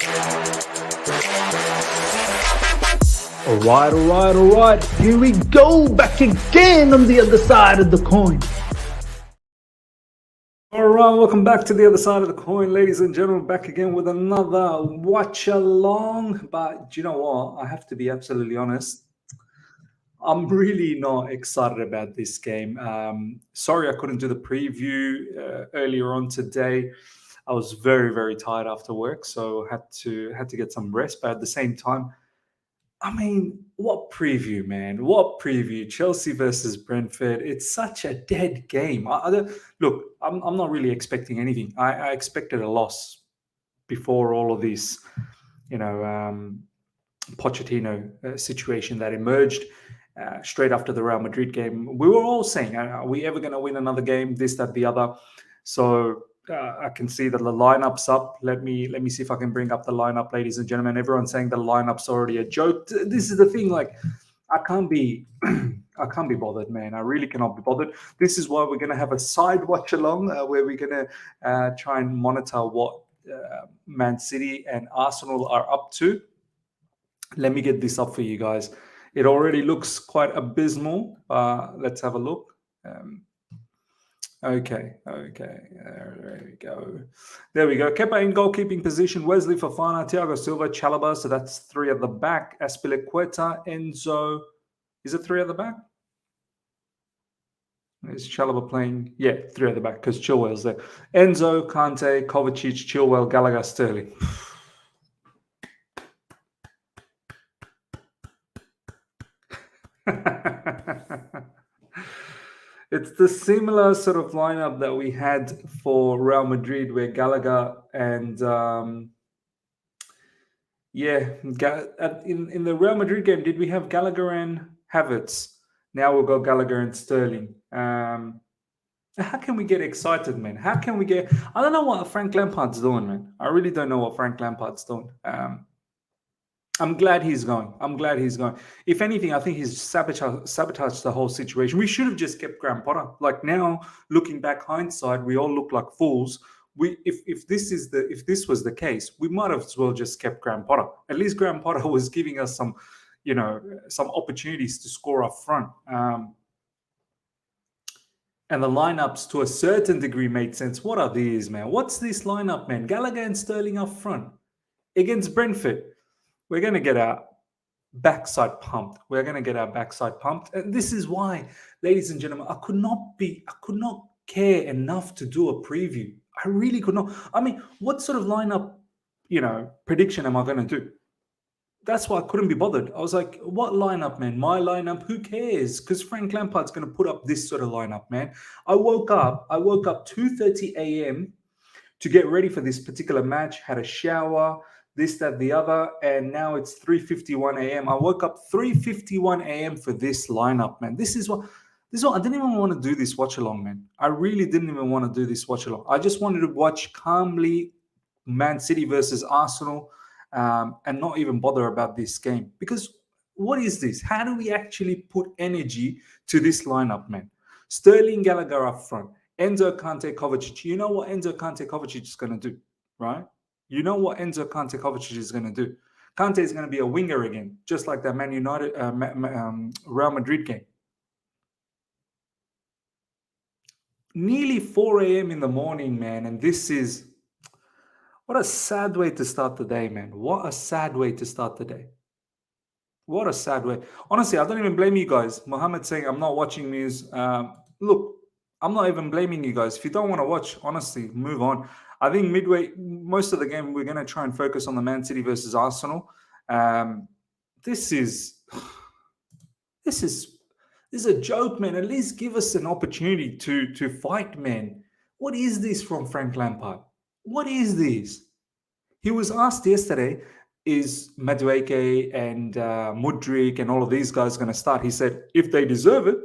All right. Here we go, back again on the other side of the coin. All right, welcome back to the other side of the coin, ladies and gentlemen. Back again with another watch along. But do you know what? I have to be absolutely honest. I'm really not excited about this game. Sorry, I couldn't do the preview earlier on today. I was very, very tired after work, so had to get some rest. But at the same time, I mean, what preview, man? What preview? Chelsea versus Brentford. It's such a dead game. Look, I'm not really expecting anything. I expected a loss before all of this, Pochettino situation that emerged straight after the Real Madrid game. We were all saying, are we ever going to win another game? This, that, the other. So I can see that the lineup's up. Let me see if I can bring up the lineup, ladies and gentlemen. Everyone's saying the lineup's already a joke. This is the thing. Like, I can't be bothered, man. I really cannot be bothered. This is why we're going to have a side watch along where we're going to try and monitor what Man City and Arsenal are up to. Let me get this up for you guys. It already looks quite abysmal. Let's have a look. Okay. There we go. Kepa in goalkeeping position. Wesley Fofana, Thiago Silva, Chalobah. So that's three at the back. Azpilicueta, Enzo. Is it three at the back? Is Chalobah playing? Yeah, three at the back because Chilwell's there. Enzo, Kante, Kovacic, Chilwell, Gallagher, Sterling. It's the similar sort of lineup that we had for Real Madrid, where Gallagher and in the Real Madrid game, did we have Gallagher and Havertz? Now we've got Gallagher and Sterling. How can we get excited, man? How can we get? I don't know what Frank Lampard's doing, man. I really don't know what Frank Lampard's doing. I'm glad he's going. If anything, I think he's sabotaged the whole situation. We should have just kept Graham Potter. Like, now, looking back, hindsight, we all look like fools. If this was the case, we might have as well just kept Graham Potter. At least Graham Potter was giving us some opportunities to score up front. And the lineups, to a certain degree, made sense. What are these, man? What's this lineup, man? Gallagher and Sterling up front against Brentford. We're going to get our backside pumped. And this is why, ladies and gentlemen, I could not care enough to do a preview. I really could not. I mean, what sort of lineup, prediction am I going to do? That's why I couldn't be bothered. I was like, what lineup, man? My lineup? Who cares? Because Frank Lampard's going to put up this sort of lineup, man. I woke up 2:30 a.m. to get ready for this particular match, had a shower, this, that, the other, and now it's 3:51 a.m. I woke up 3:51 a.m. for this lineup, man. This is what I didn't even want to do this watch along, man. I really didn't even want to do this watch along. I just wanted to watch calmly Man City versus Arsenal and not even bother about this game. Because what is this? How do we actually put energy to this lineup, man? Sterling, Gallagher up front. Enzo, Kante, Kovacic. You know what Enzo, Kante, Kovacic is going to do, right? You know what Enzo, Kante, Kovacic is going to do. Kante is going to be a winger again, just like that Man United, Real Madrid game. Nearly 4 a.m. in the morning, man, and this is... What a sad way to start the day, man. What a sad way to start the day. What a sad way. Honestly, I don't even blame you guys. Mohammed saying, I'm not watching news. Look, I'm not even blaming you guys. If you don't want to watch, honestly, move on. I think midway, most of the game, we're going to try and focus on the Man City versus Arsenal. This is a joke, man. At least give us an opportunity to fight, man. What is this from Frank Lampard? What is this? He was asked yesterday, is Madueke and Mudryk and all of these guys going to start? He said, if they deserve it.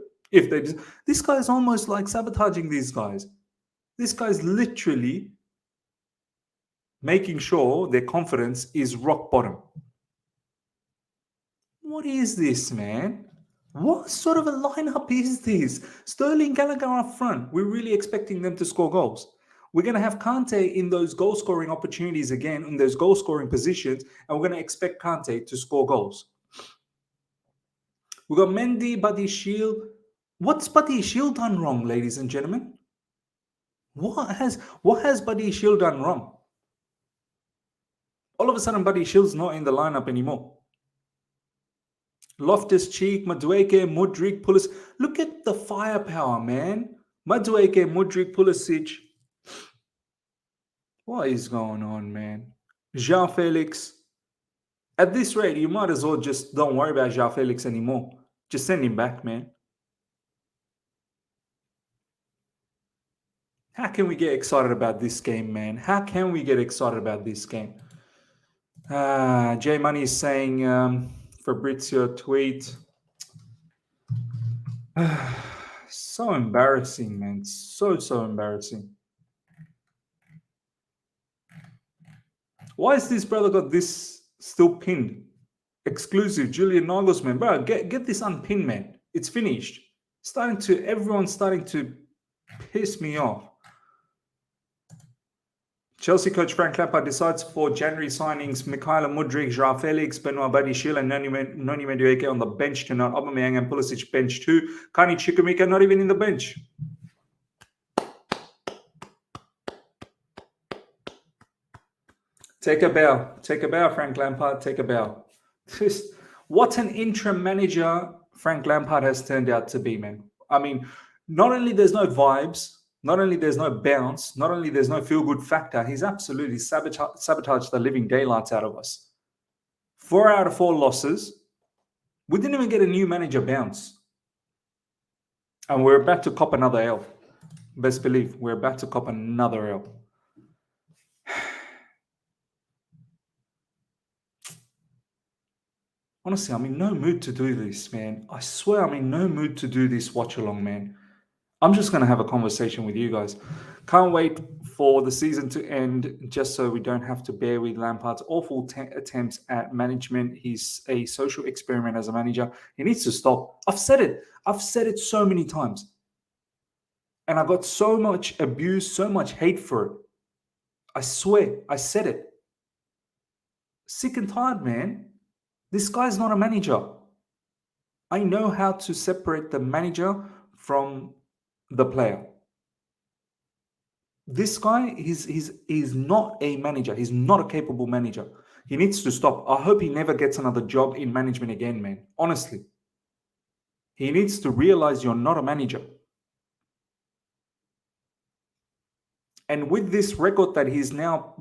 This guy is almost like sabotaging these guys. This guy's literally making sure their confidence is rock bottom. What is this, man? What sort of a lineup is this? Sterling, Gallagher up front. We're really expecting them to score goals. We're going to have Kante in those goal scoring opportunities again, in those goal scoring positions, and we're going to expect Kante to score goals. We've got Mendy, Buddy Shield. What's Buddy Shield done wrong, ladies and gentlemen? What has Buddy Shield done wrong? All of a sudden, Buddy Shield's not in the lineup anymore. Loftus-Cheek, Madueke, Mudryk, Pulisic. Look at the firepower, man. Madueke, Mudryk, Pulisic. What is going on, man? João Felix. At this rate, you might as well just don't worry about João Felix anymore. Just send him back, man. How can we get excited about this game, man? How can we get excited about this game? J Money is saying, Fabrizio tweet. So embarrassing, man. So embarrassing. Why is this brother got this still pinned? Exclusive, Julian Nagelsmann. Bro, get this unpinned, man. It's finished. Everyone's starting to piss me off. Chelsea coach Frank Lampard decides for January signings Mikhailo Mudryk, João Felix, Benoit Badiashile, and Noni Madueke on the bench tonight. Aubameyang and Pulisic bench too. Kani Chukwuemeka not even in the bench. Take a bow, Frank Lampard. Take a bow. What an interim manager Frank Lampard has turned out to be, man. I mean, not only there's no vibes, not only there's no bounce, not only there's no feel-good factor, he's absolutely sabotaged the living daylights out of us. 4 out of 4 losses. We didn't even get a new manager bounce. And we're about to cop another L. Best believe, we're about to cop another L. Honestly, I'm in no mood to do this, man. I swear I'm in no mood to do this watch-along, man. I'm just going to have a conversation with you guys. Can't wait for the season to end just so we don't have to bear with Lampard's awful attempts at management. He's a social experiment as a manager. He needs to stop. I've said it so many times. And I got so much abuse, so much hate for it. I swear, I said it. Sick and tired, man. This guy's not a manager. I know how to separate the manager from the player. This guy, he's not a manager. He's not a capable manager. He needs to stop. I hope he never gets another job in management again, man. Honestly. He needs to realize you're not a manager. And with this record that he's now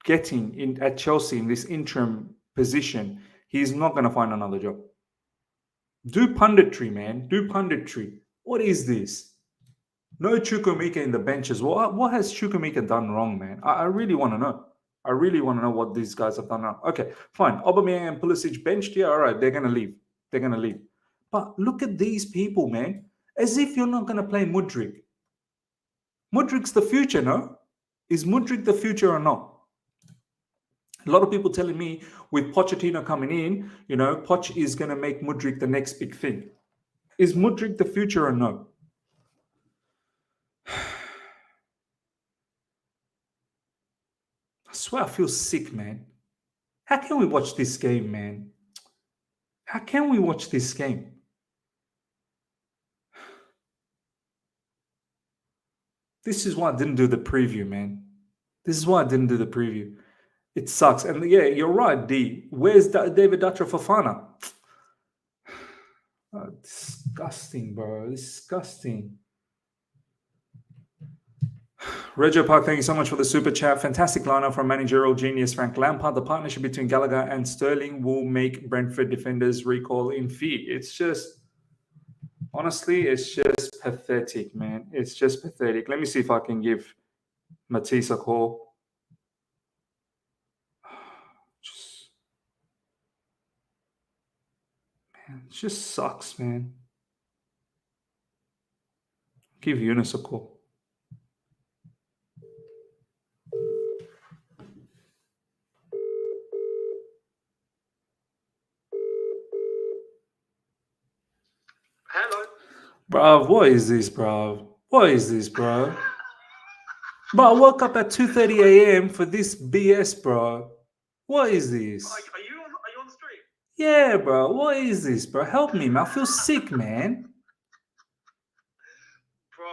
getting at Chelsea in this interim position, he's not going to find another job. Do punditry, man. Do punditry. What is this? No Chukwuemeka in the benches. What has Chukwuemeka done wrong, man? I really want to know. I really want to know what these guys have done wrong. Okay, fine. Aubameyang and Pulisic benched. Yeah, all right. They're going to leave. They're going to leave. But look at these people, man. As if you're not going to play Mudryk. Mudryk's the future, no? Is Mudryk the future or not? A lot of people telling me with Pochettino coming in, Poch is going to make Mudryk the next big thing. Is Mudryk the future or no? I swear I feel sick, man. How can we watch this game, man? How can we watch this game? This is why I didn't do the preview, man. This is why I didn't do the preview. It sucks. And yeah, you're right, D. Where's David Datra Fofana? Oh, disgusting, bro. Disgusting. Regio Park, thank you so much for the super chat. Fantastic lineup from managerial genius Frank Lampard. The partnership between Gallagher and Sterling will make Brentford defenders recoil in fear. It's just, honestly, it's just pathetic, man. It's just pathetic. Let me see if I can give Matisse a call. Man, it just sucks, man. Give Eunice a call. Hello. Bro, what is this, bro? What is this, bro? Bro, I woke up at 2:30 a.m. for this BS, bro. What is this? Are you on the stream? Yeah, bro. What is this, bro? Help me, man. I feel sick, man. Bro,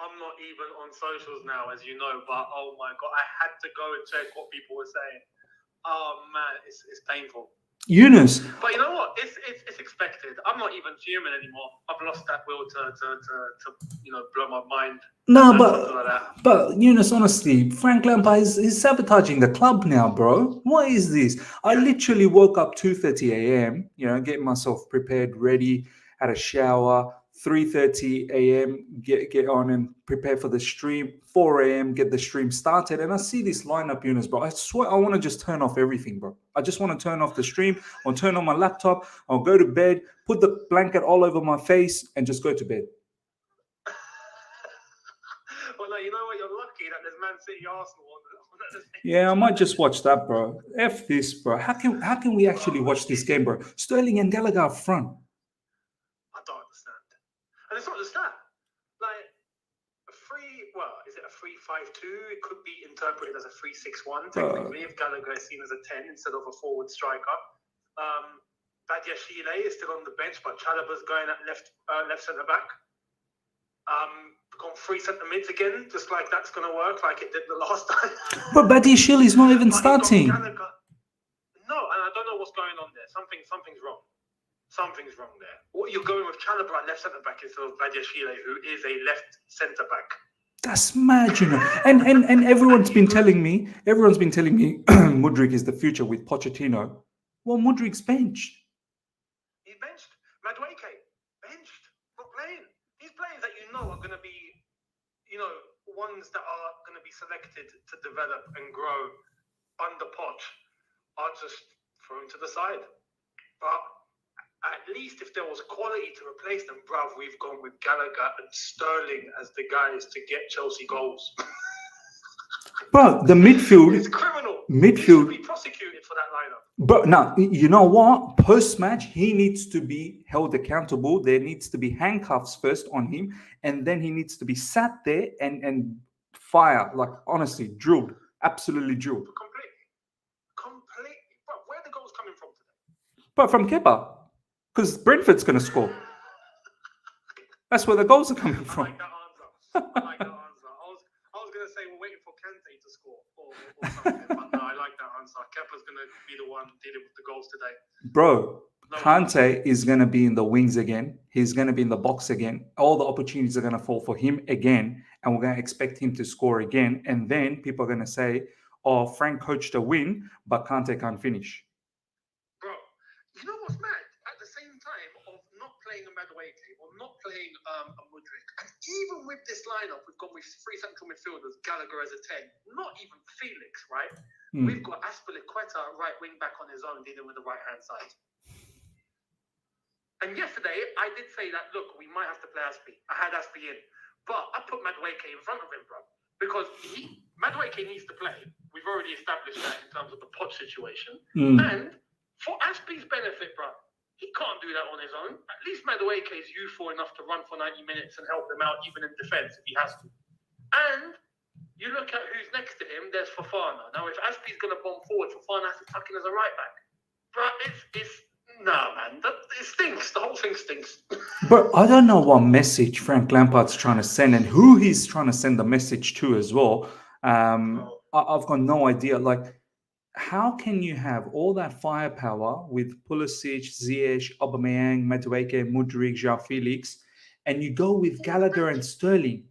I'm not even on socials now, as you know, but oh my god, I had to go and check what people were saying. Oh man, it's painful. Yunus. But you know what? It's expected. I'm not even human anymore. I've lost that will to blow my mind. No, Something like that. but Yunus, honestly, Frank Lampard is sabotaging the club now, bro. What is this? I literally woke up 2:30 a.m. Getting myself prepared, ready, had a shower. 3:30 a.m. Get on and prepare for the stream. 4 a.m. get the stream started, and I see this lineup, Yunus, bro. I swear I want to just turn off everything, bro. I just want to turn off the stream. I'll turn on my laptop. I'll go to bed, put the blanket all over my face, and just go to bed. Well, no, you know what? You're lucky that there's Man City Arsenal on the Yeah, I might just watch that, bro. F this, bro. How can we actually watch this game, bro? Sterling and Gallagher up front. I don't understand. And it's not just that. Like, is it a 3-5-2? It could be interpreted as a 3-6-1, technically, if Gallagher is seen as a 10 instead of a forward striker. Badiashile is still on the bench, but Chalobah's going at left centre back. Gone 3 centre mids again, just like that's going to work like it did the last time. But Badiashile is not even starting. No, and I don't know what's going on there. Something's wrong. Something's wrong there. What you're going with Chalobah at left centre back instead of Badiashile, who is a left centre back. That's mad, And everyone's been telling me Mudryk is the future with Pochettino. Well, Mudryk's benched. He's benched. Madueke, benched. Not playing. These players that are going to be, ones that are going to be selected to develop and grow under Poch are just thrown to the side. But at least if there was quality to replace them, bruv, we've gone with Gallagher and Sterling as the guys to get Chelsea goals. Bro, the midfield is criminal. Midfield he should be prosecuted for that lineup. But now, you know what? Post-match, he needs to be held accountable. There needs to be handcuffs first on him, and then he needs to be sat there and fire, like honestly, drilled, absolutely drilled. Completely. But where are the goals coming from today? But from Kepa, because Brentford's going to score. That's where the goals are coming from. I like that answer. I was going to say we're waiting for Kante to score or something, but no, I like that answer. Kepa's going to be the one dealing with the goals today. Bro, Kante is going to be in the wings again. He's going to be in the box again. All the opportunities are going to fall for him again, and we're going to expect him to score again. And then people are going to say, oh, Frank coached a win, but Kante can't finish. Bro, you know what's mad? At the same time of not playing a Madueke or not playing a Mudryk, and even with this lineup, we've gone with 3 central midfielders, Gallagher as a 10, not even Felix, right? We've got Aspilicueta right wing back on his own, dealing with the right-hand side. And yesterday, I did say that, look, we might have to play Aspi. I had Aspi in. But I put Madueke in front of him, bro. Because Madueke needs to play. We've already established that in terms of the Poch situation. And for Aspi's benefit, bro, he can't do that on his own. At least Madueke is youthful enough to run for 90 minutes and help them out, even in defence, if he has to. And you look at who's next to him, there's Fofana. Now, if Aspi's going to bomb forward, Fofana has to tuck in as a right back. But nah, man, it stinks. The whole thing stinks. But I don't know what message Frank Lampard's trying to send and who he's trying to send the message to as well. I've got no idea. Like, how can you have all that firepower with Pulisic, Ziyech, Aubameyang, Madueke, Mudryk, João Felix, and you go with Gallagher and Sterling?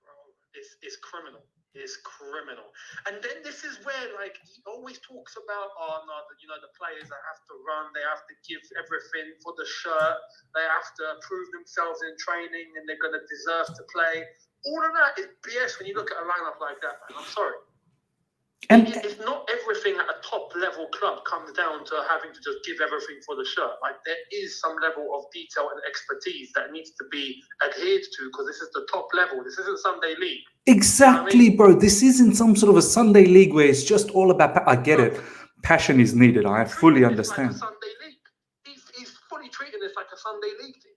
Bro, it's criminal. It's criminal. And then this is where, like, he always talks about, the players that have to run, they have to give everything for the shirt, they have to prove themselves in training, and they're going to deserve to play. All of that is BS when you look at a lineup like that, man. I'm sorry. And it's not everything at a top level club comes down to having to just give everything for the shirt. Like, there is some level of detail and expertise that needs to be adhered to, because this is the top level. This isn't Sunday League. Exactly, you know what I mean? Bro. This isn't some sort of a Sunday League where it's just all about. I get it. Passion is needed. I fully understand. Like a Sunday League. He's fully treating this like a Sunday League team.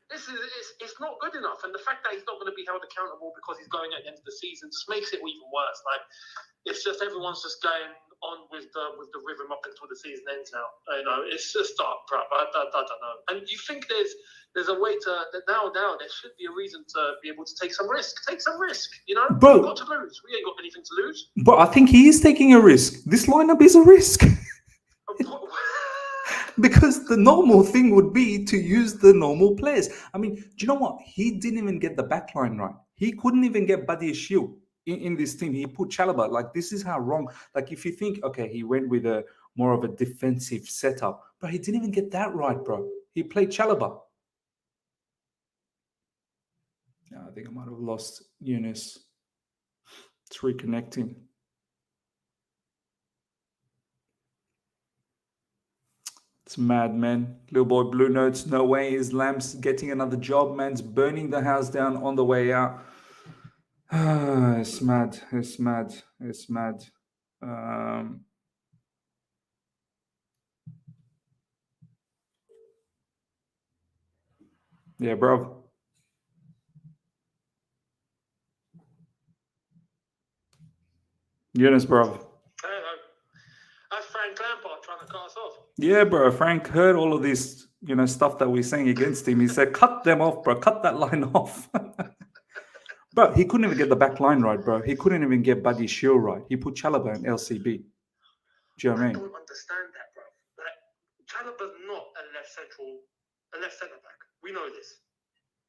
It's not good enough. And the fact that he's not going to be held accountable because he's going at the end of the season just makes it even worse. Like, it's just everyone's just going on with the rhythm up until the season ends now. You know, it's just crap. I don't know. And you think there's a way to that now there should be a reason to be able to take some risk. Take some risk. You know, Bro, we've got to lose. We ain't got anything to lose. But I think he is taking a risk. This lineup is a risk. Because the normal thing would be to use the normal players. I mean, do you know what? He didn't even get the backline right. He couldn't even get Badiashile in this team. He put Chalobah. Like, this is how wrong. Like, if you think, okay, he went with a more of a defensive setup, but he didn't even get that right, bro. He played Chalobah. Yeah, I think I might have lost Eunice. It's reconnecting. It's mad, man. Little boy Blue Notes, no way is Lamps getting another job. Man's burning the house down on the way out. It's mad. It's mad. It's mad. Yeah, bro. Eunice, bro. That's Frank Lampard trying to cut us off. Yeah, bro. Frank heard all of this, stuff that we're saying against him. He said, cut them off, bro. Cut that line off. Bro, he couldn't even get the back line right, bro. He couldn't even get Badiashile right. He put Chalobah in LCB. Do you know what I mean? I don't understand that, bro. Like, Chalobah's not a left centre back. We know this.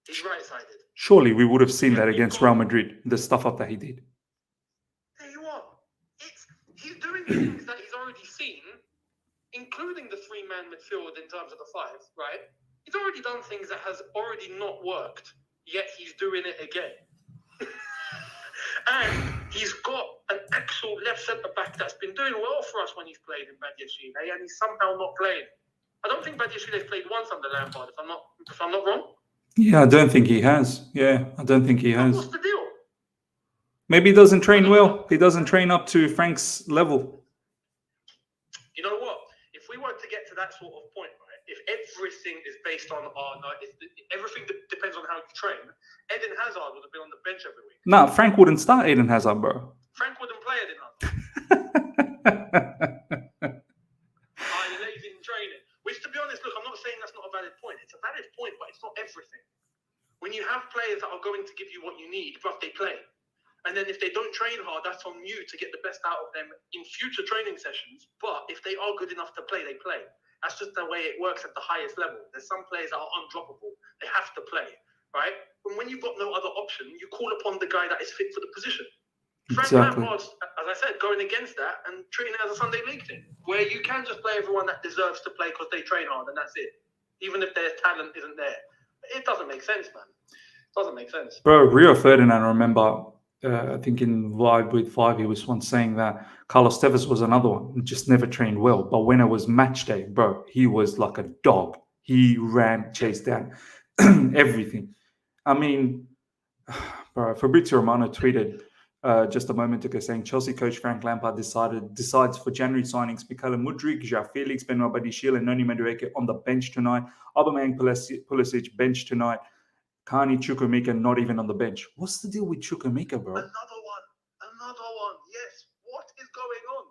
He's right-sided. Surely we would have seen that against Real Madrid, the stuff up that he did. There you are. He's doing things that he's already seen, including the three-man midfield in terms of the five, right? He's already done things that has already not worked, yet he's doing it again. And he's got an actual left centre-back that's been doing well for us when he's played in Badiashile, and he's somehow not playing. I don't think Badiashile's played once under Lampard, if I'm not wrong. Yeah, I don't think he has. Yeah, I don't think he has. What's the deal? Maybe he doesn't train well. He doesn't train up to Frank's level. You know what? If we were to get to that sort of point, right? If everything is based on everything depends on how you train, Eden Hazard would have been on the bench every week. Nah, Frank wouldn't start Eden Hazard, bro. Frank wouldn't play Eden Hazard. You're lazy in training. Which, to be honest, look, I'm not saying that's not a valid point. It's a valid point, but it's not everything. When you have players that are going to give you what you need, but they play. And then if they don't train hard, that's on you to get the best out of them in future training sessions. But if they are good enough to play, they play. That's just the way it works at the highest level. There's some players that are undroppable. They have to play, right? And when you've got no other option, you call upon the guy that is fit for the position. Frank Lampard's, as I said, going against that and treating it as a Sunday league thing, where you can just play everyone that deserves to play because they train hard, and that's it. Even if their talent isn't there. It doesn't make sense, man. It doesn't make sense. Bro, Rio Ferdinand, I remember, I think in Vibe with 5, he was once saying that Carlos Tevez was another one who just never trained well. But when it was match day, bro, he was like a dog. He ran, chased down everything. I mean, bro, Fabrizio Romano tweeted just a moment ago saying Chelsea coach Frank Lampard decides for January signings Mykhailo Mudryk, João Felix, Benoit Badiashile, and Noni Madueke on the bench tonight. Aubameyang, Pulisic bench tonight. Carney, Chukwuemeka not even on the bench. What's the deal with Chukwuemeka, bro? Another one. Yes. What is going on?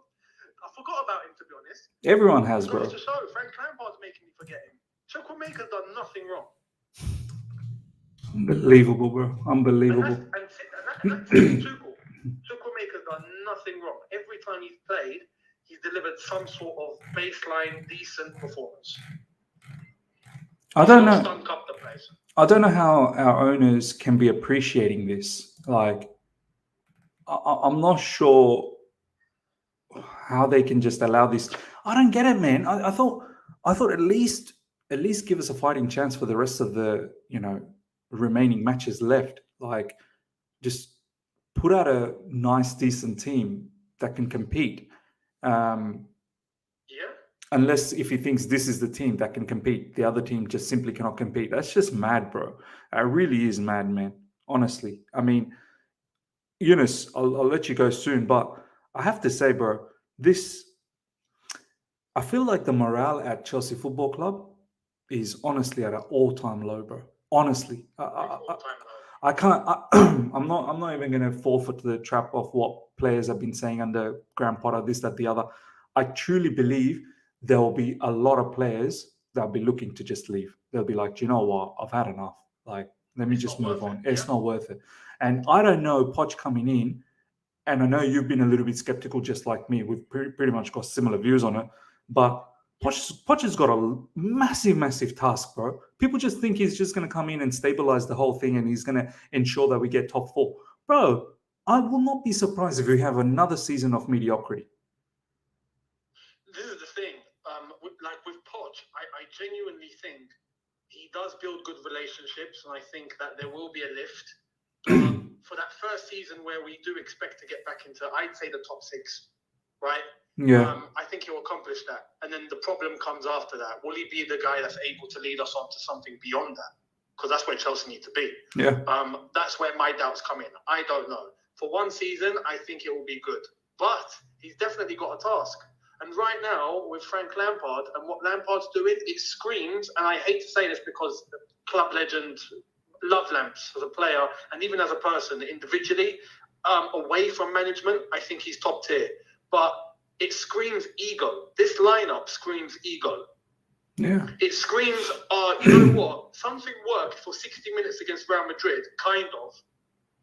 I forgot about him, to be honest. Everyone has, bro. To show Frank Lampard's making me forget him. Chukwuemeka's done nothing wrong. Unbelievable, bro. Unbelievable. And that's Tuchel. Chukwuemeka's done nothing wrong. Every time he's played, he's delivered some sort of baseline, decent performance. I don't know. Stunk up the place. I don't know how our owners can be appreciating this. Like, I'm not sure how they can just allow this. I don't get it, man. I thought at least give us a fighting chance for the rest of the remaining matches left. Like, just put out a nice, decent team that can compete. Unless if he thinks this is the team that can compete, the other team just simply cannot compete. That's just mad, bro. It really is mad, man. Honestly. I mean, Eunice, I'll let you go soon, but I have to say, bro, I feel like the morale at Chelsea Football Club is honestly at an all-time low, bro. Honestly, I can't. I'm not. I'm not even going to fall for the trap of what players have been saying under Graham Potter, this, that, the other. I truly believe there will be a lot of players that'll be looking to just leave. They'll be like, "Do you know what? I've had enough. Like, let me It's just not move worth on. it. It's not worth it." And I don't know Poch coming in, and I know you've been a little bit skeptical, just like me. We've pretty much got similar views on it, but Poch has got a massive, massive task, bro. People just think he's just going to come in and stabilize the whole thing and he's going to ensure that we get top four. Bro, I will not be surprised if we have another season of mediocrity. This is the thing. Like with Poch, I genuinely think he does build good relationships, and I think that there will be a lift. For that first season where we do expect to get back into, I'd say, the top six, right? Yeah. I think he'll accomplish that. And then the problem comes after that. Will he be the guy that's able to lead us on to something beyond that? Because that's where Chelsea need to be. Yeah. That's where my doubts come in. I don't know. For one season, I think it will be good. But he's definitely got a task. And right now, with Frank Lampard and what Lampard's doing, it screams, and I hate to say this because the club legend, love Lamps as a player and even as a person individually, away from management, I think he's top tier. But it screams ego. This lineup screams ego. Yeah. It screams, you know what? Something worked for 60 minutes against Real Madrid, kind of,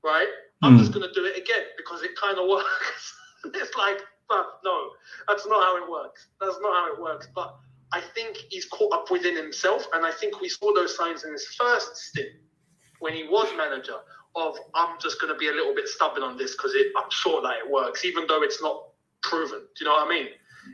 right? I'm just going to do it again because it kind of works. It's like, but no, that's not how it works. That's not how it works. But I think he's caught up within himself, and I think we saw those signs in his first stint when he was manager of, I'm just going to be a little bit stubborn on this because I'm sure that it works, even though it's not proven. Do you know what I mean?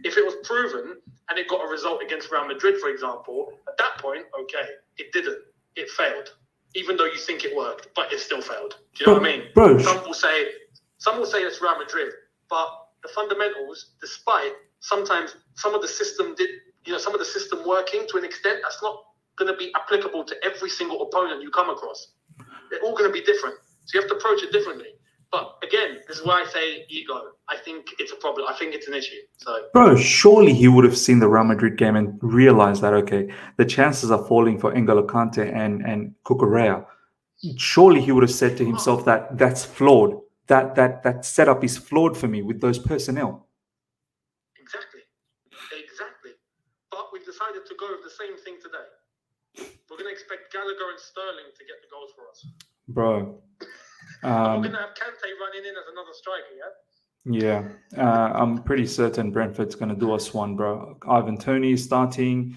If it was proven and it got a result against Real Madrid, for example, at that point, okay, it didn't. It failed. Even though you think it worked, but it still failed. Do you know what I mean? Bro. Some will say it's Real Madrid, but the fundamentals, despite sometimes some of the system working to an extent, that's not going to be applicable to every single opponent you come across. They're all going to be different. So you have to approach it differently. But again, this is why I say ego. I think it's a problem. I think it's an issue. So, bro, surely he would have seen the Real Madrid game and realized that, okay, the chances are falling for N'Golo Kante and Cucurella. Surely he would have said to himself that that's flawed. That setup is flawed for me with those personnel. Exactly. But we've decided to go with the same thing today. We're going to expect Gallagher and Sterling to get the goals for us. Bro. We're going to have Kante running in as another striker, yeah? Yeah. I'm pretty certain Brentford's going to do us one, bro. Ivan Toney is starting.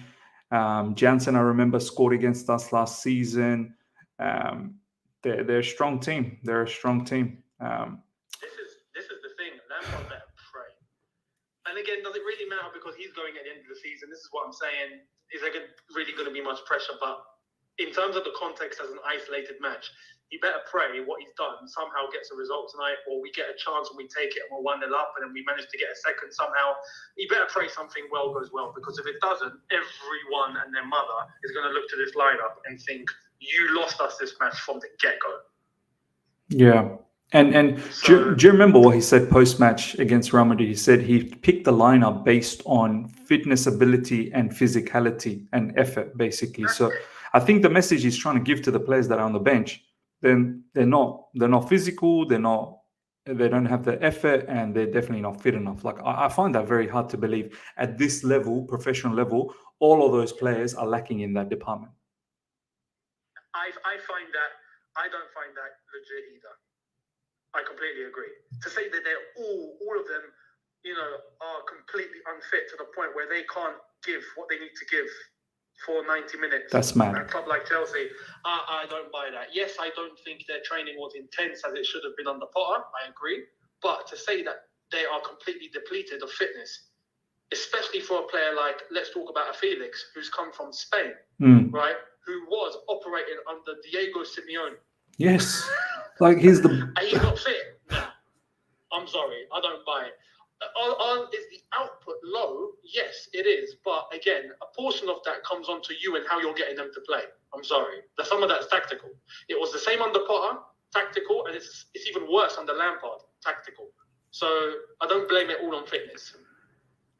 Jansen, I remember, scored against us last season. They're a strong team. They're a strong team. This is the thing. Lampard better pray. And again, does it really matter because he's going at the end of the season? This is what I'm saying. Is there really going to be much pressure? But in terms of the context as an isolated match, he better pray what he's done somehow gets a result tonight, or we get a chance and we take it and we're 1-0 up and then we manage to get a second somehow. He better pray something goes well, because if it doesn't, everyone and their mother is going to look to this lineup and think, you lost us this match from the get-go. Yeah. And do you remember what he said post-match against Real Madrid? He said he picked the lineup based on fitness, ability, and physicality and effort, basically. So I think the message he's trying to give to the players that are on the bench, then they're not physical, they don't have the effort, and they're definitely not fit enough. Like I find that very hard to believe at this level, professional level, all of those players are lacking in that department. I don't find that legit either. I completely agree. To say that they're all of them, are completely unfit to the point where they can't give what they need to give for 90 minutes. That's mad. At a club like Chelsea, I don't buy that. Yes, I don't think their training was intense as it should have been under Potter. I agree. But to say that they are completely depleted of fitness, especially for a player like, let's talk about a Felix, who's come from Spain, right? Who was operating under Diego Simeone. Yes. Like he's not fit. No. I'm sorry. I don't buy it. Is the output low? Yes, it is. But again, a portion of that comes onto you and how you're getting them to play. I'm sorry. Some of that's tactical. It was the same under Potter, tactical, and it's even worse under Lampard, tactical. So I don't blame it all on fitness.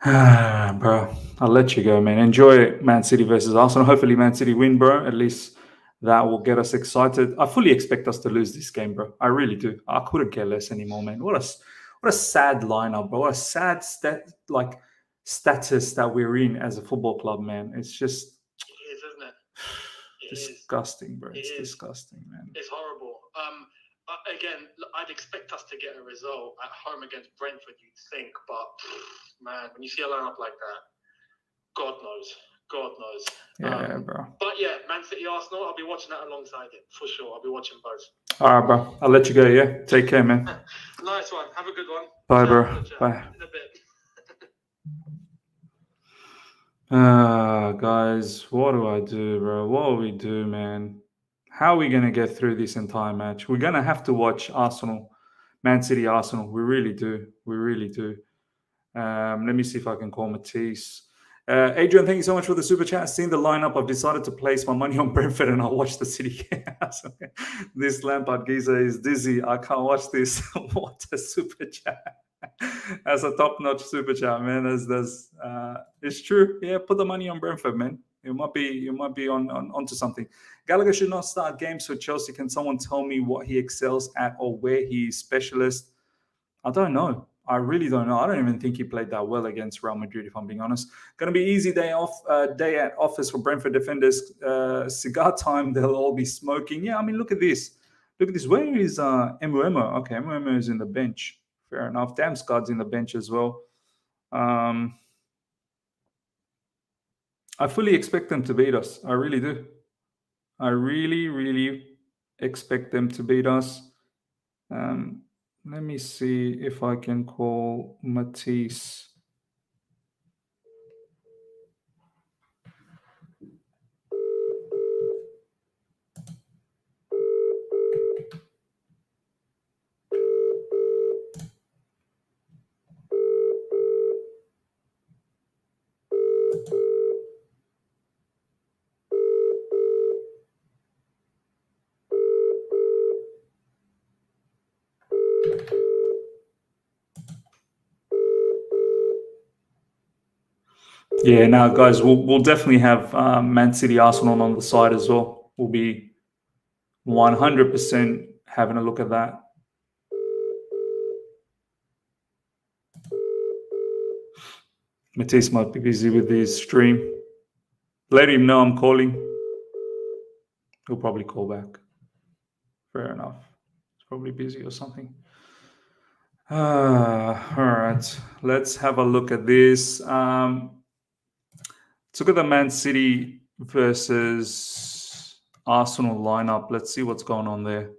Bro, I'll let you go, man. Enjoy Man City versus Arsenal. Hopefully Man City win, bro. At least that will get us excited. I fully expect us to lose this game, bro. I really do. I couldn't care less anymore, man. What a sad lineup, bro. What a sad status that we're in as a football club, man. It's just It is, isn't it? disgusting, bro. It's disgusting, man. It's horrible. Again, I'd expect us to get a result at home against Brentford, you'd think, but man, when you see a lineup like that, God knows. God knows. Yeah, bro. But yeah, Man City Arsenal, I'll be watching that alongside it for sure. I'll be watching both. All right, bro. I'll let you go. Yeah, take care, man. Nice one. Have a good one. Bye, bro. Bye. In a bit. Guys, what do I do, bro? What do we do, man? How are we gonna get through this entire match? We're gonna have to watch Arsenal, Man City, Arsenal. We really do. We really do. Let me see if I can call Matisse. Adrian, thank you so much for the super chat. Seeing the lineup, I've decided to place my money on Brentford and I'll watch the City game. This Lampard geezer is dizzy. I can't watch this. What a super chat. That's a top-notch super chat, man. It's true. Yeah, put the money on Brentford, man. You might be onto something. Gallagher should not start games for Chelsea. Can someone tell me what he excels at or where he's specialist? I don't know. I really don't know. I don't even think he played that well against Real Madrid, if I'm being honest. Going to be easy day at office for Brentford defenders. Cigar time, they'll all be smoking. Yeah, I mean, look at this. Look at this. Where is Mbuemo? Okay, Mbuemo is in the bench. Fair enough. Damsgaard's in the bench as well. I fully expect them to beat us. I really do. I really, really expect them to beat us. Let me see if I can call Matisse. Yeah, now guys, we'll definitely have Man City Arsenal on the side as well. We'll be 100% having a look at that. Matisse might be busy with his stream. Let him know I'm calling. He'll probably call back. Fair enough. He's probably busy or something. All right. Let's have a look at this. Let's look at the Man City versus Arsenal lineup. Let's see what's going on there.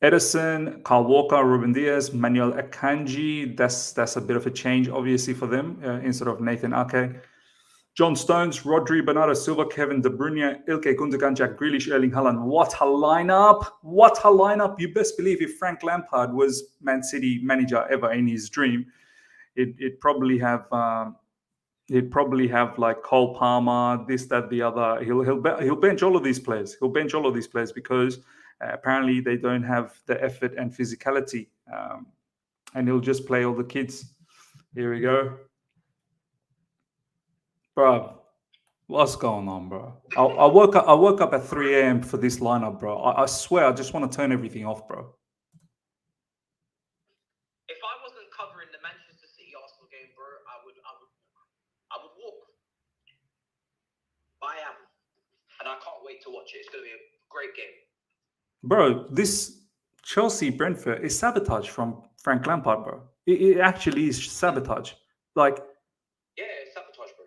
Edison, Kyle Walker, Ruben Diaz, Manuel Akanji. That's a bit of a change, obviously, for them instead of Nathan Ake. John Stones, Rodri, Bernardo Silva, Kevin De Bruyne, Ilkay Gundogan, Jack Grealish, Erling Haaland. What a lineup! What a lineup! You best believe if Frank Lampard was Man City manager ever in his dream, he'd probably have like Cole Palmer, this, that, the other. He'll bench all of these players. He'll bench all of these players because apparently they don't have the effort and physicality, and he'll just play all the kids. Here we go. Bro, what's going on, bro? I woke up at 3 a.m. for this lineup, bro. I swear, I just want to turn everything off, bro. If I wasn't covering the Manchester City Arsenal game, bro, I would walk. I am, and I can't wait to watch it. It's going to be a great game, bro. This Chelsea Brentford is sabotage from Frank Lampard, bro. It actually is sabotage. Like, yeah, it's sabotage, bro.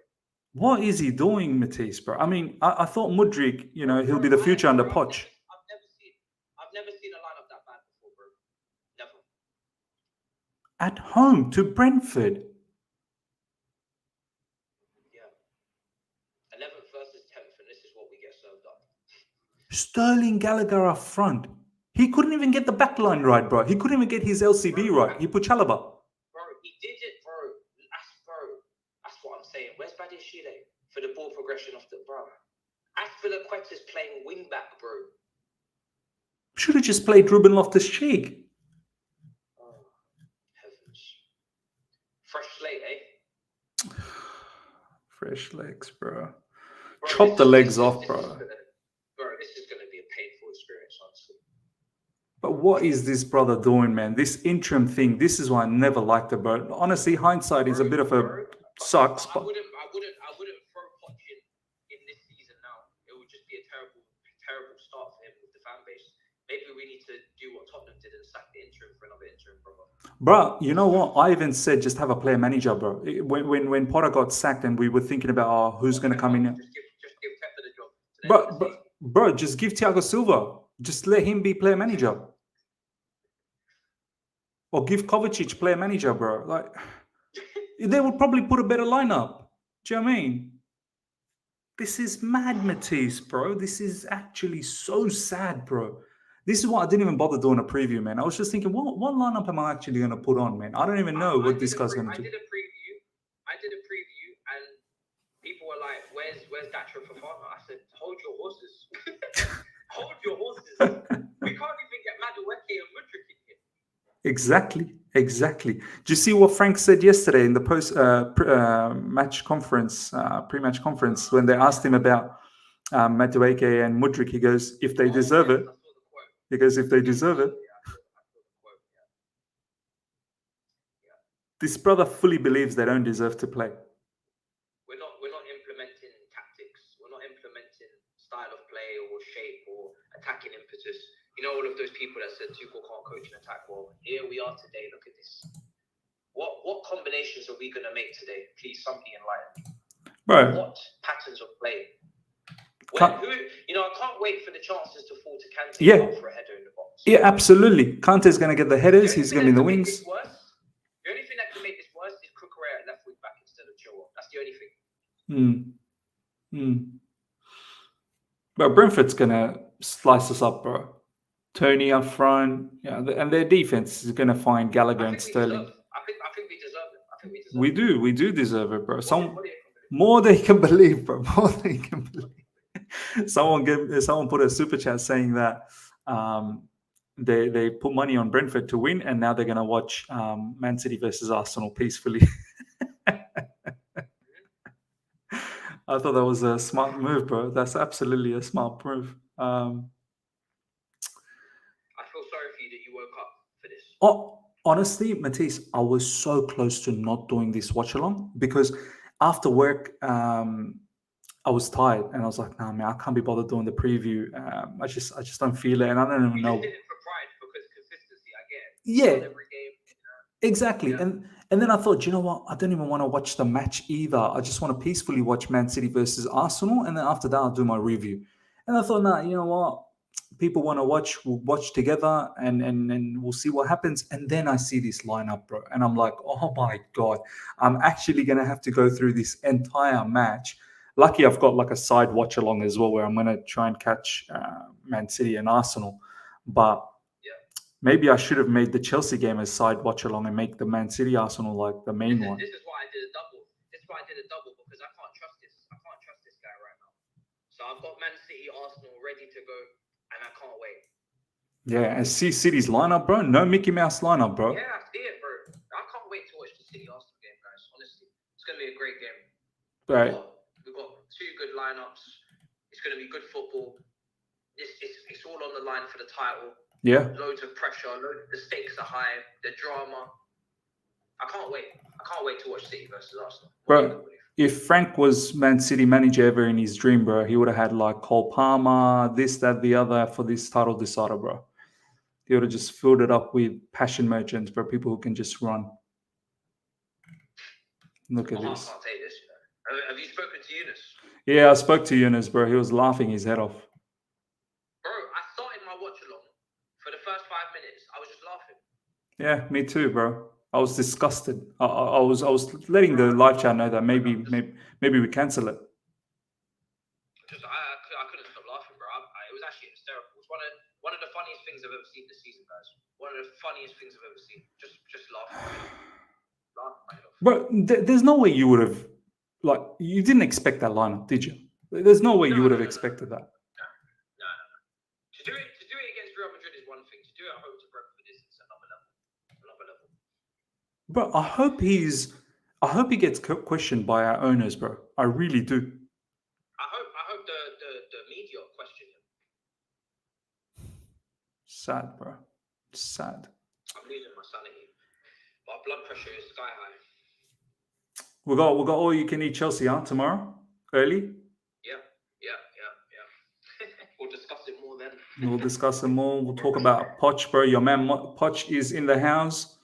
What is he doing, Matisse, bro? I mean, I thought Mudryk, he'll be the future under Poch. I've never seen a lineup that bad before, bro. Never. At home to Brentford. Yeah. 11th versus 10th, and this is what we get served up. Sterling Gallagher up front. He couldn't even get the back line right, bro. He couldn't even get his LCB right. He put Chalobah. Bro, he did it, bro. That's what I'm saying. Where's Badiashile for the ball progression of the bro? Aspilicueta's playing wing back, bro. Should have just played Ruben Loftus-Cheek. Oh, heavens. Fresh slate, eh? Fresh legs, bro. Chop the legs off, bro. This is going to be a painful experience, honestly. But what is this brother doing, man? This interim thing, this is why I never liked it, bro. Honestly, hindsight is a bit of a sucks. I wouldn't throw Poch in this season now. It would just be a terrible start for him with the fan base. Maybe we need to do what Tottenham did and sack the interim for another interim, brother. Bro, you know what? I even said just have a player manager, bro. When Potter got sacked and we were thinking about who's going to come in. Just give Tepper the job. Bro, just give Thiago Silva. Just let him be player manager. Or give Kovacic player manager, bro. Like, they would probably put a better lineup. Do you know what I mean? This is mad, Matisse, bro. This is actually so sad, bro. This is why I didn't even bother doing a preview, man. I was just thinking, what lineup am I actually going to put on, man? I don't even know what this guy's going to do. I did a preview, and people were like, "Where's Datro Fofana?" I said, "Hold your horses. Hold your horses. We can't even get Madueke and Mudryk in here." Exactly. Do you see what Frank said yesterday in the match conference, pre-match conference, when they asked him about Madueke and Mudryk? He goes, "If they deserve it." He goes, "If they deserve it." This brother fully believes they don't deserve to play. We're not implementing tactics. We're not implementing style of play or shape or attacking impetus. You know, all of those people that said Tuchel can't coach an attack. Well, here we are today. Look at this. What combinations are we going to make today? Please, somebody enlighten me. Bro. What patterns of play? I can't wait for the chances to fall to Kante for a header in the box. Yeah, absolutely. Kante's going to get the headers. He's going to be in the wings. The only thing that can make this worse is Cucurella at left wing back instead of Chilwell. That's the only thing. But Brentford's going to slice us up, bro. Tony up front, and their defense is going to find Gallagher and Sterling. I think we deserve it. We do deserve it, bro. More than you can believe, bro. More than you can believe. Someone put a super chat saying that they put money on Brentford to win, and now they're going to watch Man City versus Arsenal peacefully. I thought that was a smart move, bro. That's absolutely a smart move. I feel sorry for you that you woke up for this. Oh, honestly, Matisse, I was so close to not doing this watch along because after work, I was tired and I was like, "Nah, man, I can't be bothered doing the preview. I just don't feel it, and I don't even know." You did it for pride because consistency. I get it. Yeah, every game. Exactly. Yeah. And then I thought, you know what? I don't even want to watch the match either. I just want to peacefully watch Man City versus Arsenal, and then after that, I'll do my review. And I thought, nah, you know what? People want to watch. We'll watch together, and we'll see what happens. And then I see this lineup, bro, and I'm like, oh my god, I'm actually gonna have to go through this entire match. Lucky I've got like a side watch along as well, where I'm gonna try and catch Man City and Arsenal, but. Maybe I should have made the Chelsea game as side watch along and make the Man City Arsenal like the main one. This is why I did a double. This is why I did a double because I can't trust this. I can't trust this guy right now. So I've got Man City Arsenal ready to go, and I can't wait. Yeah, and see City's lineup, bro. No Mickey Mouse lineup, bro. Yeah, I see it, bro. I can't wait to watch the City Arsenal game, guys. Honestly, it's gonna be a great game. Right. We've got two good lineups. It's gonna be good football. It's all on the line for the title. Yeah. Loads of pressure. The stakes are high. The drama. I can't wait. I can't wait to watch City versus Arsenal. Bro, if Frank was Man City manager ever in his dream, bro, he would have had like Cole Palmer, this, that, the other for this title decider, bro. He would have just filled it up with passion merchants, bro, people who can just run. Look at this. I can't take this. You know. Have you spoken to Yunus? Yeah, I spoke to Yunus, bro. He was laughing his head off. Bro, I started my watch along. For the first 5 minutes, I was just laughing. Yeah, me too, bro. I was disgusted. I was letting the live chat know that maybe we cancel it. I couldn't stop laughing, bro. It was actually hysterical. It's one of the funniest things I've ever seen this season, guys. One of the funniest things I've ever seen. Just laughing. Bro, there's no way you would have, like, you didn't expect that lineup, did you? There's no way you would have expected that. No. To do it against Real Madrid is one thing. To do it at home to Brentford is another level. Bro, I hope he gets questioned by our owners, bro. I really do. I Sad, bro. Sad. I'm losing my sanity. My blood pressure is sky high. We got all you can eat Chelsea, huh? Tomorrow, early. Yeah. We'll discuss it more then. We'll discuss it more. We'll talk about Poch, bro. Your man Poch is in the house.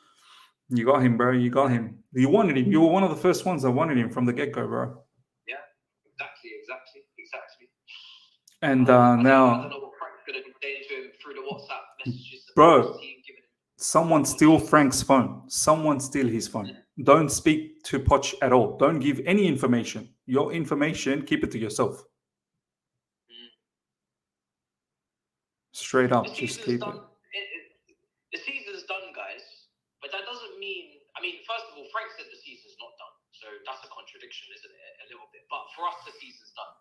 You got him, bro. You got him. You wanted him. You were one of the first ones that wanted him from the get-go, bro. Yeah, exactly. And I don't now, know what Frank's going to be saying to him through the WhatsApp messages. bro, someone steal Frank's phone. Someone steal his phone. Don't speak to Poch at all. Don't give any information. Your information, keep it to yourself. Straight up, just keep it. The season's done, guys. But that doesn't mean... I mean, first of all, Frank said the season's not done. So that's a contradiction, isn't it? A little bit. But for us, the season's done.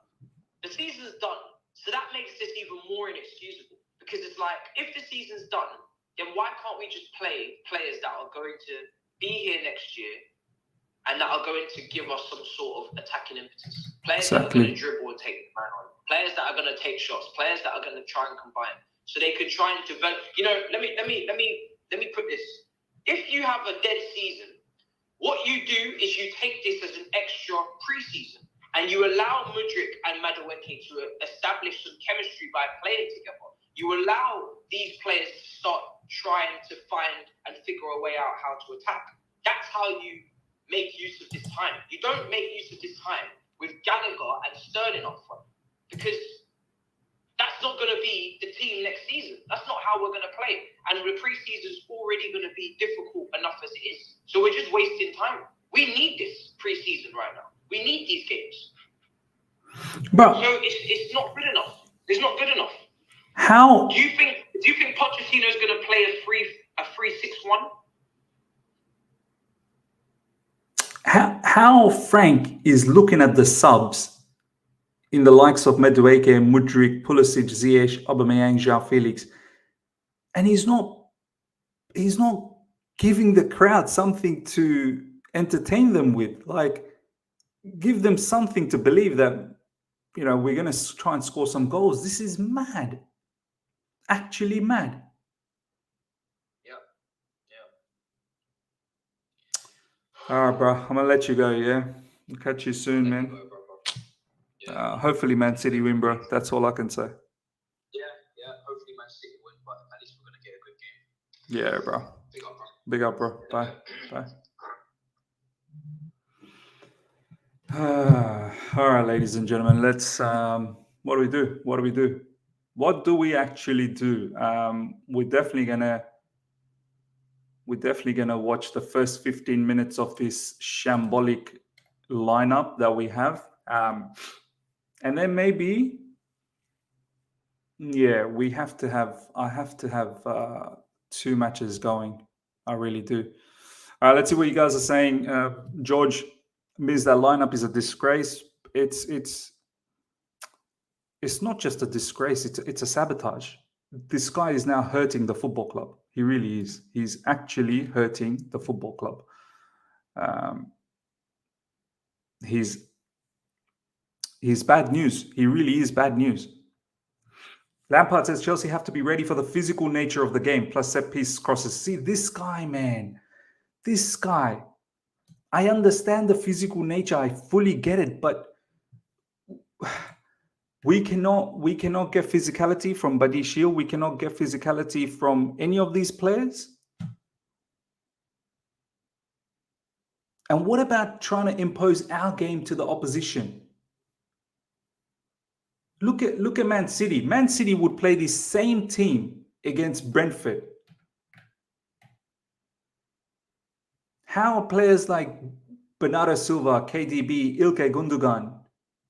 The season's done. So that makes this even more inexcusable. Because it's like, if the season's done, then why can't we just play players that are going to be here next year and that are going to give us some sort of attacking impetus? Players that are going to dribble and take the man on. Players that are going to take shots. Players that are going to try and combine. So they could try and develop. You know, let me put this. If you have a dead season, what you do is you take this as an extra preseason and you allow Mudryk and Madueke to establish some chemistry by playing together. You allow these players to start trying to find and figure a way out how to attack. That's how you make use of this time. You don't make use of this time with Gallagher and Sterling up front because that's not going to be the team next season. That's not how we're going to play. And the preseason's already going to be difficult enough as it is. So we're just wasting time. We need this preseason right now. We need these games. Bro, so it's not good enough. It's not good enough. How do you think Pochettino's going to play a 3-6-1? How Frank is looking at the subs in the likes of Madueke, Mudryk, Pulisic, Ziyech, Aubameyang, João Felix, and he's not giving the crowd something to entertain them with. Like, give them something to believe that, you know, we're going to try and score some goals. This is mad. Actually mad. Yeah. All right, bro. I'm going to let you go, yeah? I'll catch you soon, man. Hopefully Man City win, bro. That's all I can say. Yeah. Hopefully Man City win, but at least we're going to get a good game. Yeah, bro. Big up, bro. Bye. All right, ladies and gentlemen, let's what do we do? What do we actually do? We're definitely gonna watch the first 15 minutes of this shambolic lineup that we have, and then maybe, yeah, I have to have 2 matches going. I really do. All right, let's see what you guys are saying. George means that lineup is a disgrace. It's not just a disgrace, it's a sabotage. This guy is now hurting the football club. He really is. He's actually hurting the football club. He's bad news. He really is bad news. Lampard says Chelsea have to be ready for the physical nature of the game, plus set piece crosses. See, this guy, man. This guy. I understand the physical nature. I fully get it, but we cannot get physicality from Buddy Shield. We cannot get physicality from any of these players. And what about trying to impose our game to the opposition? Look at Man City. Man City would play the same team against Brentford. How are players like Bernardo Silva, KDB, Ilkay Gundogan,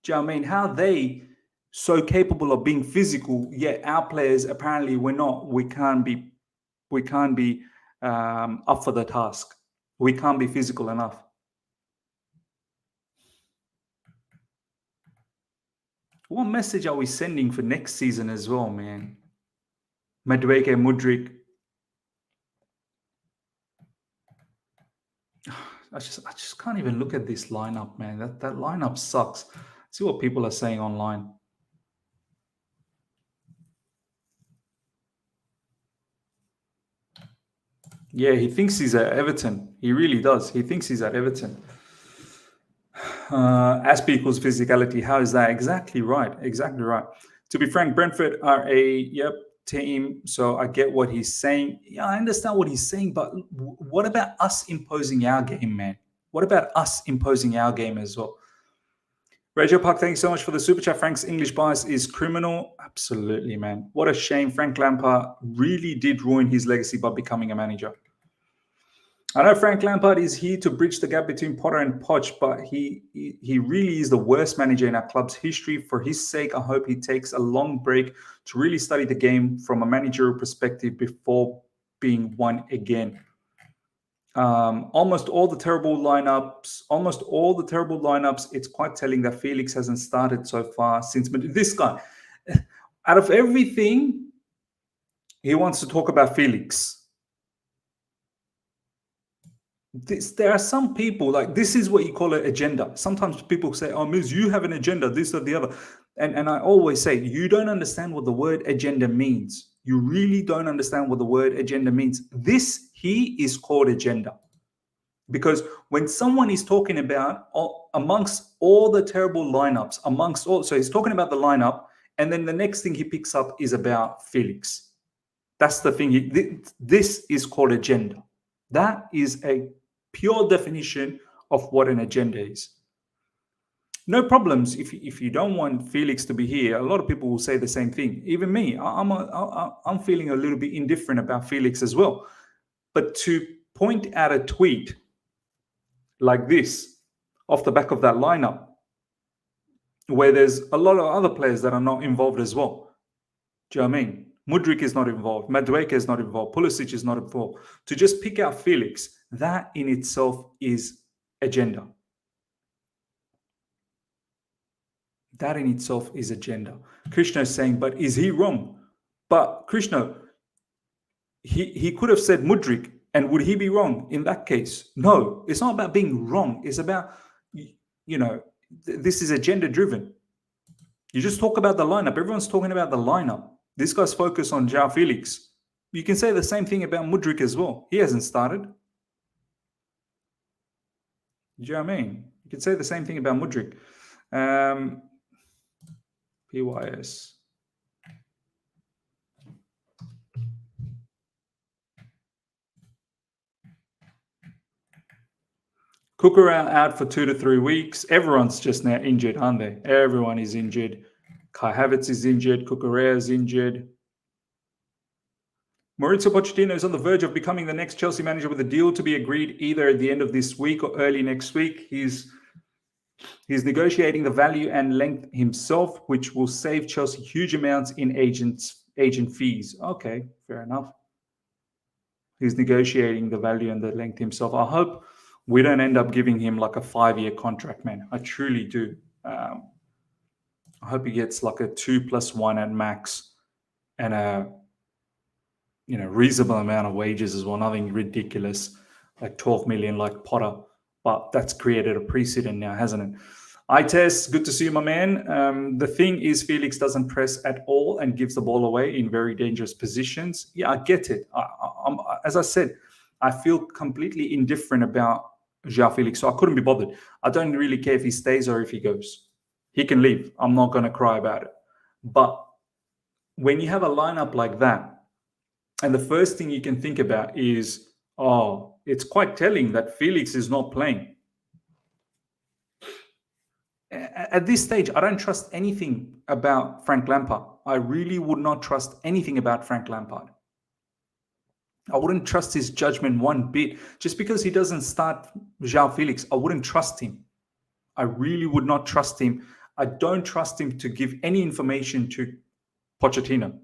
do you know what I mean? How are they so capable of being physical, yet our players apparently we're not. We can't be up for the task. We can't be physical enough. What message are we sending for next season as well, man? Madueke, Mudryk. I just can't even look at this lineup, man. That lineup sucks. See what people are saying online. Yeah, he thinks he's at Everton. He really does. He thinks he's at Everton. Asp equals physicality. How is that? Exactly right. Exactly right. To be frank, Brentford are a team. So I get what he's saying. Yeah, I understand what he's saying. But what about us imposing our game, man? What about us imposing our game as well? Rachel Park, thanks so much for the super chat. Frank's English bias is criminal. Absolutely, man. What a shame. Frank Lampard really did ruin his legacy by becoming a manager. I know Frank Lampard is here to bridge the gap between Potter and Poch, but he really is the worst manager in our club's history. For his sake, I hope he takes a long break to really study the game from a managerial perspective before being one again. Almost all the terrible lineups, it's quite telling that Felix hasn't started so far since this guy. Out of everything, he wants to talk about Felix. There are some people, like, this is what you call an agenda. Sometimes people say, oh, Miz, you have an agenda, this or the other. And I always say, you don't understand what the word agenda means. You really don't understand what the word agenda means. This here is called agenda. Because when someone is talking about amongst all the terrible lineups, so he's talking about the lineup, and then the next thing he picks up is about Felix. That's the thing. This is called agenda. That is a pure definition of what an agenda is. No problems if you don't want Felix to be here. A lot of people will say the same thing. Even me, I'm feeling a little bit indifferent about Felix as well. But to point out a tweet like this off the back of that lineup, where there's a lot of other players that are not involved as well. Do you know what I mean? Mudryk is not involved. Madueke is not involved. Pulisic is not involved. To just pick out Felix, that in itself is agenda. That in itself is agenda. Krishna is saying, but is he wrong? But Krishna, he could have said Mudryk, and would he be wrong in that case? No, it's not about being wrong. It's about, this is agenda driven. You just talk about the lineup. Everyone's talking about the lineup. This guy's focused on João Felix. You can say the same thing about Mudryk as well. He hasn't started. Do you know what I mean? You can say the same thing about Mudryk. PYS. Cooker out for 2 to 3 weeks. Everyone's just now injured, aren't they? Everyone is injured. Kai Havertz is injured. Cucurella is injured. Maurizio Pochettino is on the verge of becoming the next Chelsea manager with a deal to be agreed either at the end of this week or early next week. He's negotiating the value and length himself, which will save Chelsea huge amounts in agent fees. Okay, fair enough. He's negotiating the value and the length himself. I hope we don't end up giving him like a 5-year contract, man. I truly do. I hope he gets like a 2+1 at max and a reasonable amount of wages as well. Nothing ridiculous like 12 million like Potter. But that's created a precedent now, hasn't it? Itest, good to see you, my man. The thing is, Felix doesn't press at all and gives the ball away in very dangerous positions. Yeah, I get it. As I said, I feel completely indifferent about João Felix, so I couldn't be bothered. I don't really care if he stays or if he goes. He can leave. I'm not going to cry about it. But when you have a lineup like that, and the first thing you can think about is, oh, it's quite telling that Felix is not playing. At this stage, I don't trust anything about Frank Lampard. I really would not trust anything about Frank Lampard. I wouldn't trust his judgment one bit. Just because he doesn't start João Felix, I wouldn't trust him. I really would not trust him. I don't trust him to give any information to Pochettino.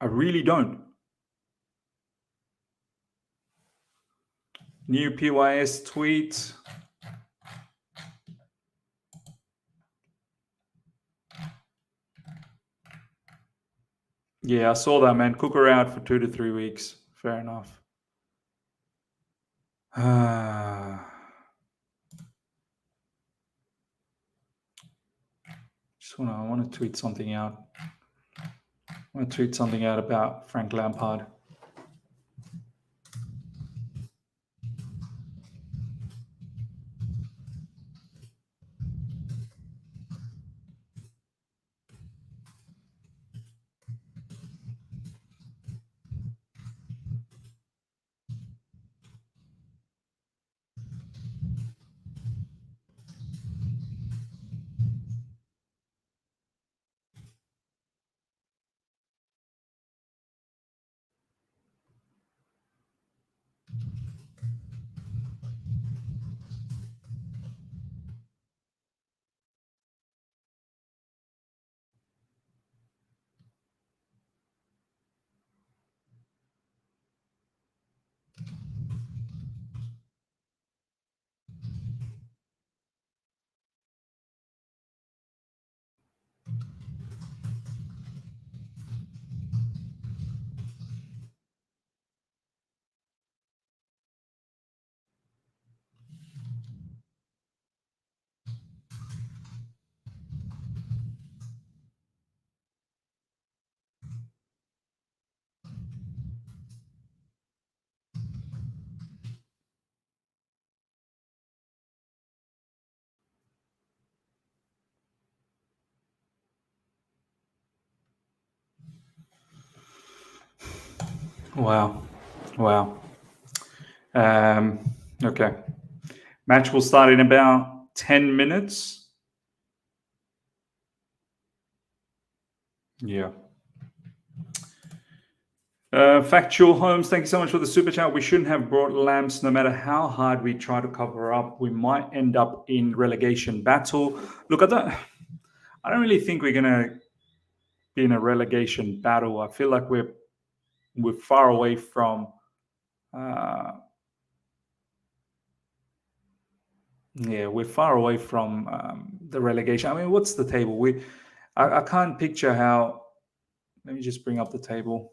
I really don't. New PYS tweet. Yeah, I saw that, man. Cooker out for 2 to 3 weeks. Fair enough. I want to tweet something out. I want to tweet something out about Frank Lampard. Wow. Okay. Match will start in about 10 minutes. Yeah. Factual Holmes, thank you so much for the super chat. We shouldn't have brought Lamps. No matter how hard we try to cover up, we might end up in relegation battle. Look, I don't really think we're gonna be in a relegation battle. I feel like we're far away from. We're far away from the relegation. I mean, what's the table? I can't picture how. Let me just bring up the table.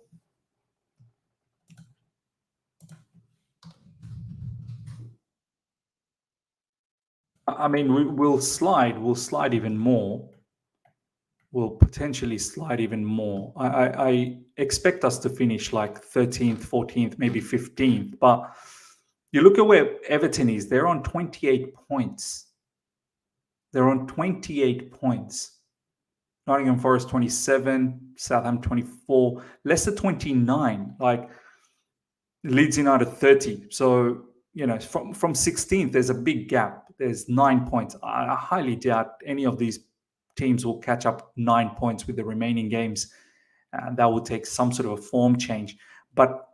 I mean, we'll slide. We'll slide even more. We'll potentially slide even more. I expect us to finish like 13th, 14th, maybe 15th. But you look at where Everton is. They're on 28 points. They're on 28 points. Nottingham Forest 27, Southampton 24, Leicester 29, like Leeds United 30. So, you know, from 16th, there's a big gap. There's 9 points. I highly doubt any of these teams will catch up 9 points with the remaining games. That will take some sort of a form change. But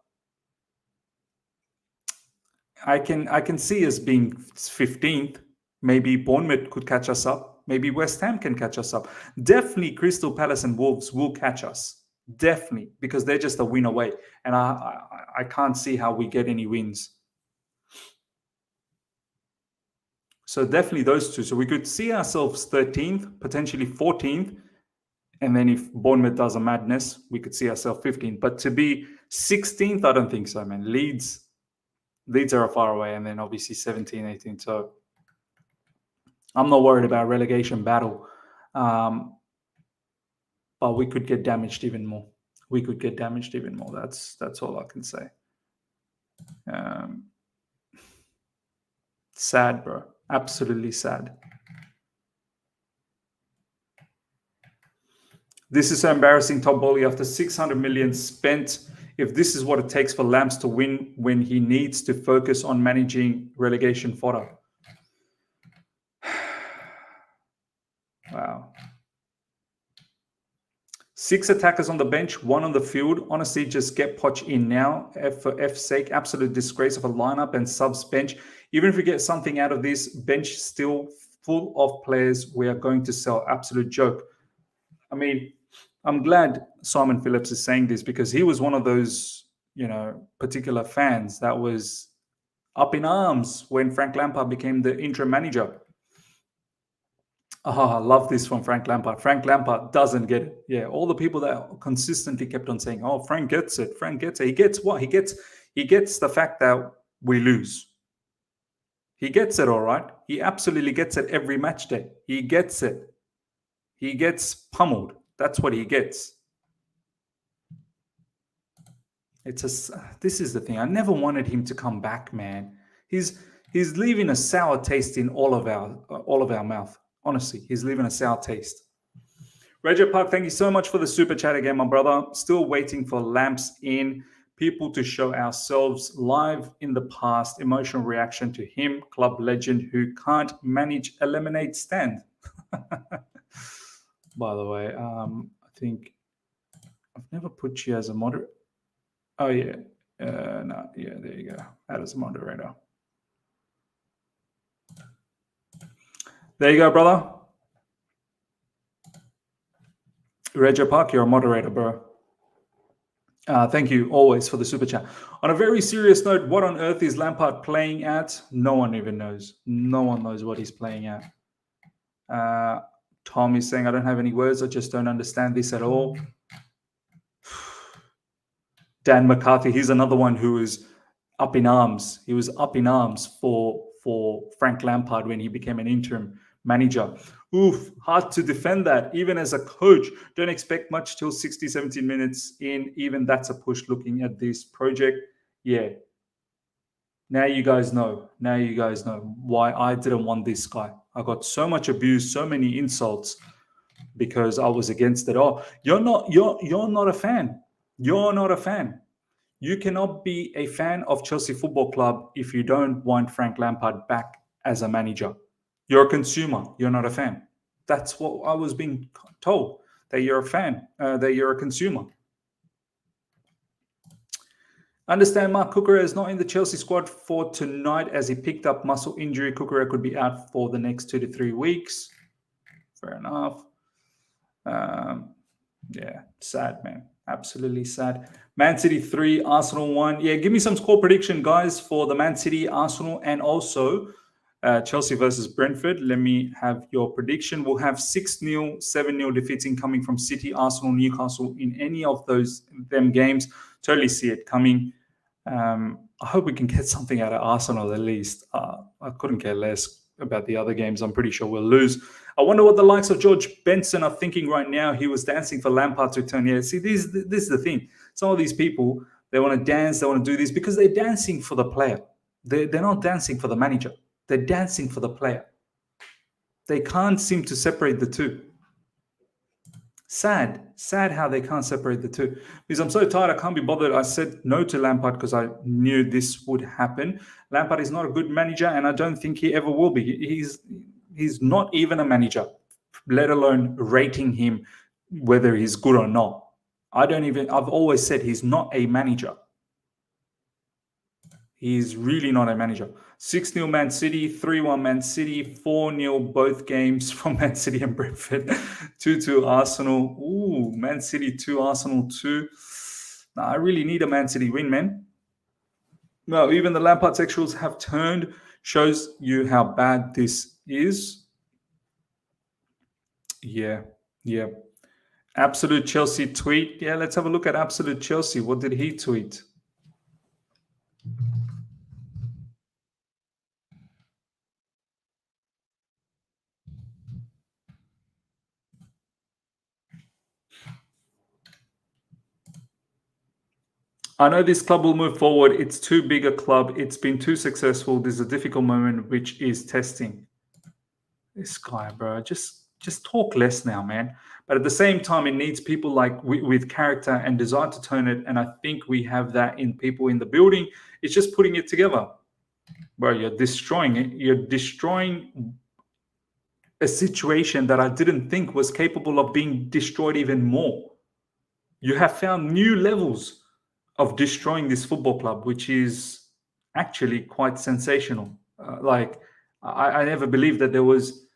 I can see us being 15th. Maybe Bournemouth could catch us up. Maybe West Ham can catch us up. Definitely Crystal Palace and Wolves will catch us. Definitely, because they're just a win away. And I can't see how we get any wins. So definitely those two. So we could see ourselves 13th, potentially 14th. And then if Bournemouth does a madness, we could see ourselves 15th. But to be 16th, I don't think so, man. Leeds are far away. And then obviously 17, 18. So I'm not worried about relegation battle. But we could get damaged even more. That's all I can say. Sad, bro. Absolutely sad. This is so embarrassing, Top Bolly. After 600 million spent, if this is what it takes for Lamps to win when he needs to focus on managing relegation fodder. Wow. 6 attackers on the bench, 1 on the field. Honestly, just get Poch in now. For F's sake, absolute disgrace of a lineup and subs bench. Even if we get something out of this, bench still full of players we are going to sell. Absolute joke. I mean, I'm glad Simon Phillips is saying this because he was one of those, you know, particular fans that was up in arms when Frank Lampard became the interim manager. I love this from Frank Lampard. Frank Lampard doesn't get it. Yeah, all the people that consistently kept on saying, "Oh, Frank gets it. Frank gets it." He gets what? He gets the fact that we lose. He gets it, all right. He absolutely gets it every match day. He gets it. He gets pummeled. That's what he gets. This is the thing. I never wanted him to come back, man. He's leaving a sour taste in all of our mouth. Honestly, he's leaving a sour taste. Reggie Park, thank you so much for the super chat again, my brother. Still waiting for Lamps in. People to show ourselves live in the past. Emotional reaction to him, club legend who can't manage a lemonade stand. By the way, I think I've never put you as a moderator. Oh, yeah. No, yeah, there you go. Add as a moderator. There you go, brother. Reggie Park, you're a moderator, bro. Thank you always for the super chat. On a very serious note, what on earth is Lampard playing at? No one even knows. No one knows what he's playing at. Tom is saying, I don't have any words. I just don't understand this at all. Dan McCarthy, he's another one who is up in arms. He was up in arms for Frank Lampard when he became an interim manager. Oof, hard to defend that. Even as a coach, don't expect much till 60, 17 minutes in. Even that's a push looking at this project. Yeah. Now you guys know. Now you guys know why I didn't want this guy. I got so much abuse, so many insults because I was against it. Oh, you're not a fan. You're not a fan. You cannot be a fan of Chelsea Football Club if you don't want Frank Lampard back as a manager. You're a consumer. You're not a fan. That's what I was being told, that you're a fan, that you're a consumer. Understand Mark Cucurella is not in the Chelsea squad for tonight as he picked up muscle injury. Cucurella could be out for the next 2 to 3 weeks. Fair enough. Yeah, sad, man. Absolutely sad. Man City 3, Arsenal 1. Yeah, give me some score prediction, guys, for the Man City, Arsenal, and also Chelsea versus Brentford. Let me have your prediction. We'll have 6-0, 7-0 defeats incoming from City, Arsenal, Newcastle in any of them games. Totally see it coming. I hope we can get something out of Arsenal at least. I couldn't care less about the other games. I'm pretty sure we'll lose. I wonder what the likes of George Benson are thinking right now. He was dancing for Lampard to return. Yeah, see, this is the thing. Some of these people, they want to dance, they want to do this because they're dancing for the player. They're not dancing for the manager. They're dancing for the player. They can't seem to separate the two. Sad how they can't separate the two. Because I'm so tired, I can't be bothered. I said no to Lampard because I knew this would happen. Lampard is not a good manager, and I don't think he ever will be. He's not even a manager, let alone rating him whether he's good or not. I've always said he's not a manager. He's really not a manager. 6-0 Man City, 3-1 Man City, 4-0 both games from Man City and Brentford, 2-2 Arsenal. Ooh, Man City 2, Arsenal 2. Nah, I really need a Man City win, man. No, even the Lampard sexuals have turned. Shows you how bad this is. Yeah. Absolute Chelsea tweet. Yeah, let's have a look at Absolute Chelsea. What did he tweet? I know this club will move forward. It's too big a club. It's been too successful. There's a difficult moment, which is testing. This guy, bro, just talk less now, man. But at the same time, it needs people like with character and desire to turn it. And I think we have that in people in the building. It's just putting it together. Bro, you're destroying it. You're destroying a situation that I didn't think was capable of being destroyed even more. You have found new levels of destroying this football club, which is actually quite sensational. I never believed that there was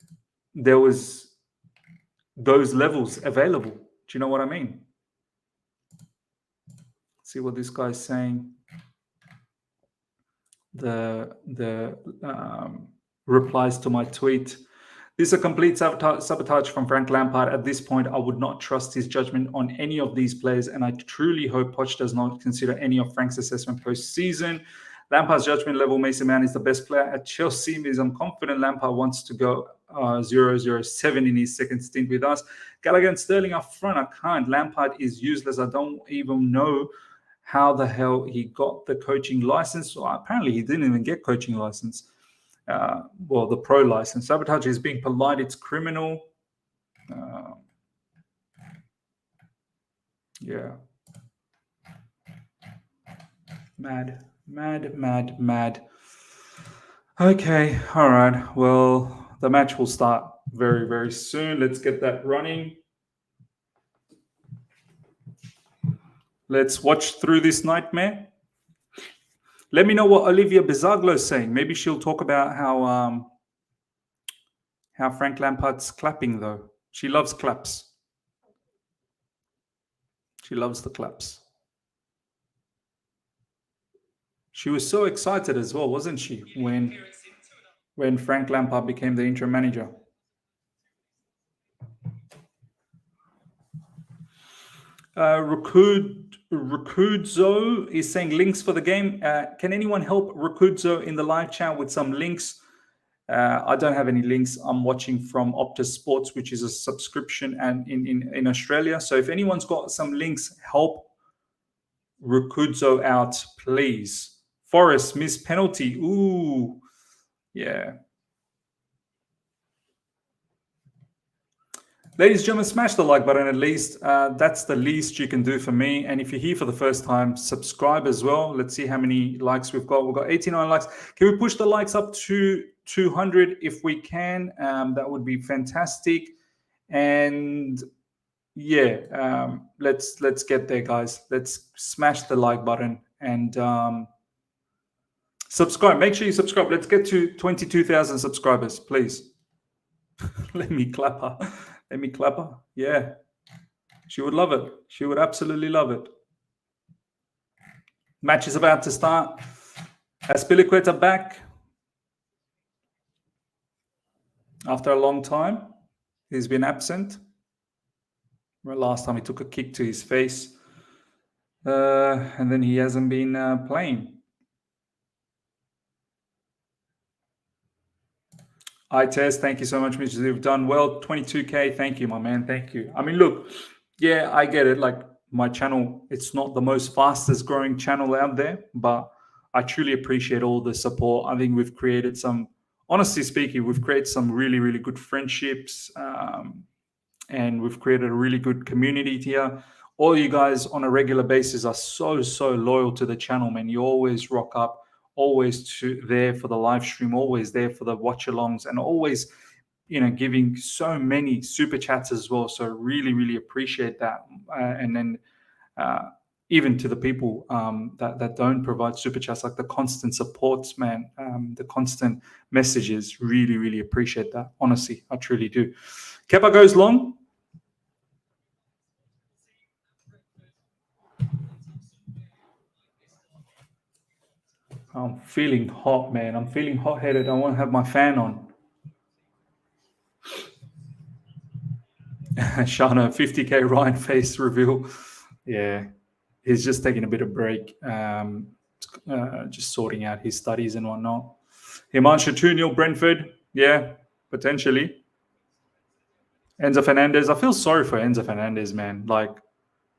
those levels available. Do you know what I mean? See what this guy's saying. The replies to my tweet. This is a complete sabotage from Frank Lampard. At this point, I would not trust his judgment on any of these players, and I truly hope Poch does not consider any of Frank's assessment post-season. Lampard's judgment level, Mason Mount is the best player at Chelsea. Means I'm confident Lampard wants to go 0-0-7 in his second stint with us. Gallagher and Sterling up front, I can't. Lampard is useless. I don't even know how the hell he got the coaching license. Well, apparently, he didn't even get coaching license. The pro license. Sabotage is being polite. It's criminal. Yeah. Mad. Okay. All right. Well, the match will start very, very soon. Let's get that running. Let's watch through this nightmare. Let me know what Olivia Bizarglo is saying. Maybe she'll talk about how Frank Lampard's clapping, though. She loves claps. She loves the claps. She was so excited as well, wasn't she, when Frank Lampard became the interim manager? Rakudzo is saying links for the game. Can anyone help Rakudzo in the live chat with some links? I don't have any links. I'm watching from Optus Sports, which is a subscription and in Australia. So if anyone's got some links, help Rakudzo out, please. Forrest, missed penalty. Ooh, yeah. Ladies and gentlemen, smash the like button at least. That's the least you can do for me. And if you're here for the first time, subscribe as well. Let's see how many likes we've got. We've got 89 likes. Can we push the likes up to 200 if we can? That would be fantastic. And yeah, let's get there, guys. Let's smash the like button and subscribe. Make sure you subscribe. Let's get to 22,000 subscribers, please. Let me clap her. Let me clap her. Yeah. She would love it. She would absolutely love it. Match is about to start. Aspilicueta back after a long time. He's been absent. Last time he took a kick to his face. And then he hasn't been playing. Tess, thank you so much, Mr. You've done well. 22K, thank you, my man. Thank you. I mean, look, yeah, I get it. Like my channel, it's not the most fastest growing channel out there, but I truly appreciate all the support. I think we've created some, honestly speaking, we've created some really, really good friendships, and we've created a really good community here. All you guys on a regular basis are so loyal to the channel, man. You always rock up, always there for the live stream, always there for the watch-alongs, and always, giving so many super chats as well. So really, really appreciate that. And then even to the people that don't provide super chats, like the constant supports, man, the constant messages, really, really appreciate that. Honestly, I truly do. Kepa goes long. I'm feeling hot, man. I'm feeling hot-headed. I want to have my fan on. Shana, 50K Ryan face reveal. Yeah, he's just taking a bit of break, just sorting out his studies and whatnot. Himanshu 2-0 Brentford. Yeah, potentially. Enzo Fernandez. I feel sorry for Enzo Fernandez, man. Like,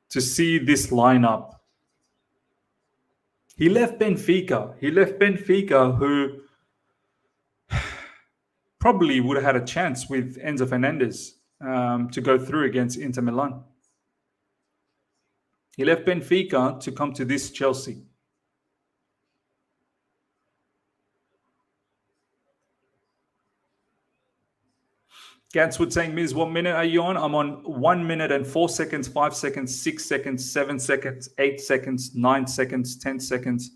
to see this lineup. He left Benfica. Who probably would have had a chance with Enzo Fernandez to go through against Inter Milan. He left Benfica to come to this Chelsea. Ganswood saying, Miz, what minute are you on? I'm on 1 minute and 4 seconds, 5 seconds, 6 seconds, 7 seconds, 8 seconds, 9 seconds, 10 seconds,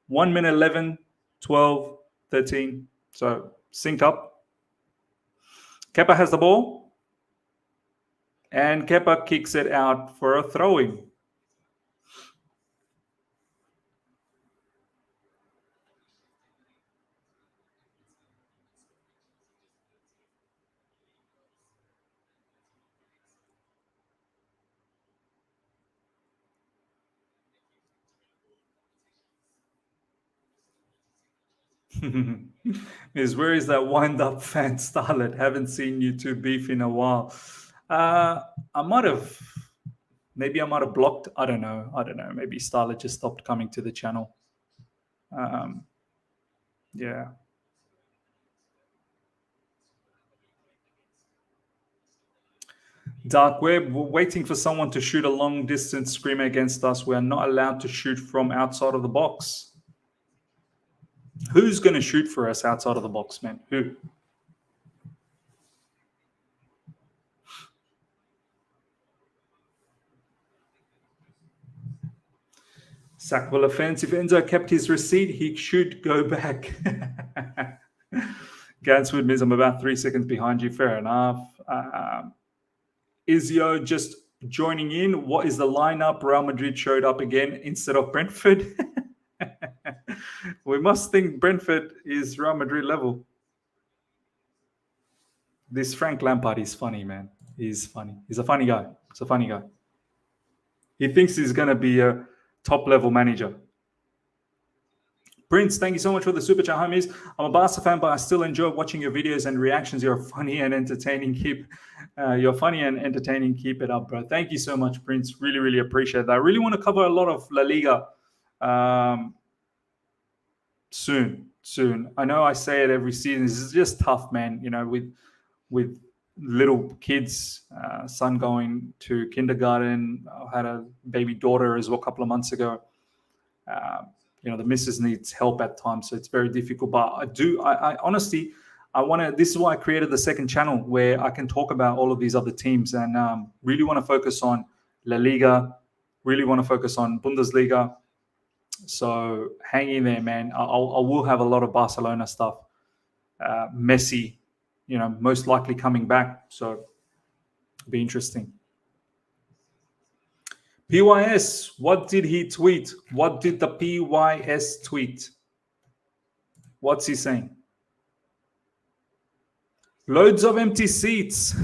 1 minute, 11, 12, 13. So sync up. Kepa has the ball. And Kepa kicks it out for a throw-in. Miss, where is that wind-up fan, Starlet? Haven't seen you two beef in a while. I might have blocked. I don't know. Maybe Starlet just stopped coming to the channel. Yeah. Dark Web, we're waiting for someone to shoot a long-distance screamer against us. We are not allowed to shoot from outside of the box. Who's going to shoot for us outside of the box, man? Who? Sackville offense. If Enzo kept his receipt, he should go back. Ganswood Miz, I'm about 3 seconds behind you. Fair enough. Izio just joining in. What is the lineup? Real Madrid showed up again instead of Brentford. We must think Brentford is Real Madrid level. This Frank Lampard is funny, man. He's funny. He's a funny guy. He thinks he's going to be a top-level manager. Prince, thank you so much for the super chat, homies. I'm a Barca fan, but I still enjoy watching your videos and reactions. You're funny and entertaining. Keep it up, bro. Thank you so much, Prince. Really, really appreciate that. I really want to cover a lot of La Liga soon. I know I say it every season. It's just tough, man. With little kids, son going to kindergarten. I had a baby daughter as well a couple of months ago. The missus needs help at times, so it's very difficult. But I honestly, I want to. This is why I created the second channel where I can talk about all of these other teams and really want to focus on La Liga, really want to focus on Bundesliga. So hang in there, man. I will have a lot of Barcelona stuff. Messi, most likely coming back. So it'll be interesting. PYS, what did he tweet? What did the PYS tweet? What's he saying? Loads of empty seats.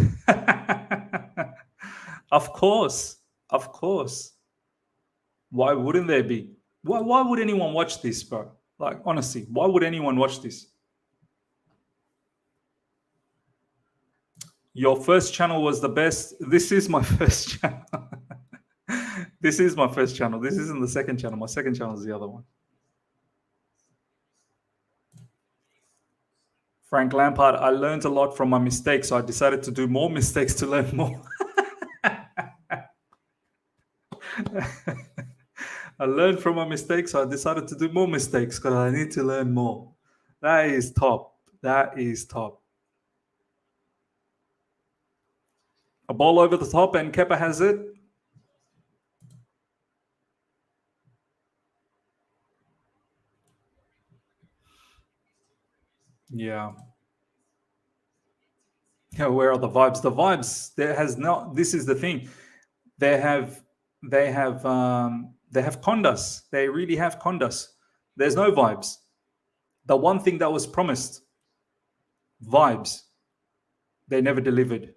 Of course. Of course. Why wouldn't there be? Why would anyone watch this, bro? Like, honestly, why would anyone watch this? Your first channel was the best. This is my first channel. This is my first channel. This isn't the second channel. My second channel is the other one. Frank Lampard, I learned a lot from my mistakes, so I decided to do more mistakes to learn more. I learned from my mistakes, so I decided to do more mistakes because I need to learn more. That is top. That is top. A ball over the top and Kepa has it. Yeah. Yeah, where are the vibes? The vibes, there has not, this is the thing. They have condas. They really have condas. There's no vibes. The one thing that was promised, vibes, they never delivered.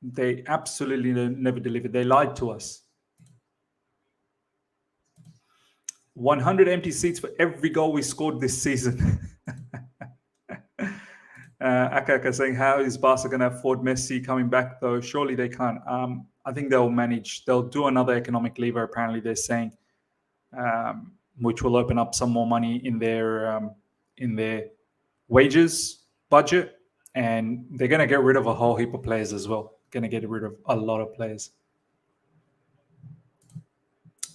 They absolutely never delivered. They lied to us. 100 empty seats for every goal we scored this season. Akaka saying, how is Barca going to afford Messi coming back, though? Surely they can't. I think they'll manage. They'll do another economic lever, apparently they're saying, which will open up some more money in their wages budget. And they're going to get rid of a whole heap of players as well. Going to get rid of a lot of players.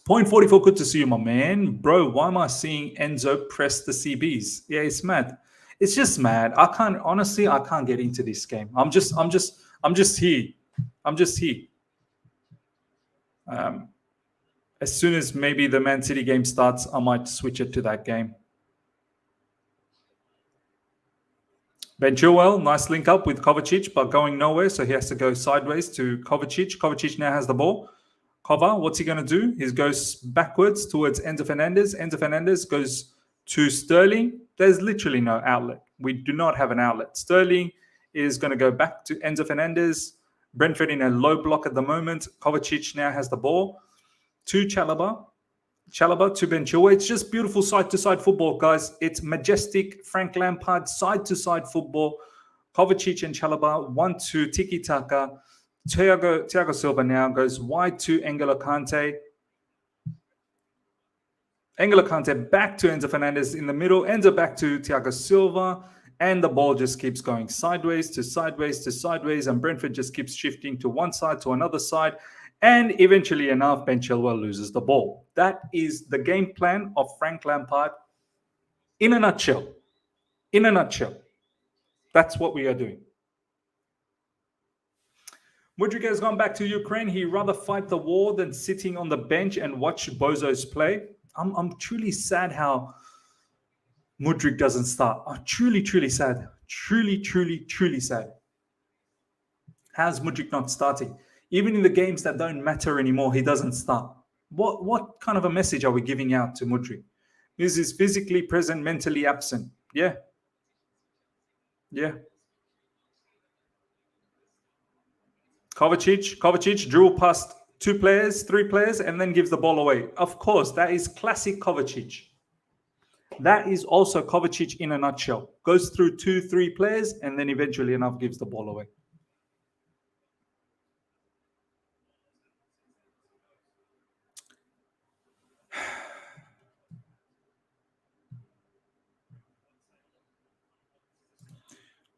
Point 44, good to see you, my man. Bro, why am I seeing Enzo press the CBs? Yeah, it's mad. It's just mad. I can't get into this game. I'm just here. I'm just here. As soon as maybe the Man City game starts, I might switch it to that game. Ben Chilwell, nice link up with Kovacic, but going nowhere, so he has to go sideways to Kovacic. Kovacic now has the ball. Kova, what's he going to do? He goes backwards towards Enzo Fernandez. Enzo Fernandez goes to Sterling. There's literally no outlet. We do not have an outlet. Sterling is going to go back to Enzo Fernandez. Brentford in a low block at the moment. Kovacic now has the ball to Chalobah. Chalobah to Ben Chilwell. It's just beautiful side-to-side football, guys. It's majestic Frank Lampard side-to-side football. Kovacic and Chalobah, 1-2 tiki-taka. Thiago Silva now goes wide to N'Golo Kante. N'Golo Kante back to Enzo Fernandez in the middle. Enzo back to Thiago Silva. And the ball just keeps going sideways to sideways to sideways. And Brentford just keeps shifting to one side to another side. And eventually enough, Ben Chilwell loses the ball. That is the game plan of Frank Lampard in a nutshell. In a nutshell. That's what we are doing. Mudryk has gone back to Ukraine. He'd rather fight the war than sitting on the bench and watch bozos play. I'm truly sad how Mudryk doesn't start. I'm truly sad. Truly sad. How's Mudryk not starting? Even in the games that don't matter anymore, he doesn't start. What kind of a message are we giving out to Mudryk? This is physically present, mentally absent. Yeah. Kovacic drew past 2 players, 3 players, and then gives the ball away. Of course, that is classic Kovacic. That is also Kovacic in a nutshell. Goes through 2, 3 players, and then eventually enough gives the ball away.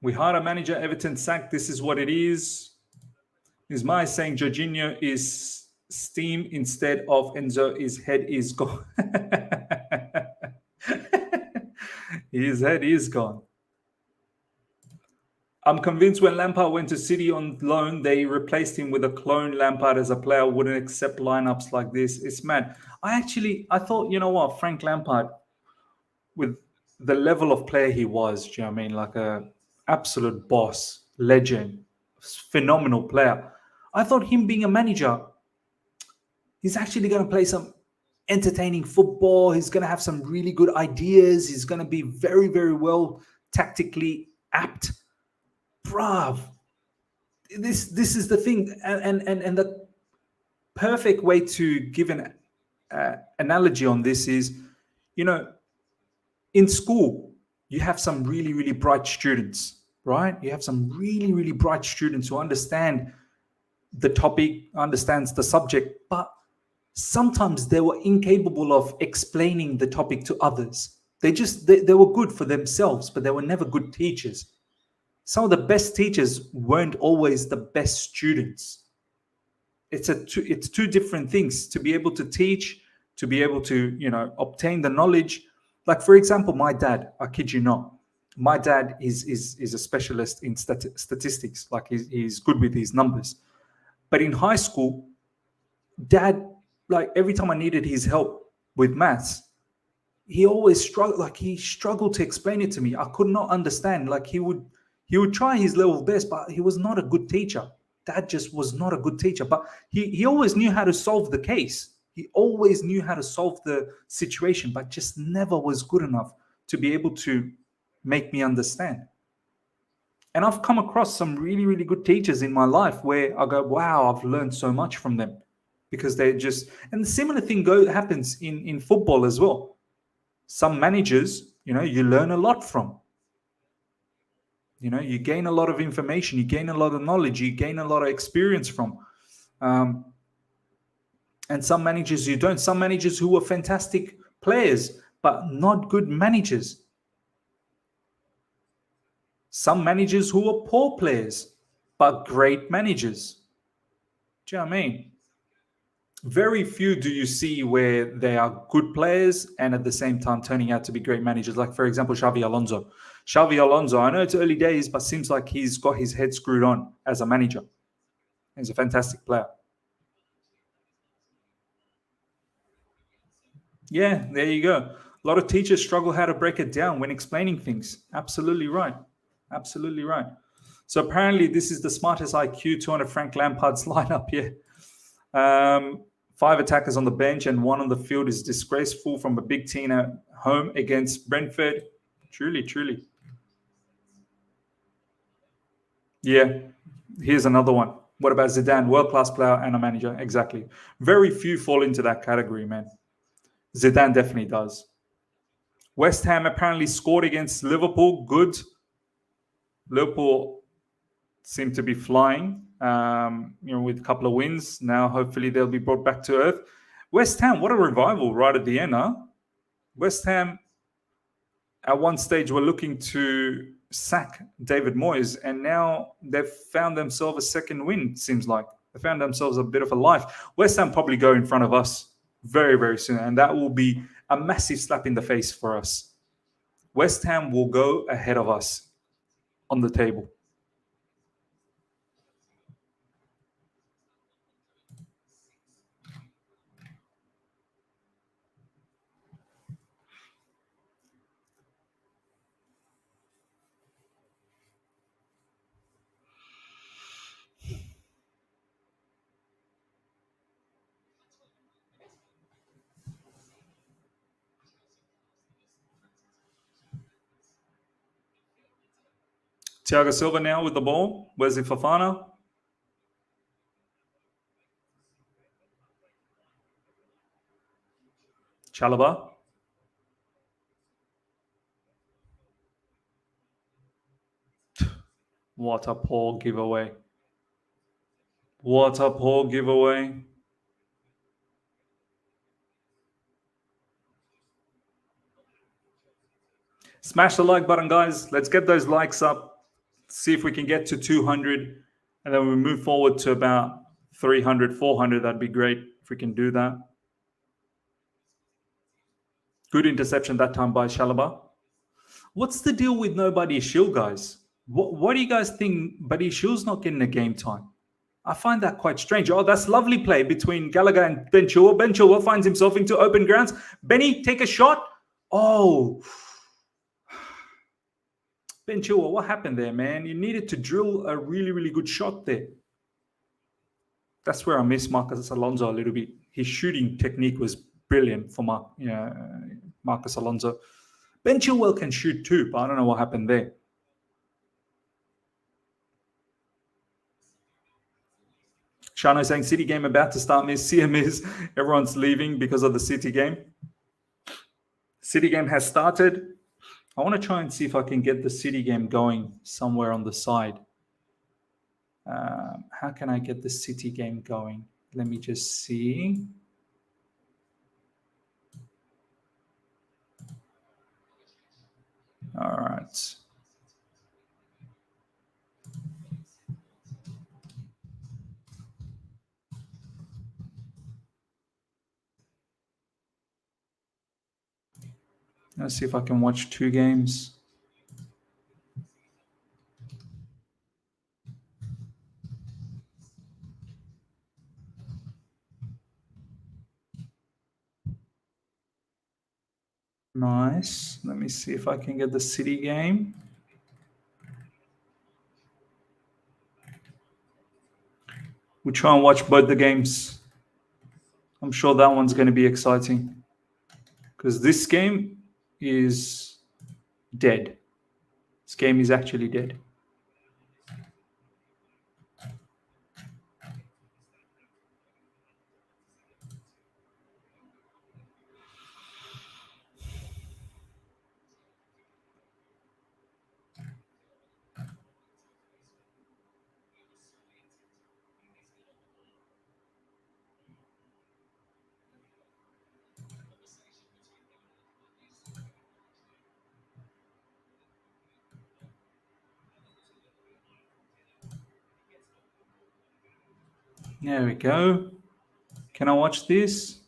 We hired a manager, Everton sacked. This is what it is. Is my saying Jorginho is steam instead of Enzo? His head is gone. His head is gone. I'm convinced when Lampard went to City on loan, they replaced him with a clone Lampard as a player. Wouldn't accept lineups like this. It's mad. I thought, you know what, Frank Lampard, with the level of player he was, do you know what I mean? Like a absolute boss, legend, phenomenal player. I thought him being a manager, he's actually going to play some entertaining football. He's going to have some really good ideas. He's going to be very, very well tactically apt. Bruv, this is the thing, and the perfect way to give an analogy on this is, you know, in school you have some really, really bright students, right? You have some really, really bright students who understand the topic, understands the subject, but sometimes they were incapable of explaining the topic to others. They were good for themselves, but they were never good teachers. Some of the best teachers weren't always the best students. It's two different things. To be able to teach, to be able to, you know, obtain the knowledge. Like, for example, my dad, I kid you not, my dad is a specialist in statistics. Like, he's good with his numbers. But in high school, dad, like, every time I needed his help with maths, he always struggled. Like, he struggled to explain it to me. I could not understand. Like, he would try his level best, but he was not a good teacher. Dad just was not a good teacher. But he always knew how to solve the case. He always knew how to solve the situation, but just never was good enough to be able to make me understand. And I've come across some really, really good teachers in my life where I go, wow, I've learned so much from them, because they just, and the similar thing happens in football as well. Some managers, you know, you learn a lot from. You know, you gain a lot of information, you gain a lot of knowledge, you gain a lot of experience from. And some managers you don't. Some managers who are fantastic players, but not good managers. Some managers who are poor players, but great managers. Do you know what I mean? Very few do you see where they are good players and at the same time turning out to be great managers. Like, for example, Xavi Alonso. Xavi Alonso, I know it's early days, but seems like he's got his head screwed on as a manager. He's a fantastic player. Yeah, there you go. A lot of teachers struggle how to break it down when explaining things. Absolutely right. Absolutely right. So apparently this is the smartest IQ 200 Frank Lampard's lineup here. 5 attackers on the bench and 1 on the field is disgraceful from a big team at home against Brentford. Truly, truly. Yeah, here's another one. What about Zidane? World-class player and a manager. Exactly. Very few fall into that category, man. Zidane definitely does. West Ham apparently scored against Liverpool. Good. Liverpool seem to be flying, with a couple of wins. Now, hopefully, they'll be brought back to earth. West Ham, what a revival right at the end, huh? West Ham, at one stage, were looking to sack David Moyes, and now they've found themselves a second win, seems like. They found themselves a bit of a life. West Ham probably go in front of us very, very soon, and that will be a massive slap in the face for us. West Ham will go ahead of us on the table. Thiago Silva now with the ball. Where's Fofana? Chalobah. What a poor giveaway. What a poor giveaway. Smash the like button, guys. Let's get those likes up. See if we can get to 200, and then we move forward to about 300, 400. That'd be great if we can do that. Good interception that time by Chalobah. What's the deal with nobody Shield, guys? What do you guys think Buddy Shield's not getting a game time? I find that quite strange. Oh, that's lovely play between Gallagher and Ben Chilwell. Ben Chilwell finds himself into open grounds. Benny, take a shot. Oh, Ben Chilwell, what happened there, man? You needed to drill a really, really good shot there. That's where I miss Marcus Alonso a little bit. His shooting technique was brilliant for Marcus Alonso. Ben Chilwell can shoot too, but I don't know what happened there. Shano saying City game about to start, miss. CM is everyone's leaving because of the City game. City game has started. I want to try and see if I can get the City game going somewhere on the side. How can I get the City game going? Let me just see. All right. Let's see if I can watch 2 games. Nice. Let me see if I can get the City game. We'll try and watch both the games. I'm sure that one's going to be exciting. Because this game is dead. This game is actually dead. There we go. Can I watch this?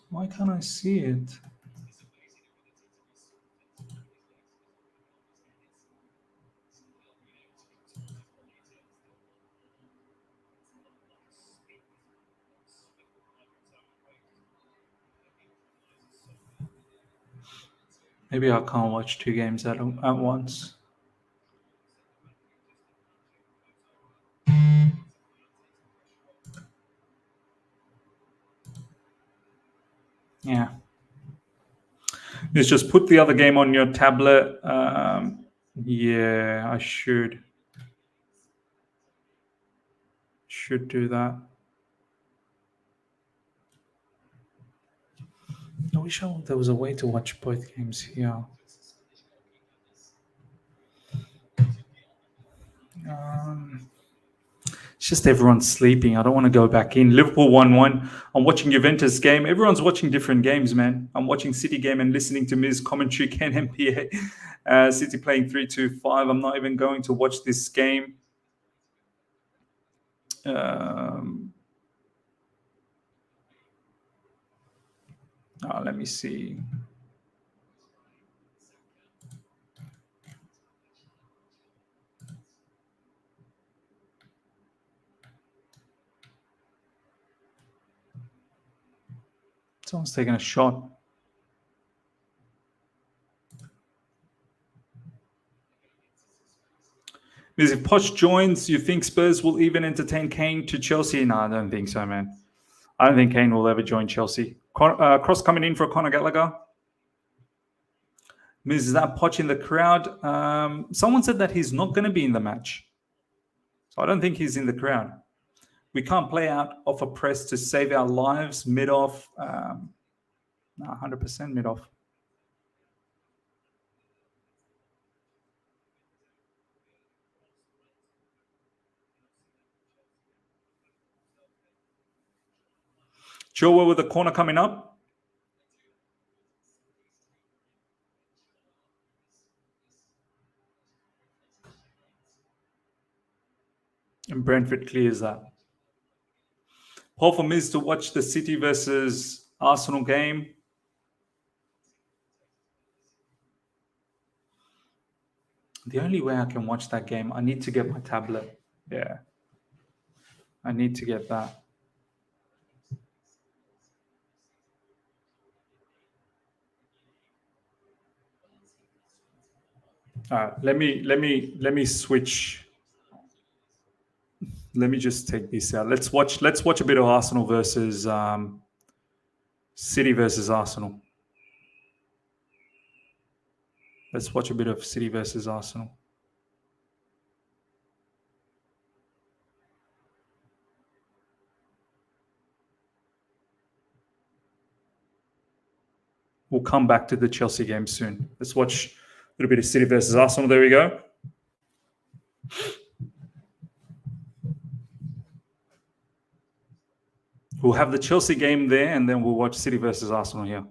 Why can't I see it? Maybe I can't watch 2 games at once. Yeah. Let's just put the other game on your tablet. Yeah, I should do that. I wish there was a way to watch both games here. It's just everyone's sleeping. I don't want to go back in. Liverpool 1-1. I'm watching Juventus game. Everyone's watching different games, man. I'm watching City game and listening to Ms. commentary, Ken MPA. City playing 3-2-5. I'm not even going to watch this game. Let me see. Someone's taking a shot. Because if Poch joins, you think Spurs will even entertain Kane to Chelsea? No, I don't think so, man. I don't think Kane will ever join Chelsea. Cross coming in for Conor Gallagher. Is that Poch in the crowd? Someone said that he's not going to be in the match. So I don't think he's in the crowd. We can't play out off a press to save our lives mid-off. 100% mid-off. Chilwell with the corner coming up. And Brentford clears that. Paul for Miz to watch the City versus Arsenal game. The only way I can watch that game, I need to get my tablet. Yeah. I need to get that. All right, let me switch. Let me just take this out. Let's watch a bit of Arsenal versus City versus Arsenal. Let's watch a bit of City versus Arsenal. We'll come back to the Chelsea game soon. Let's watch a little bit of City versus Arsenal. There we go. We'll have the Chelsea game there, and then we'll watch City versus Arsenal here.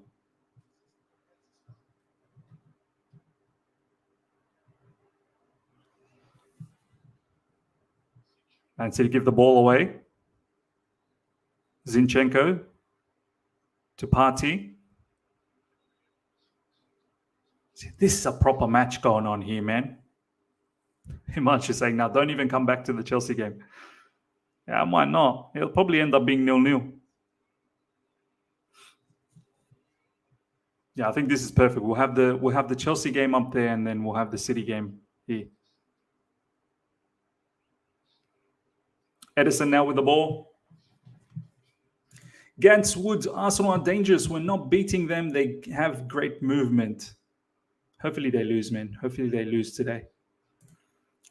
And City give the ball away. Zinchenko to Partey. See, this is a proper match going on here, man. Himanshu is saying, now don't even come back to the Chelsea game. Yeah, I might not. It'll probably end up being 0-0. Yeah, I think this is perfect. We'll have the Chelsea game up there, and then we'll have the City game here. Edison now with the ball. Gantz Woods, Arsenal are dangerous. We're not beating them. They have great movement. Hopefully they lose, man. Hopefully they lose today.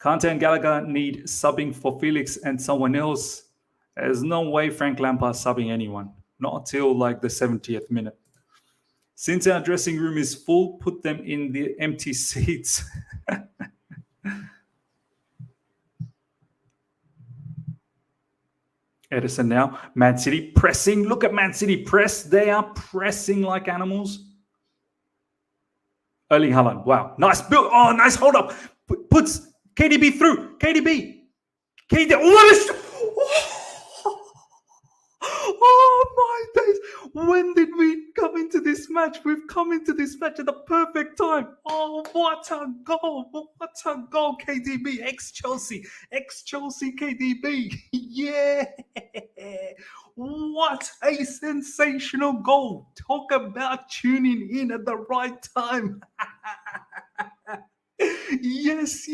Kante and Gallagher need subbing for Felix and someone else. There's no way Frank Lampard subbing anyone. Not until like the 70th minute. Since our dressing room is full, put them in the empty seats. Edison now. Man City pressing. Look at Man City press. They are pressing like animals. Erling Haaland. Wow. Nice build. Oh, nice hold up. Puts KDB through. KDB. What is... Oh my days. When did we come into this match? We've come into this match at the perfect time. Oh, what a goal. What a goal, KDB. Ex-Chelsea KDB. Yeah. What a sensational goal. Talk about tuning in at the right time. Yes.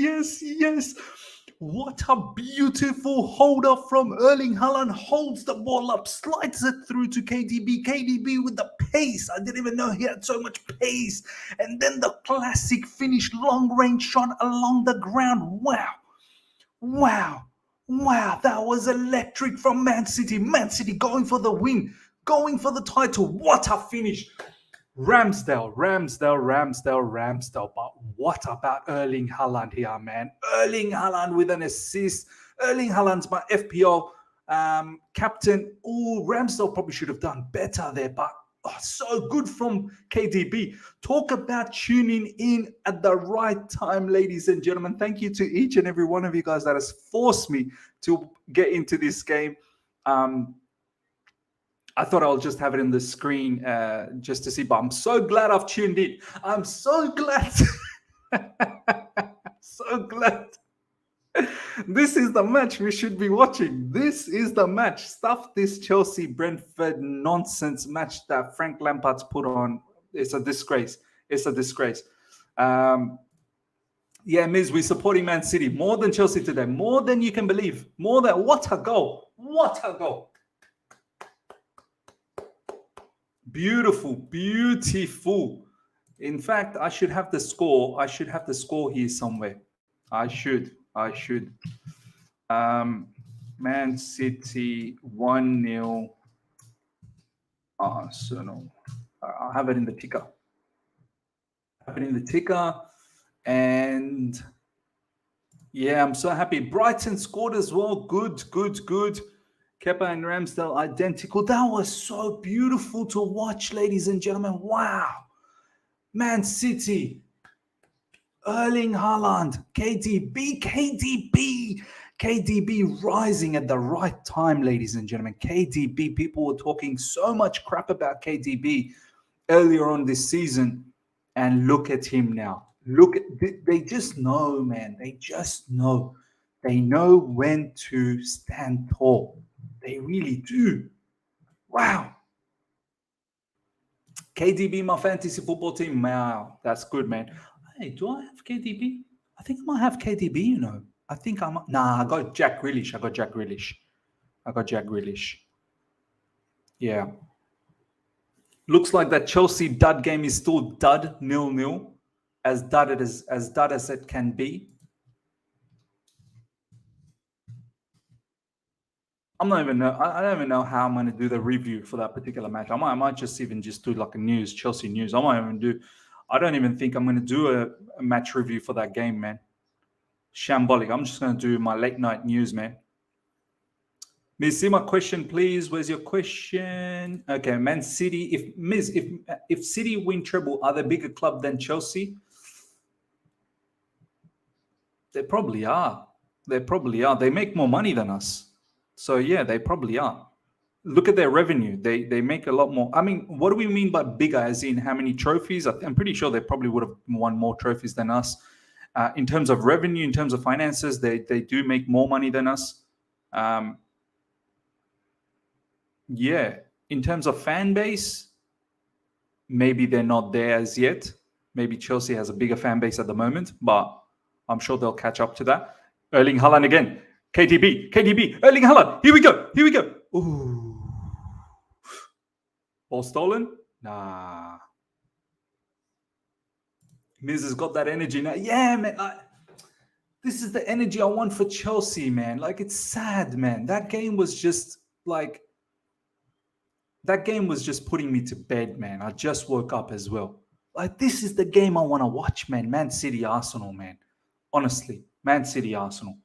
What a beautiful holder from Erling Haaland. Holds the ball up, slides it through to KDB. KDB with the pace. I didn't even know he had so much pace. And then the classic finish, long range shot along the ground. Wow. That was electric from Man City. Man City going for the win, going for the title. What a finish. Ramsdale. But what about Erling Haaland here, man? Erling Haaland with an assist. Erling Haaland's my FPL captain. Oh, Ramsdale probably should have done better there, but so good from KDB. Talk about tuning in at the right time, ladies and gentlemen. Thank you to each and every one of you guys that has forced me to get into this game. I thought I'll just have it in the screen just to see, but I'm so glad I've tuned in. I'm so glad. So glad. This is the match we should be watching. This is the match. Stuff this Chelsea-Brentford nonsense match that Frank Lampard's put on. It's a disgrace. Yeah, Miz, we're supporting Man City more than Chelsea today. More than you can believe. What a goal. Beautiful. In fact, I should have the score. Here somewhere. I should. Man City 1-0 Arsenal. I'll have it in the ticker. And yeah, I'm so happy. Brighton scored as well. Good. Kepa and Ramsdale identical. That was so beautiful to watch, ladies and gentlemen. Wow. Man City, Erling Haaland, KDB rising at the right time, ladies and gentlemen. KDB, people were talking so much crap about KDB earlier on this season, and look at him now. They just know, man. They just know. They know when to stand tall. They really do. Wow. KDB, my fantasy football team. Wow, that's good, man. Hey, do I have KDB? I think I might have KDB, you know. I think I might. Nah, I got Jack Grealish. Yeah. Looks like that Chelsea dud game is still dud, 0-0. As dud as it can be. I don't even know how I'm going to do the review for that particular match. I might just even do like a Chelsea news. I don't even think I'm going to do a match review for that game, man. Shambolic. I'm just going to do my late night news, man. May you see my question, please? Where's your question? Okay, Man City. If City win treble, are they a bigger club than Chelsea? They probably are. They make more money than us. So yeah, they probably are. Look at their revenue. They make a lot more. I mean, what do we mean by bigger? As in how many trophies? I'm pretty sure they probably would have won more trophies than us. In terms of revenue, in terms of finances, they do make more money than us. Yeah. In terms of fan base, maybe they're not there as yet. Maybe Chelsea has a bigger fan base at the moment, but I'm sure they'll catch up to that. Erling Haaland again. KDB, Erling Haaland. Here we go. Ooh. Ball stolen? Nah. Miz has got that energy now. Yeah, man. This is the energy I want for Chelsea, man. Like, it's sad, man. That game was just putting me to bed, man. I just woke up as well. Like, this is the game I want to watch, man. Man City, Arsenal, man. Honestly, Man City, Arsenal.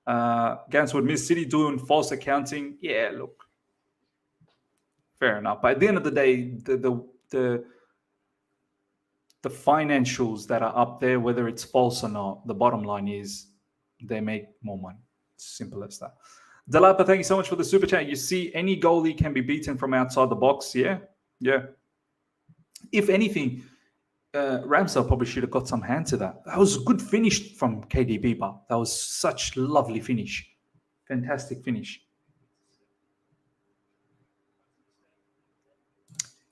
Ganswood, Miss City doing false accounting. Yeah, look. Fair enough. But at the end of the day, the financials that are up there, whether it's false or not, the bottom line is they make more money. Simple as that. Dalapa, thank you so much for the super chat. You see, any goalie can be beaten from outside the box. Yeah. If anything, Ramsdale probably should have got some hand to that. That was a good finish from KDB, but that was such lovely finish. Fantastic finish.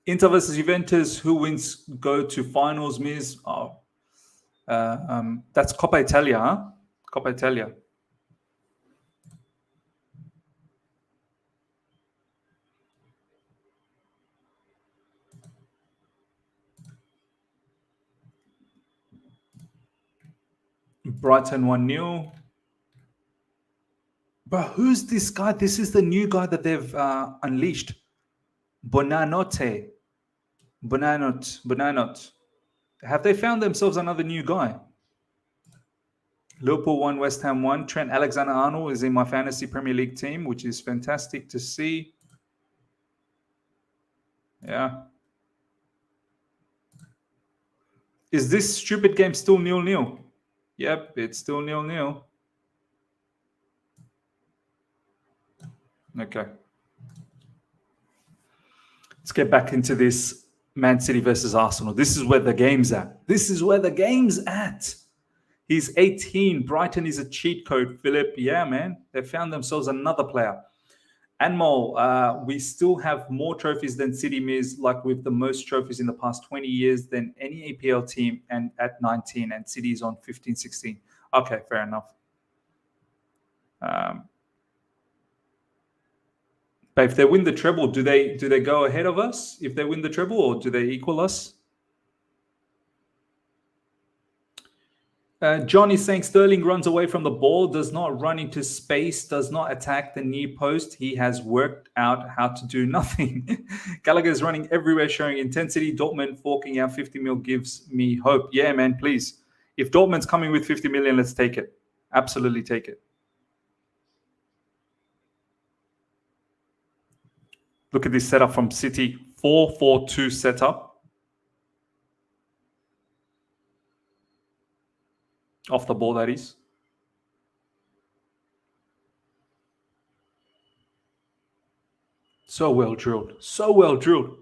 Inter versus Juventus. Who wins? Go to finals, Miz. That's Coppa Italia, huh? Coppa Italia. Brighton 1-0. But who's this guy? This is the new guy that they've unleashed. Bonanotte. Have they found themselves another new guy? Liverpool 1, West Ham 1. Trent Alexander-Arnold is in my fantasy Premier League team, which is fantastic to see. Yeah. Is this stupid game still 0-0? Yep, it's still 0-0. Okay. Let's get back into this Man City versus Arsenal. This is where the game's at. He's 18. Brighton is a cheat code, Philip. Yeah, man. They found themselves another player. Anmol, we still have more trophies than City Miz, like with the most trophies in the past 20 years than any APL team, and at 19, and City's on 15, 16. Okay, fair enough. But if they win the treble, do they go ahead of us if they win the treble, or do they equal us? John is saying Sterling runs away from the ball, does not run into space, does not attack the near post. He has worked out how to do nothing. Gallagher is running everywhere, showing intensity. Dortmund forking out 50 mil gives me hope. Yeah, man, please. If Dortmund's coming with 50 million, let's take it. Absolutely take it. Look at this setup from City. 4-4-2 setup. Off the ball, that is. So well drilled. So well drilled.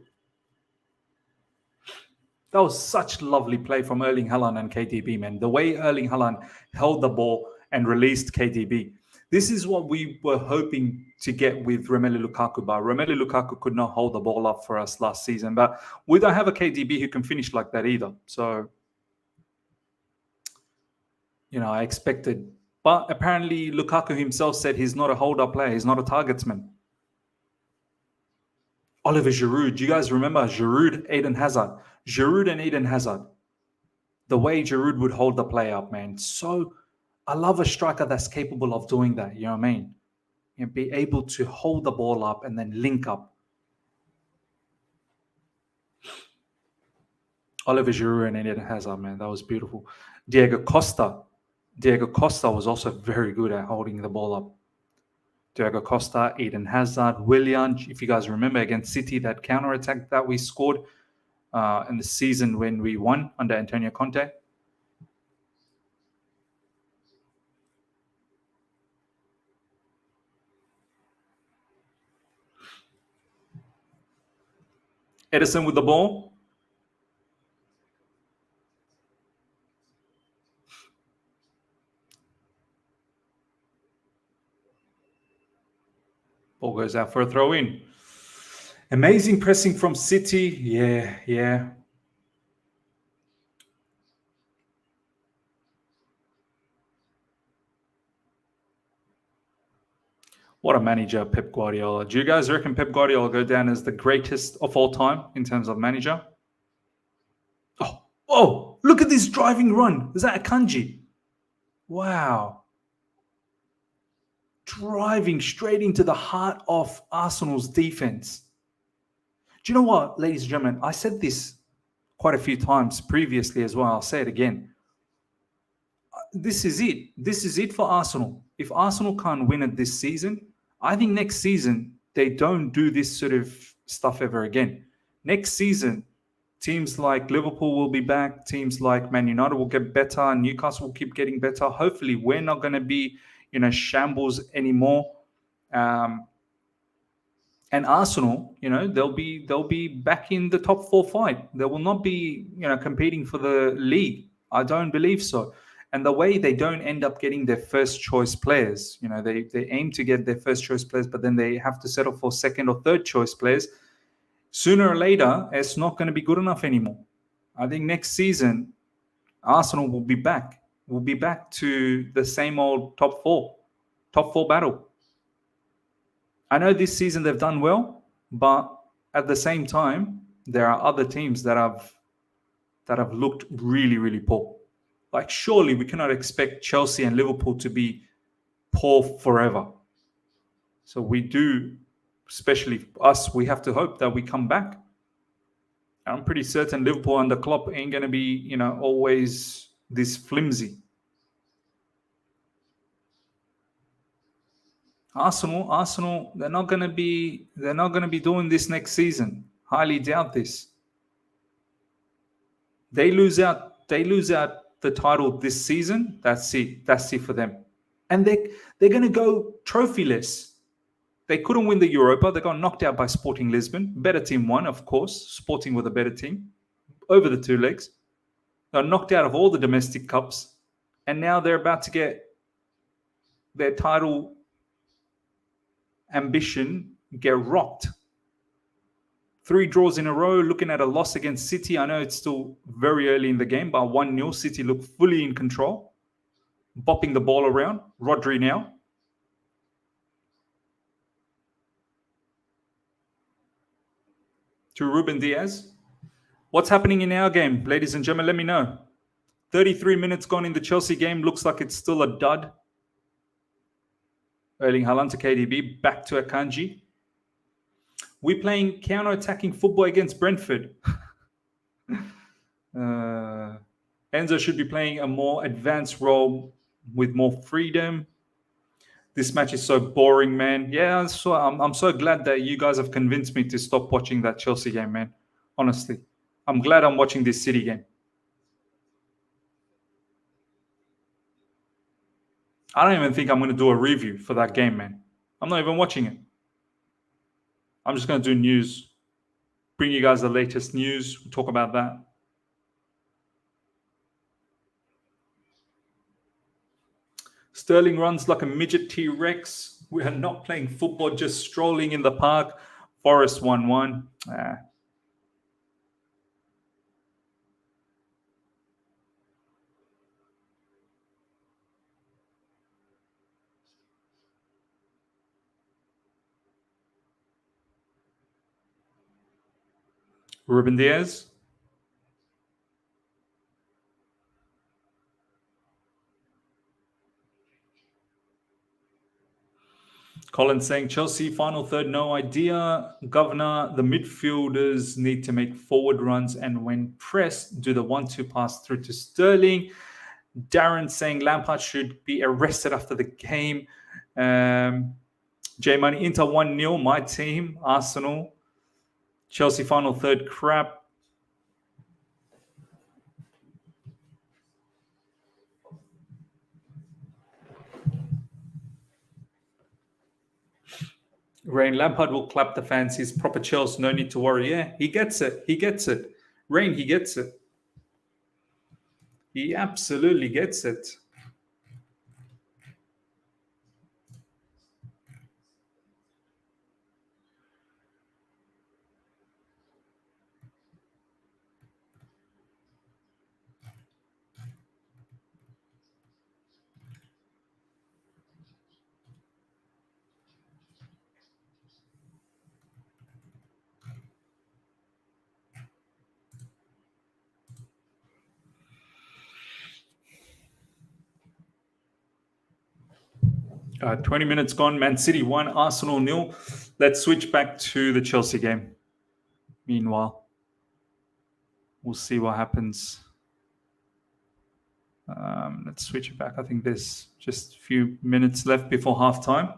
That was such lovely play from Erling Haaland and KDB, man. The way Erling Haaland held the ball and released KDB. This is what we were hoping to get with Romelu Lukaku, but Romelu Lukaku could not hold the ball up for us last season. But we don't have a KDB who can finish like that either. So, I expected. But apparently Lukaku himself said he's not a hold-up player. He's not a targetsman. Oliver Giroud. Do you guys remember Giroud, Eden Hazard? Giroud and Eden Hazard. The way Giroud would hold the play up, man. So I love a striker that's capable of doing that. You know what I mean? Be able to hold the ball up and then link up. Oliver Giroud and Eden Hazard, man. That was beautiful. Diego Costa. Diego Costa was also very good at holding the ball up. Diego Costa, Eden Hazard, Willian. If you guys remember against City, that counter-attack that we scored in the season when we won under Antonio Conte. Edison with the ball. Ball goes out for a throw in. Amazing pressing from City. Yeah. What a manager, Pep Guardiola. Do you guys reckon Pep Guardiola will go down as the greatest of all time in terms of manager? Oh, look at this driving run. Is that Akanji? Wow. Driving straight into the heart of Arsenal's defense. Do you know what, ladies and gentlemen? I said this quite a few times previously as well. I'll say it again. This is it. This is it for Arsenal. If Arsenal can't win it this season, I think next season they don't do this sort of stuff ever again. Next season, teams like Liverpool will be back. Teams like Man United will get better. Newcastle will keep getting better. Hopefully, we're not going to be, shambles anymore. And Arsenal, they'll be back in the top 4 fight. They will not be, competing for the league. I don't believe so. And the way they don't end up getting their first choice players, they aim to get their first choice players, but then they have to settle for second or third choice players. Sooner or later, it's not going to be good enough anymore. I think next season, Arsenal will be back. We'll be back to the same old top four battle. I know this season they've done well, but at the same time, there are other teams that have looked really, really poor. Like, surely we cannot expect Chelsea and Liverpool to be poor forever. So we do, especially us, we have to hope that we come back. I'm pretty certain Liverpool under Klopp ain't going to be, always this flimsy. Arsenal, they're not going to be doing this next season. Highly doubt this. They lose out the title this season. That's it for them. And they're going to go trophyless. They couldn't win the Europa. They got knocked out by Sporting Lisbon. Better team won, of course. Sporting were the better team over the two legs. They got knocked out of all the domestic cups. And now they're about to get their title ambition get rocked. 3 draws in a row, looking at a loss against City. I know it's still very early in the game, but 1-0, City look fully in control. Bopping the ball around. Rodri now. To Ruben Diaz. What's happening in our game? Ladies and gentlemen, let me know. 33 minutes gone in the Chelsea game. Looks like it's still a dud. Erling Haaland to KDB. Back to Akanji. We're playing counter-attacking football against Brentford. Enzo should be playing a more advanced role with more freedom. This match is so boring, man. Yeah, I'm so glad that you guys have convinced me to stop watching that Chelsea game, man. Honestly. I'm glad I'm watching this City game. I don't even think I'm going to do a review for that game, man. I'm not even watching it. I'm just going to do news. Bring you guys the latest news. We'll talk about that. Sterling runs like a midget T-Rex. We are not playing football, just strolling in the park. Forest 1-1. Ruben Diaz. Colin saying Chelsea final third, no idea. Governor, the midfielders need to make forward runs and when pressed, do the 1-2 pass through to Sterling. Darren saying Lampard should be arrested after the game. J Money, Inter 1-0, my team, Arsenal. Chelsea final third, crap. Rain, Lampard will clap the fans. He's proper Chelsea. No need to worry. Yeah, he gets it. He gets it. Rain, he gets it. He absolutely gets it. Uh, 20 minutes gone. Man City 1, Arsenal 0. Let's switch back to the Chelsea game. Meanwhile, we'll see what happens. Let's switch it back. I think there's just a few minutes left before halftime.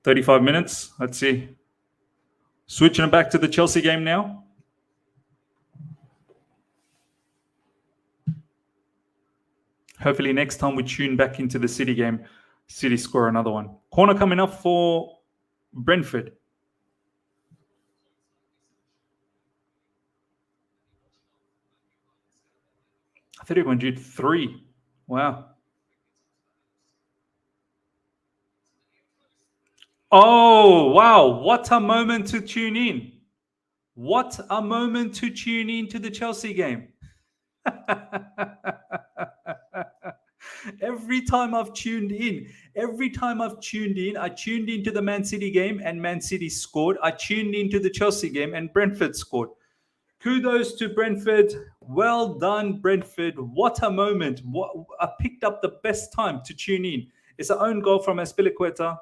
35 minutes. Let's see. Switching it back to the Chelsea game now. Hopefully next time we tune back into the City game, City score another one. Corner coming up for Brentford. I thought everyone did 3. Wow. Oh, wow. What a moment to tune in. What a moment to tune in to the Chelsea game. Every time I've tuned in, I tuned into the Man City game and Man City scored. I tuned into the Chelsea game and Brentford scored. Kudos to Brentford. Well done, Brentford. What a moment. I picked up the best time to tune in. It's an own goal from Azpilicueta.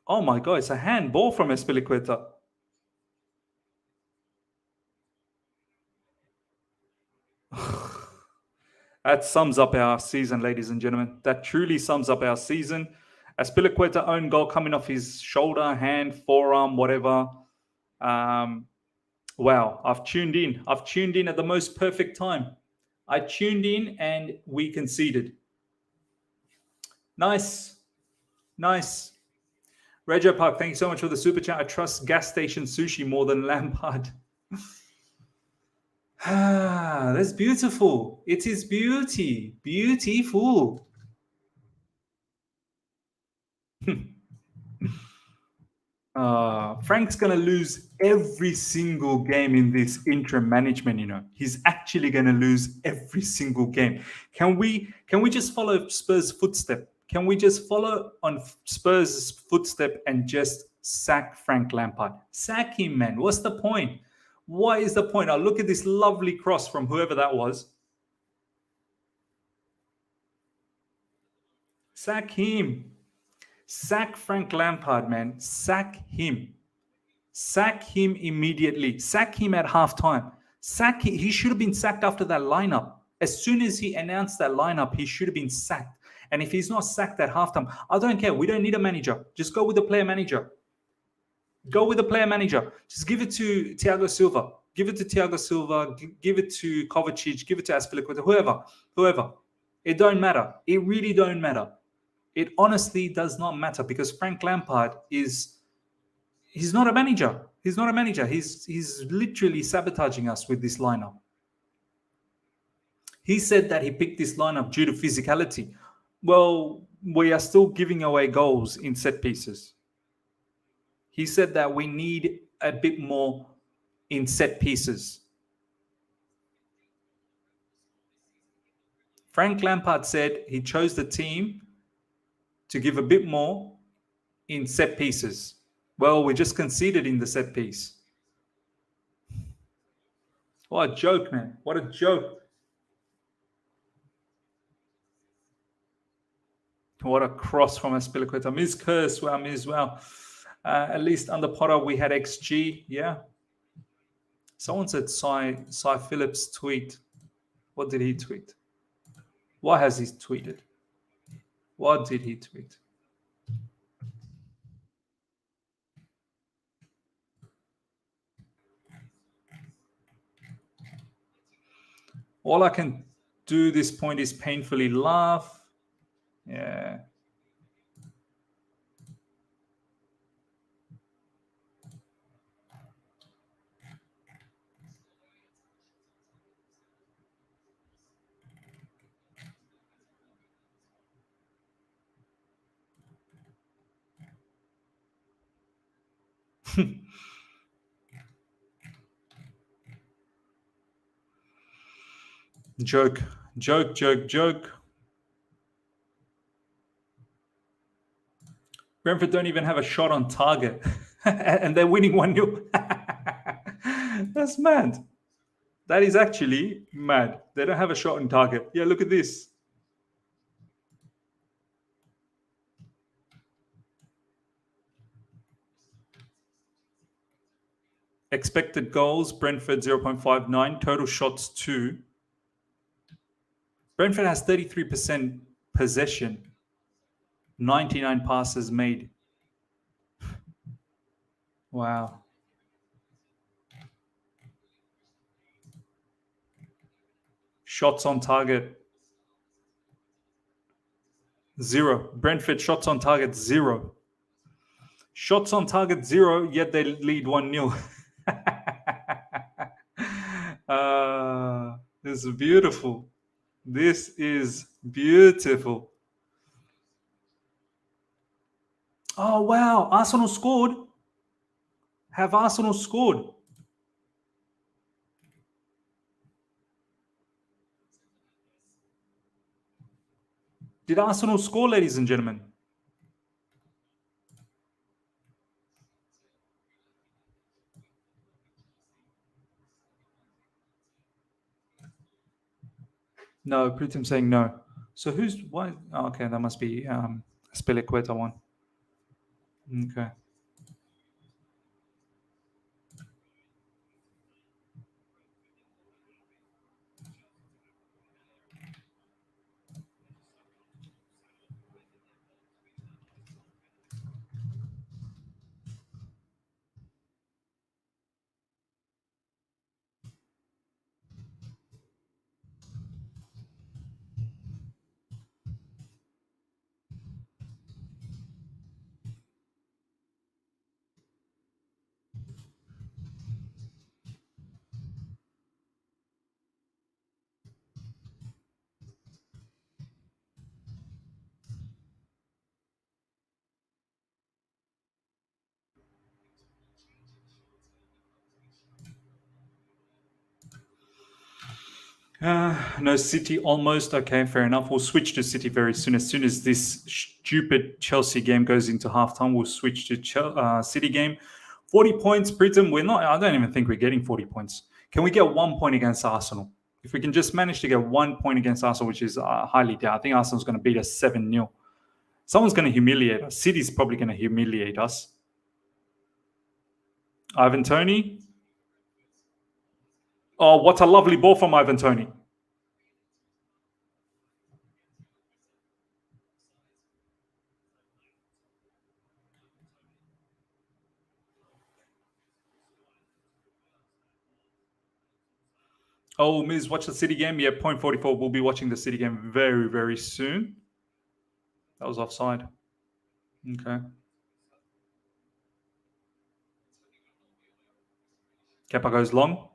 Oh my God, it's a handball from Azpilicueta. That sums up our season, ladies and gentlemen. That truly sums up our season. Azpilicueta own goal coming off his shoulder, hand, forearm, whatever. Wow, I've tuned in. I've tuned in at the most perfect time. I tuned in and we conceded. Nice. Nice. Regio Park, thank you so much for the super chat. I trust gas station sushi more than Lampard. Ah, that's beautiful. It is beauty. Beautiful. Frank's going to lose every single game in this interim management, you know. He's actually going to lose every single game. Can we just follow Spurs' footstep? Can we just follow on Spurs' footstep and just sack Frank Lampard? Sack him, man. What's the point? What is the point? Now look at this lovely cross from whoever that was. Sack him. Sack Frank Lampard, man. Sack him. Sack him immediately. Sack him at halftime. Sack him. He should have been sacked after that lineup. As soon as he announced that lineup, he should have been sacked. And if he's not sacked at halftime, I don't care. We don't need a manager. Just go with the player manager. Go with the player manager. Just give it to Thiago Silva. Give it to Thiago Silva. Give it to Kovacic. Give it to Aspilicueta. Whoever. It don't matter. It really don't matter. It honestly does not matter because Frank Lampard he's not a manager. He's not a manager. He's literally sabotaging us with this lineup. He said that he picked this lineup due to physicality. Well, we are still giving away goals in set pieces. He said that we need a bit more in set pieces. Frank Lampard said he chose the team to give a bit more in set pieces. Well, we just conceded in the set piece. What a joke, man. What a joke. What a cross from Aspilicueta. Miss Curse. Wow. At least under Potter, we had XG. Yeah. Someone said Cy Phillips tweet. What did he tweet? What has he tweeted? What did he tweet? All I can do this point is painfully laugh. Yeah. Joke. Brentford don't even have a shot on target and they're winning 1-0. That's mad. That is actually mad. They don't have a shot on target. Yeah, look at this. Expected goals, Brentford 0.59. Total shots 2. Brentford has 33% possession. 99 passes made. Wow. Shots on target. 0. Brentford shots on target 0. Shots on target 0, yet they lead 1-0. This is beautiful. This is beautiful. Oh, wow. Arsenal scored. Have Arsenal scored? Did Arsenal score, ladies and gentlemen? No, Plutum saying no. So who's why? Oh, okay, that must be Aspilicueta one. Okay. No, City almost. Okay, fair enough. We'll switch to City very soon. As soon as this stupid Chelsea game goes into halftime, we'll switch to City game. 40 points, Britain. I don't even think we're getting 40 points. Can we get 1 point against Arsenal? If we can just manage to get 1 point against Arsenal, which is highly doubt, I think Arsenal's going to beat us 7-0. Someone's going to humiliate us. City's probably going to humiliate us. Ivan Toney. Oh, what a lovely ball from Ivan Toney. Oh, Miz, watch the City game. Yeah, 0.44. We'll be watching the City game very, very soon. That was offside. Okay. Kepa goes long.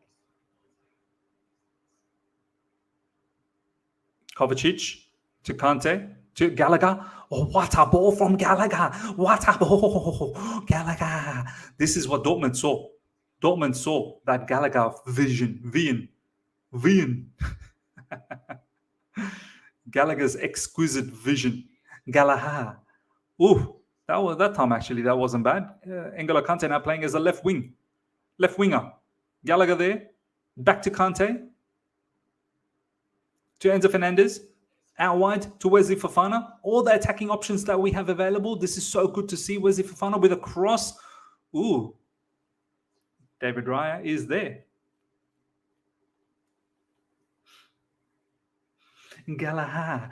Kovacic to Kante to Gallagher. Oh, what a ball from Gallagher. What a ball. Gallagher. This is what Dortmund saw. Dortmund saw that Gallagher vision. Gallagher's exquisite vision. Gallagher. Ooh, that time actually, that wasn't bad. N'Golo Kante now playing as a left winger. Gallagher there. Back to Kante. To Enzo Fernandez. Out wide to Wesley Fofana. All the attacking options that we have available. This is so good to see. Wesley Fofana with a cross. Ooh. David Raya is there. Gallagher.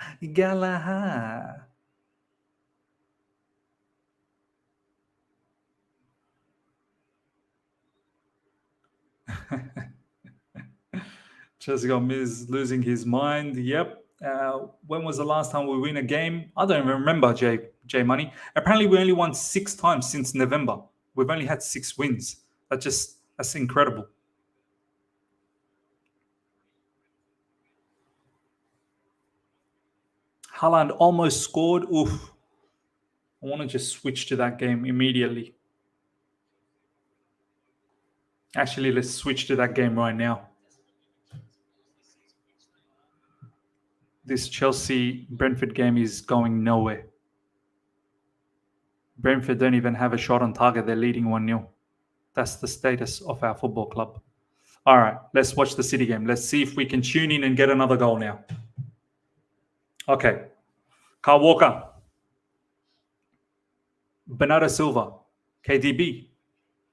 Chelsea got Miz losing his mind. Yep. When was the last time we win a game? I don't even remember, J Money. Apparently, we only won 6 times since November. We've only had 6 wins. That's incredible. Haaland almost scored. Oof. I want to just switch to that game immediately. Actually, let's switch to that game right now. This Chelsea-Brentford game is going nowhere. Brentford don't even have a shot on target. They're leading 1-0. That's the status of our football club. All right, let's watch the City game. Let's see if we can tune in and get another goal now. Okay. Kyle Walker. Bernardo Silva. KDB.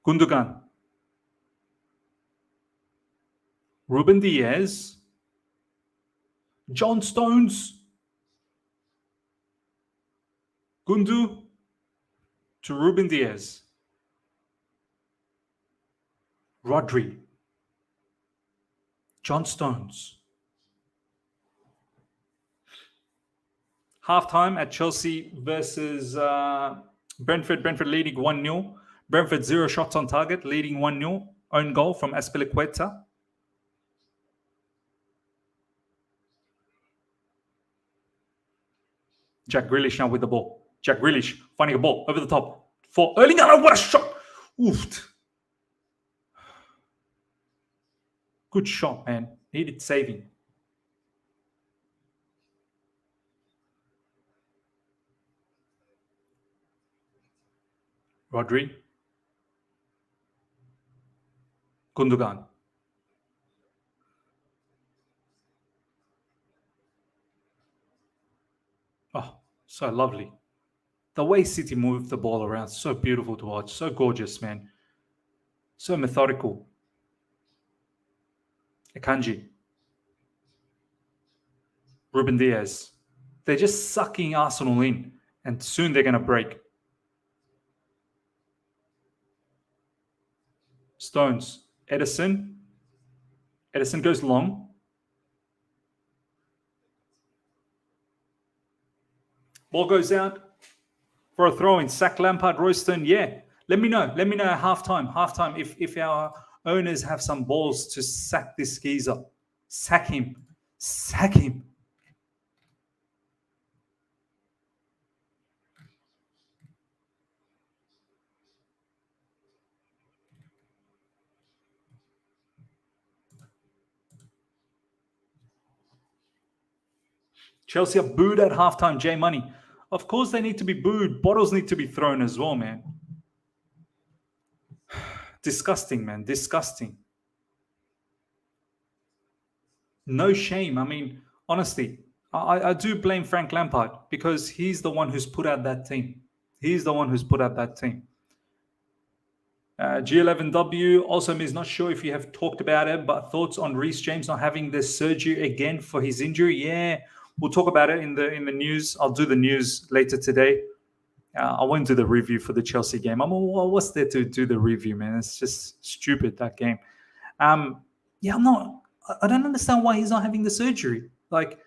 Gundogan. Ruben Diaz. John Stones. Gundu to Ruben Diaz. Rodri. John Stones. Halftime at Chelsea versus Brentford. Brentford leading 1-0. Brentford 0 shots on target, leading 1-0. Own goal from Azpilicueta. Jack Grealish now with the ball. Jack Grealish finding a ball over the top for Erling Haaland. What a shot! Oof. Good shot, man. Needed saving. Rodri. Gundogan. Oh, so lovely. The way City moved the ball around, so beautiful to watch. So gorgeous, man. So methodical. Akanji. Ruben Diaz. They're just sucking Arsenal in, and soon they're going to break. Stones. Edison. Edison goes long. Ball goes out for a throw-in. Sack Lampard, Royston. Yeah. Let me know at halftime. Halftime, if our owners have some balls to sack this geezer. Sack him. Chelsea are booed at halftime, J Money. Of course they need to be booed. Bottles need to be thrown as well, man. Disgusting, man. Disgusting. No shame. I mean, honestly, I do blame Frank Lampard because he's the one who's put out that team. He's the one who's put out that team. G11W also is not sure if you have talked about it, but thoughts on Reece James not having the surgery again for his injury? Yeah, we'll talk about it in the news. I'll do the news later today. I won't do the review for the Chelsea game. What's there to do the review, man? It's just stupid, that game. Yeah, I don't understand why he's not having the surgery. Like,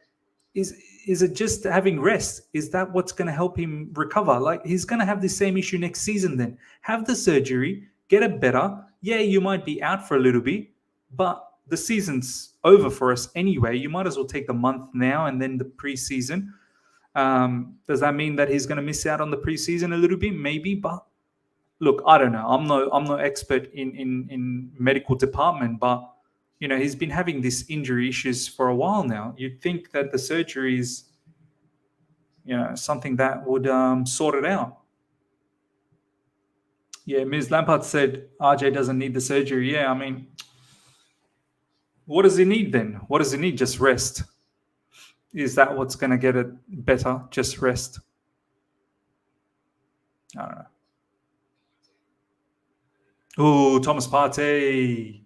is it just having rest? Is that what's going to help him recover? Like, he's going to have the same issue next season then. Have the surgery, get it better. Yeah, you might be out for a little bit, but the season's over for us anyway. You might as well take the month now and then the preseason. Does that mean that he's going to miss out on the preseason a little bit? Maybe, but look, I don't know. I'm no expert in medical department, but he's been having these injury issues for a while now. You'd think that the surgery is, something that would sort it out. Yeah, Ms. Lampard said RJ doesn't need the surgery. Yeah, I mean, what does he need then? What does he need? Just rest. Is that what's going to get it better? Just rest. I don't know. Oh, Thomas Partey.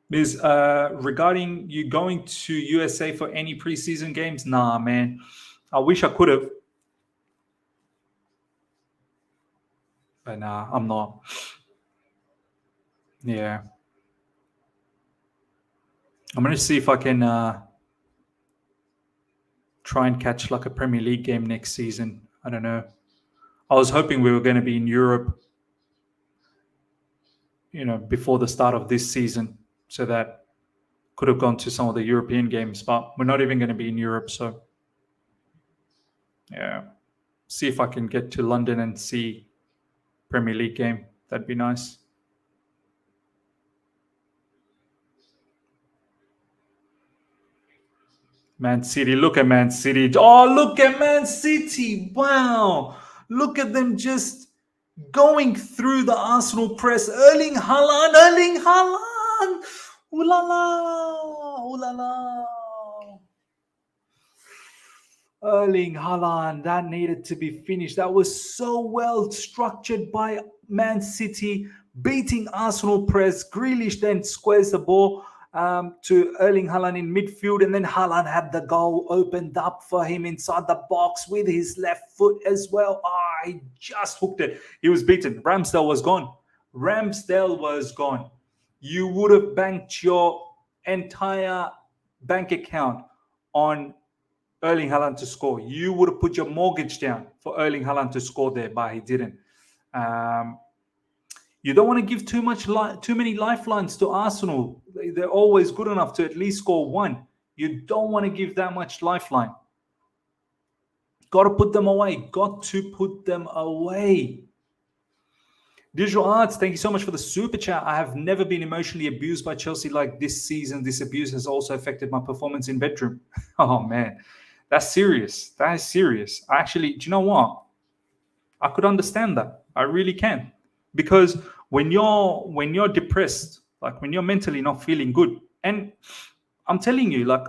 Ms. Regarding you going to USA for any preseason games? Nah, man. I wish I could have. But nah, I'm not. Yeah. I'm going to see if I can try and catch like a Premier League game next season. I don't know. I was hoping we were going to be in Europe, before the start of this season, so that could have gone to some of the European games, but we're not even going to be in Europe. So yeah, see if I can get to London and see Premier League game. That'd be nice. Man City, look at Man City. Oh, look at Man City. Wow. Look at them just going through the Arsenal press. Erling Haaland. Ooh la la. Ooh la la. Erling Haaland, that needed to be finished. That was so well structured by Man City, beating Arsenal press. Grealish then squares the ball to Erling Haaland in midfield, and then Haaland had the goal opened up for him inside the box with his left foot as well. He just hooked it. He was beaten. Ramsdale was gone. You would have banked your entire bank account on Erling Haaland to score. You would have put your mortgage down for Erling Haaland to score there, but he didn't. You don't want to give too many lifelines to Arsenal. They're always good enough to at least score one. You don't want to give that much lifeline. Got to put them away. Digital Arts, thank you so much for the super chat. I have never been emotionally abused by Chelsea like this season. This abuse has also affected my performance in bedroom. Oh, man. That's serious. That is serious. Actually, do you know what? I could understand that. I really can. Because when you're depressed, like when you're mentally not feeling good, and I'm telling you, like,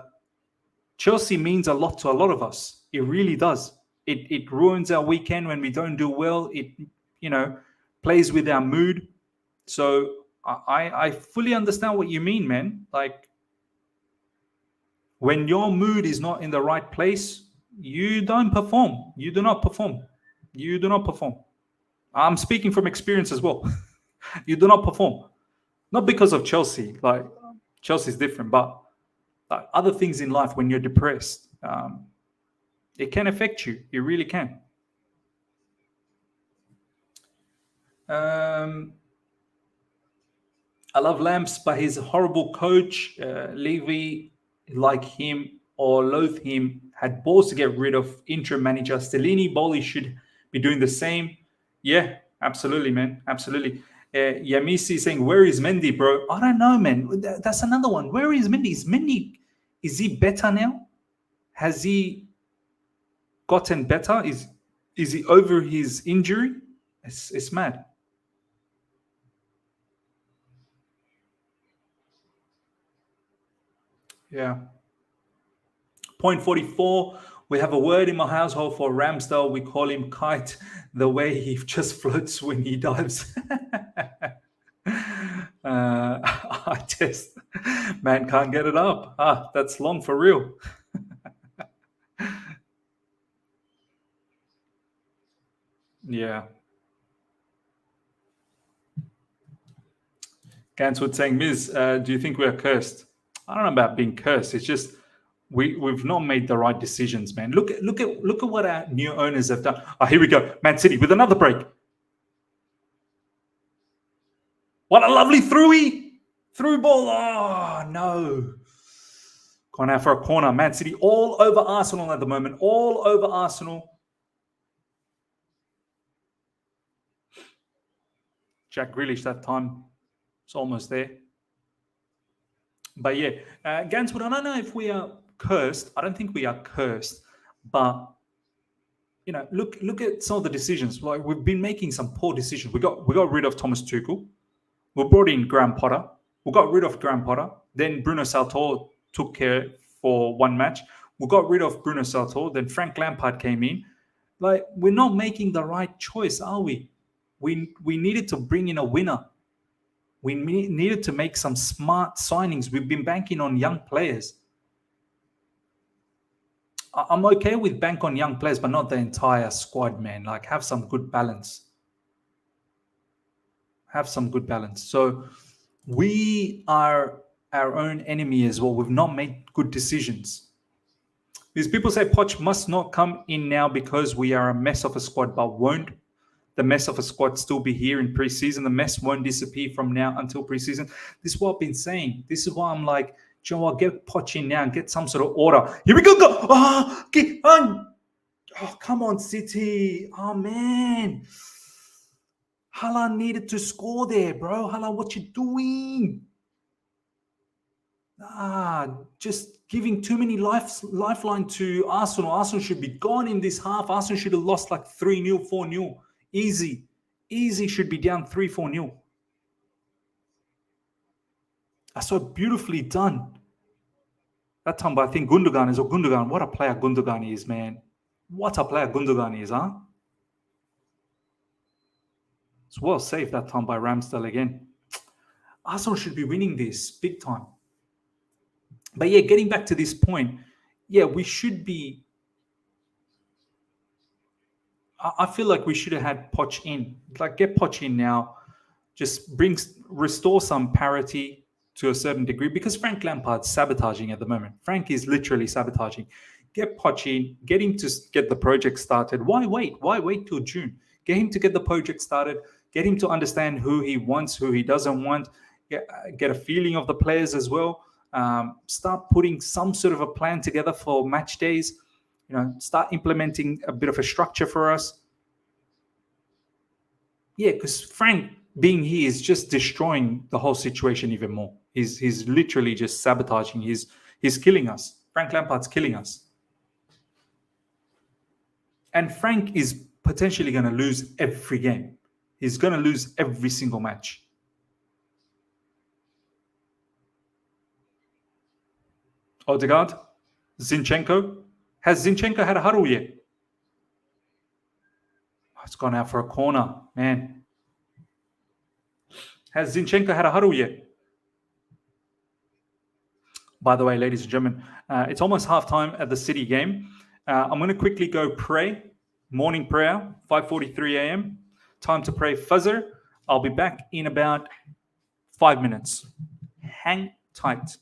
Chelsea means a lot to a lot of us. It really does. It ruins our weekend when we don't do well. It, plays with our mood. So I fully understand what you mean, man. Like, when your mood is not in the right place, you don't perform. You do not perform. I'm speaking from experience as well. You do not perform. Not because of Chelsea. Like, Chelsea's different, but like other things in life, when you're depressed, it can affect you. It really can. I love Lamps, but he's a horrible coach. Levy, like him or loathe him, had balls to get rid of interim manager. Stellini, Bowley should be doing the same. Yeah, absolutely, man. Absolutely. Yamisi saying, where is Mendy, bro? I don't know, man. That's another one. Where is Mendy? Is he better now? Has he gotten better? Is he over his injury? It's mad. Yeah. Point 44. We have a word in my household for Ramsdale. We call him Kite, the way he just floats when he dives. I just, man, can't get it up. That's long for real. Yeah. Ganswood saying, Miz, do you think we are cursed? I don't know about being cursed. It's just we've not made the right decisions, man. Look at what our new owners have done. Oh, here we go. Man City with another break. What a lovely through ball. Oh no. Gone out for a corner. Man City all over Arsenal at the moment. All over Arsenal. Jack Grealish that time. It's almost there. But yeah, Ganswood, I don't know if we are cursed. I don't think we are cursed. But look at some of the decisions. Like we've been making some poor decisions. We got rid of Thomas Tuchel. We brought in Graham Potter. We got rid of Graham Potter. Then Bruno Saltor took care for one match. We got rid of Bruno Saltor. Then Frank Lampard came in. Like we're not making the right choice, are we? We needed to bring in a winner. We needed to make some smart signings. We've been banking on young players. I'm okay with bank on young players, but not the entire squad, man. Like have some good balance. Have some good balance. So we are our own enemy as well. We've not made good decisions. These people say Poch must not come in now because we are a mess of a squad, but won't the mess of a squad still be here in preseason? The mess won't disappear from now until preseason. This is what I've been saying. This is why I'm like, Joe, I'll get Poch in now and get some sort of order. Here we go. Oh, come on, City. Oh, man. Haaland needed to score there, bro. Haaland, what you doing? Just giving too many lifeline to Arsenal. Arsenal should be gone in this half. Arsenal should have lost like 3-0, 4-0. Easy should be down 3-4-0. That's so beautifully done. That time, but I think Gundogan is Gundogan. What a player Gundogan is, man. What a player Gundogan is, huh? It's well saved that time by Ramsdale again. Arsenal should be winning this big time. But yeah, getting back to this point, yeah, we should be. I feel like we should have had Poch in. Like, get Poch in now. Just restore some parity to a certain degree because Frank Lampard's sabotaging at the moment. Frank is literally sabotaging. Get Poch in, get him to get the project started. Why wait? Why wait till June? Get him to get the project started. Get him to understand who he wants, who he doesn't want. Get a feeling of the players as well. Start putting some sort of a plan together for match days. Start implementing a bit of a structure for us. Yeah, because Frank being here is just destroying the whole situation even more. He's literally just sabotaging. He's killing us. Frank Lampard's killing us. And Frank is potentially going to lose every game. He's going to lose every single match. Odegaard, Zinchenko. Has Zinchenko had a huddle yet? It's gone out for a corner, man. Has Zinchenko had a huddle yet? By the way, ladies and gentlemen, it's almost halftime at the City game. I'm going to quickly go pray. Morning prayer, 5:43 a.m. Time to pray Fajr. I'll be back in about 5 minutes. Hang tight.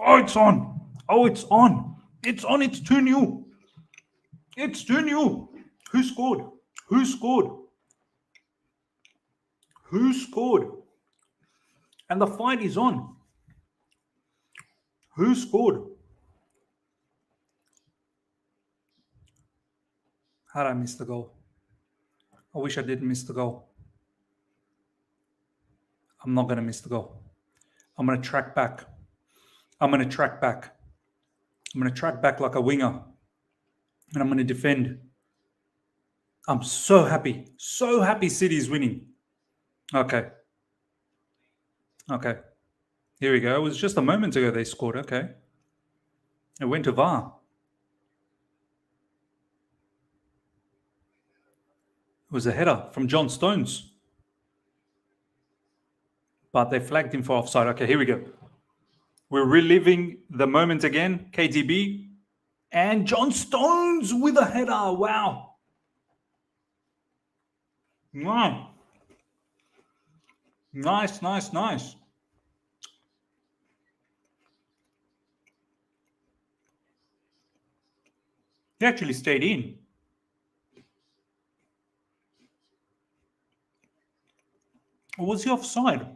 Oh, it's on. Oh, it's on. It's on. It's 2-0. It's 2-0. Who scored? Who scored? Who scored? And the fight is on. Who scored? How did I miss the goal? I wish I didn't miss the goal. I'm not going to miss the goal. I'm going to track back. I'm going to track back. I'm going to track back like a winger. And I'm going to defend. I'm so happy. So happy City's winning. Okay. Okay. Here we go. It was just a moment ago they scored. Okay. It went to VAR. It was a header from John Stones. But they flagged him for offside. Okay, here we go. We're reliving the moment again. KTB. And John Stones with a header. Wow. Wow. Nice, nice, nice. He actually stayed in. Or was he offside?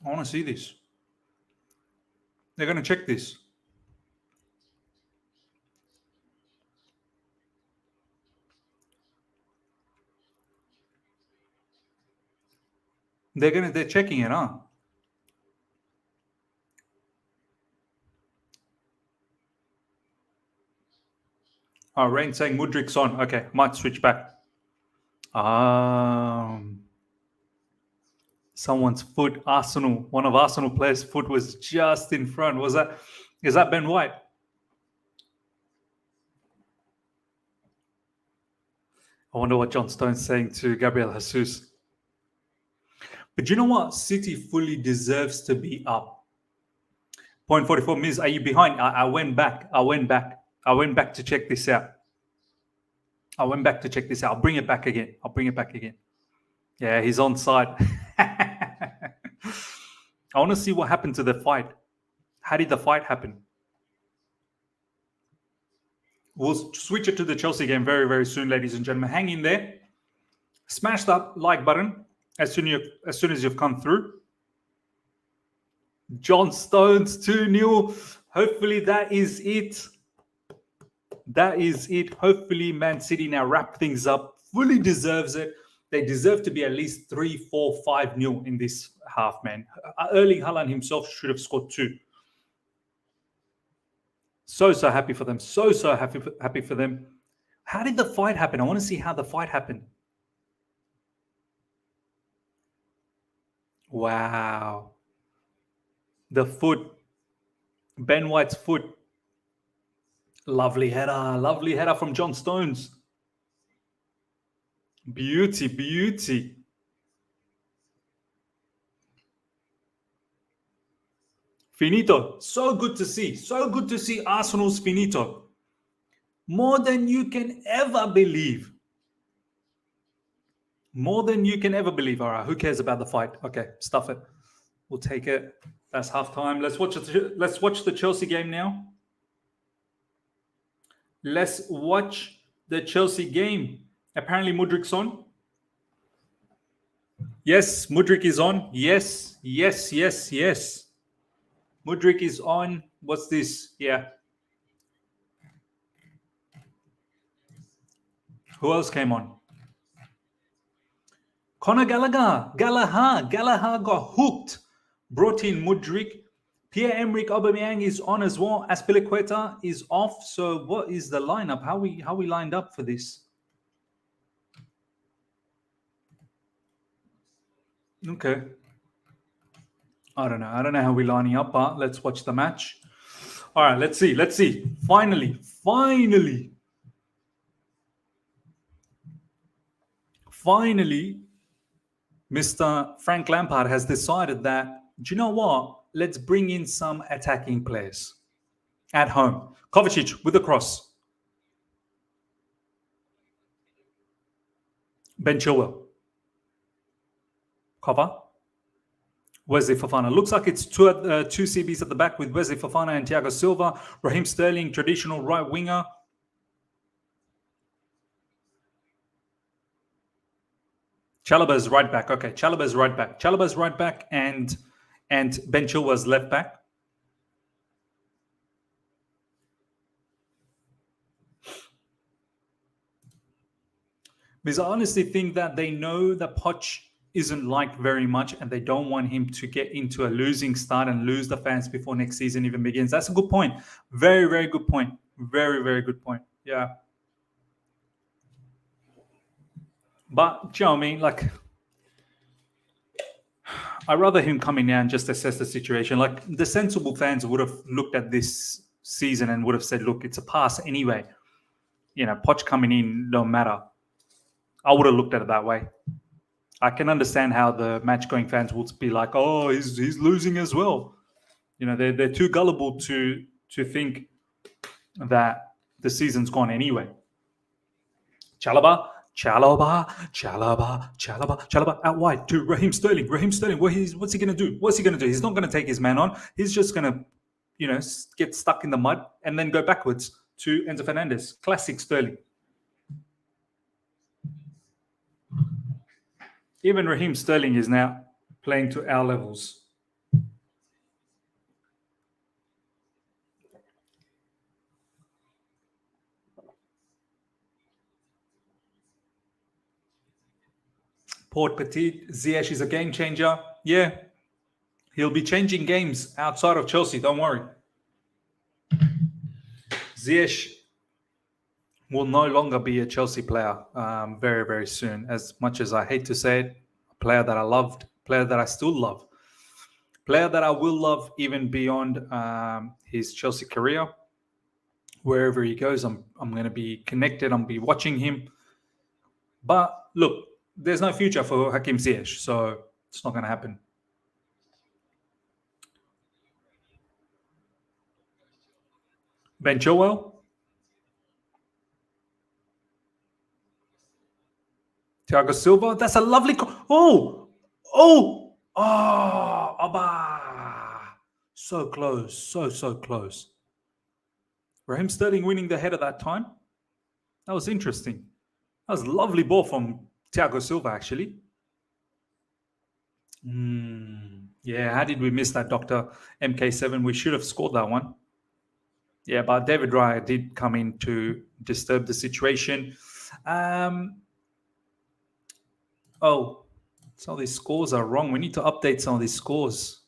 I want to see this. They're going to check this. They're checking it, huh? Oh, Rain saying Mudrik's on. Okay, might switch back. Someone's foot, Arsenal, one of Arsenal players' foot was just in front. Is that Ben White? I wonder what John Stone's saying to Gabriel Jesus. But you know what? City fully deserves to be up. 0.44 minutes. Are you behind? I went back. I went back to check this out. I'll bring it back again. Yeah, he's on side. I want to see what happened to the fight. How did the fight happen? We'll switch it to the Chelsea game very, very soon, ladies and gentlemen. Hang in there. Smash that like button as soon as you've come through. John Stones 2-0. Hopefully that is it. Hopefully Man City now wrap things up. Fully deserves it. They deserve to be at least 3, 4, 5-0 in this half, man. Erling Haaland himself should have scored 2. So happy for them. So happy for them. How did the fight happen? I want to see how the fight happened. Wow. The foot. Ben White's foot. Lovely header from John Stones. Beauty. Finito. So good to see Arsenal's finito. More than you can ever believe. All right, who cares about the fight? Okay, stuff it. We'll take it. That's halftime. Let's watch the Chelsea game now. Let's watch the Chelsea game. Apparently Mudrik's on. Yes, Mudrik is on. Yes. Mudrik is on. What's this? Yeah. Who else came on? Conor Gallagher. Gallagher got hooked. Brought in Mudrik. Pierre-Emerick Aubameyang is on as well. Azpilicueta is off. So what is the lineup? How we lined up for this? Okay. I don't know how we're lining up, but let's watch the match. All right, let's see. Finally, Mr. Frank Lampard has decided that, do you know what? Let's bring in some attacking players at home. Kovacic with the cross. Ben Chilwell. Cover. Wesley Fofana. Looks like it's two CBs at the back with Wesley Fofana and Thiago Silva. Raheem Sterling, traditional right winger. Chalobah's right back. Okay, Chalobah's right back. Chalobah's right back and Ben Chilwell's left back. Because I honestly think that they know that Poch isn't liked very much and they don't want him to get into a losing start and lose the fans before next season even begins. That's a good point. Very, very good point. Very, very good point. Yeah. But, do you know what I mean? Like, I'd rather him come in now and just assess the situation. Like, the sensible fans would have looked at this season and would have said, look, it's a pass anyway. You know, Poch coming in don't matter. I would have looked at it that way. I can understand how the match-going fans would be like, "Oh, he's losing as well." You know, they're too gullible to think that the season's gone anyway. Chalobah out wide to Raheem Sterling. Raheem Sterling, what's he going to do? What's he going to do? He's not going to take his man on. He's just going to, you know, get stuck in the mud and then go backwards to Enzo Fernandez. Classic Sterling. Even Raheem Sterling is now playing to our levels. Port Petit, Ziyech is a game changer. Yeah, he'll be changing games outside of Chelsea. Don't worry. Ziyech will no longer be a Chelsea player very, very soon. As much as I hate to say it, a player that I loved, player that I still love, player that I will love even beyond his Chelsea career. Wherever he goes, I'm going to be connected. I'm going to be watching him. But look, there's no future for Hakim Ziyech, so it's not going to happen. Ben Chilwell, Thiago Silva. That's a lovely. Abba. So close, so close. Raheem Sterling winning the head at that time. That was interesting. That was a lovely ball from Thiago Silva, actually. Yeah, how did we miss that, Dr. MK7? We should have scored that one. Yeah, but David Raya did come in to disturb the situation. Some of these scores are wrong. We need to update some of these scores.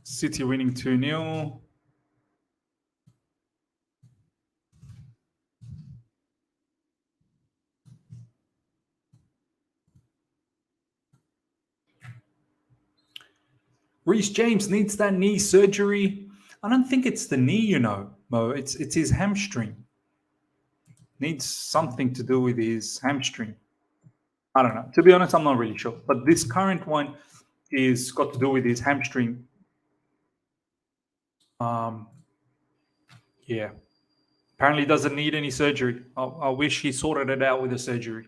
City winning 2-0. Reece James needs that knee surgery. I don't think it's the knee, you know, Mo. It's his hamstring. Needs something to do with his hamstring. I don't know. To be honest, I'm not really sure. But this current one is got to do with his hamstring. Yeah. Apparently doesn't need any surgery. I wish he sorted it out with a surgery.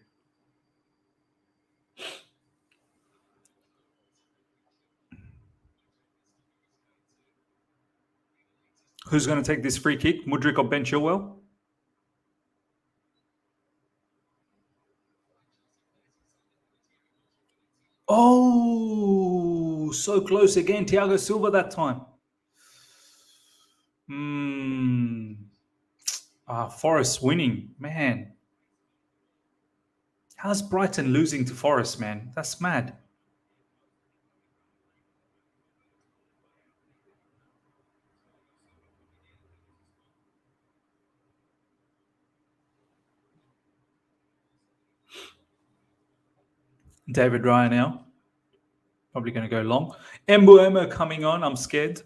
Who's going to take this free kick? Mudryk or Ben Chilwell? Oh, so close again. Thiago Silva that time. Forest winning. Man. How's Brighton losing to Forest, man? That's mad. David Raya now. Probably going to go long. Mbuemo coming on. I'm scared.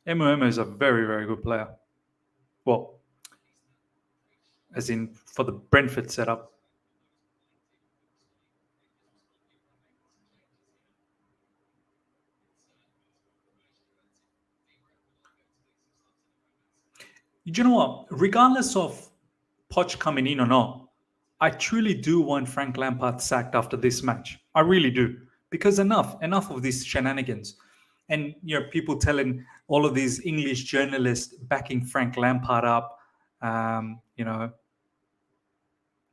Mbuemo is a very, very good player. Well, as in for the Brentford setup. You know what? Regardless of Poch coming in or not, I truly do want Frank Lampard sacked after this match. I really do. Because enough of these shenanigans. And people telling all of these English journalists backing Frank Lampard up,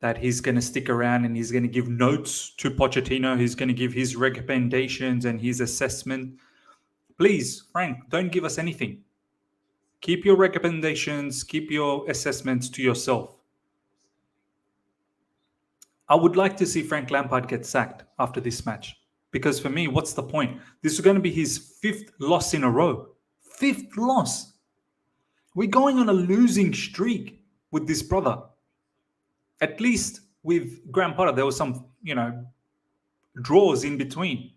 that he's going to stick around and he's going to give notes to Pochettino. He's going to give his recommendations and his assessment. Please, Frank, don't give us anything. Keep your recommendations, keep your assessments to yourself. I would like to see Frank Lampard get sacked after this match. Because for me, what's the point? This is going to be his 5th loss in a row. 5th loss. We're going on a losing streak with this brother. At least with Graham Potter, there was some, draws in between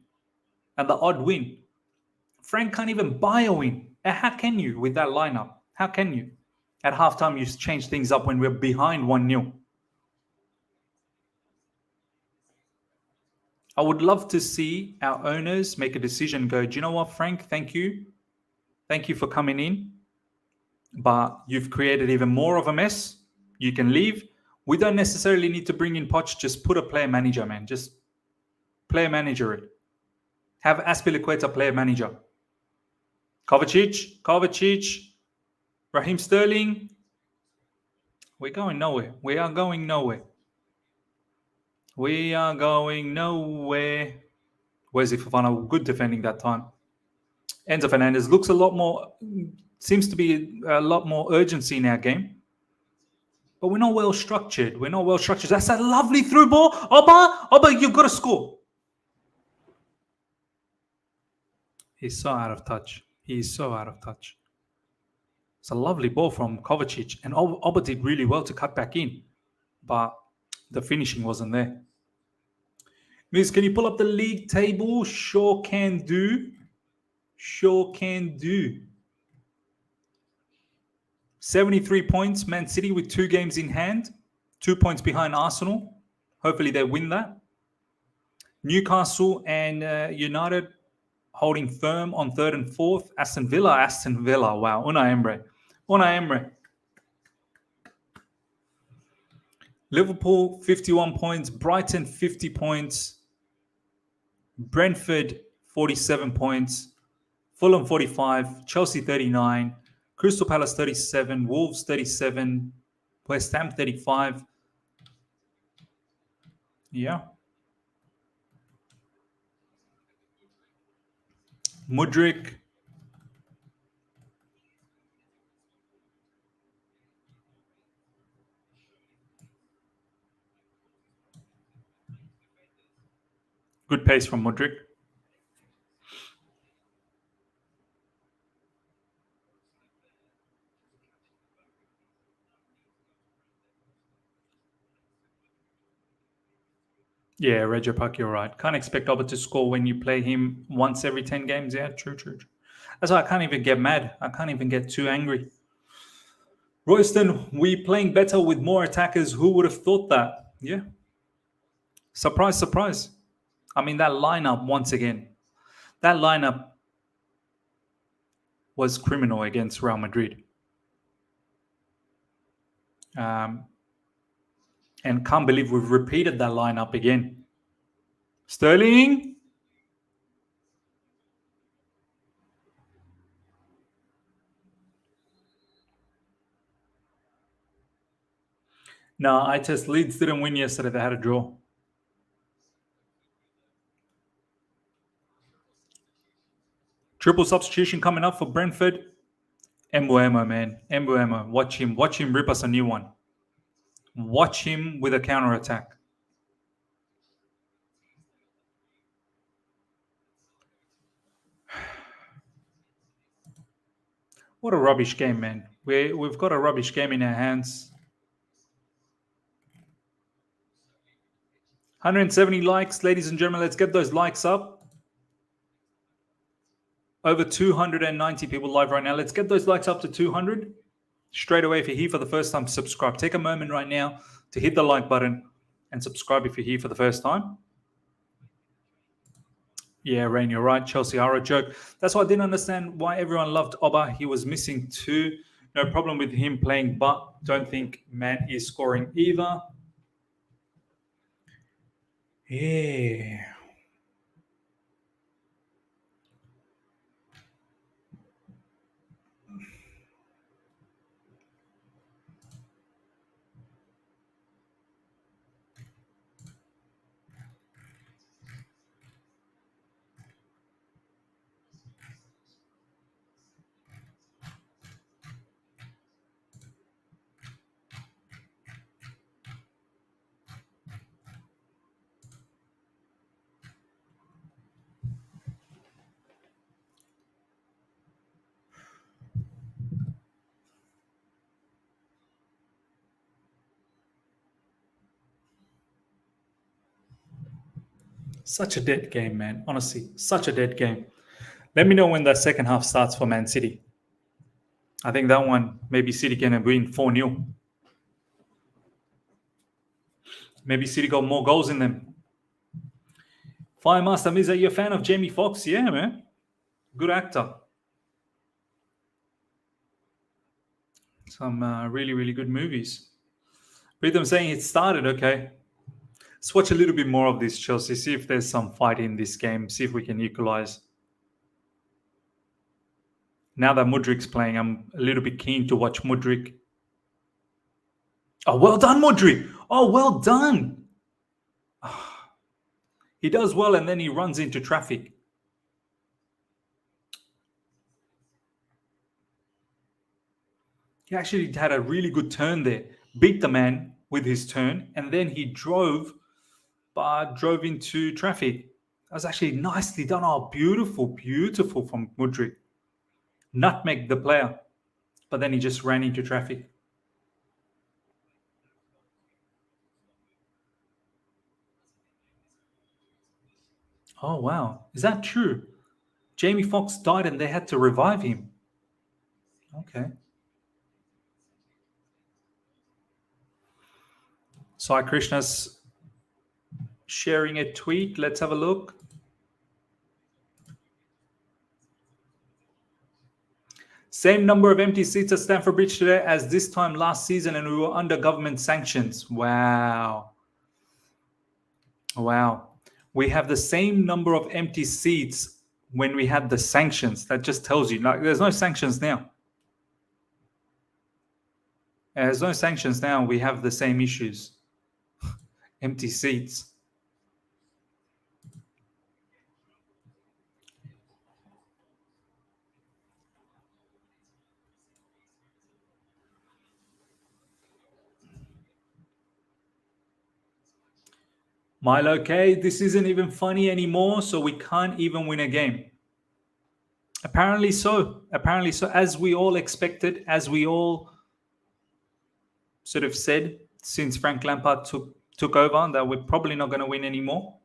and the odd win. Frank can't even buy a win. How can you with that lineup? How can you? At halftime, you change things up when we're behind 1-0. I would love to see our owners make a decision, go, do you know what, Frank? Thank you. Thank you for coming in. But you've created even more of a mess. You can leave. We don't necessarily need to bring in Poch. Just put a player manager, man. Just player manager it. Have Azpilicueta player manager. Kovacic, Raheem Sterling. We're going nowhere. We are going nowhere. We are going nowhere. Where's Fofana? Good defending that time. Enzo Fernandez looks seems to be a lot more urgency in our game. But we're not well structured. That's a lovely through ball. Oba, you've got to score. He's so out of touch. It's a lovely ball from Kovacic. And Oba did really well to cut back in. But the finishing wasn't there. Miss, can you pull up the league table? Sure can do. 73 points. Man City with 2 games in hand. 2 points behind Arsenal. Hopefully they win that. Newcastle and United holding firm on 3rd and 4th. Aston Villa. Wow. Unai Emery. Liverpool, 51 points. Brighton, 50 points. Brentford, 47 points. Fulham, 45. Chelsea, 39. Crystal Palace, 37. Wolves, 37. West Ham, 35. Yeah. Mudryk. Good pace from Mudryk. Yeah, Reggie Park, you're right. Can't expect Albert to score when you play him once every 10 games. Yeah, true. That's why I can't even get mad. I can't even get too angry. Royston, we playing better with more attackers. Who would have thought that? Yeah. Surprise. I mean, that lineup, once again, that lineup was criminal against Real Madrid. And can't believe we've repeated that lineup again. Sterling. No, I test Leeds didn't win yesterday. They had a draw. Triple substitution coming up for Brentford. Mbuemo, man. Mbuemo. Watch him rip us a new one. Watch him with a counter-attack. What a rubbish game, man. We've got a rubbish game in our hands. 170 likes, ladies and gentlemen. Let's get those likes up. Over 290 people live right now. Let's get those likes up to 200. Straight away, if you're here for the first time, subscribe. Take a moment right now to hit the like button and subscribe if you're here for the first time. Yeah, Rain, you're right. Chelsea are a joke. That's why I didn't understand why everyone loved Oba. He was missing 2 No problem with him playing, but don't think Man is scoring either. Yeah. Such a dead game, man. Honestly, such a dead game. Let me know when the second half starts for Man City. I think that one, maybe City can win 4-0. Maybe City got more goals in them. Fire Master Miz, are you a fan of Jamie Foxx? Yeah, man. Good actor. Some really, really good movies. Rhythm saying it started. Okay. Let's watch a little bit more of this, Chelsea. See if there's some fight in this game. See if we can equalize. Now that Mudrik's playing, I'm a little bit keen to watch Mudrik. Oh, well done, Mudrik. Oh, well done. He does well and then he runs into traffic. He actually had a really good turn there. Beat the man with his turn and then he drove into traffic. That was actually nicely done. Oh, beautiful, beautiful from Mudrik. Nutmeg the player. But then he just ran into traffic. Oh, wow. Is that true? Jamie Foxx died and they had to revive him. Okay. Sai Krishna's sharing a tweet. Let's have a look. Same number of empty seats at Stamford Bridge today as this time last season, and we were under government sanctions. Wow. Wow. We have the same number of empty seats when we had the sanctions. That just tells you, like, there's no sanctions now. There's no sanctions now. We have the same issues. Empty seats. Milo, okay, this isn't even funny anymore, so we can't even win a game. Apparently so. Apparently so. As we all expected, as we all sort of said since Frank Lampard took over, that we're probably not going to win anymore.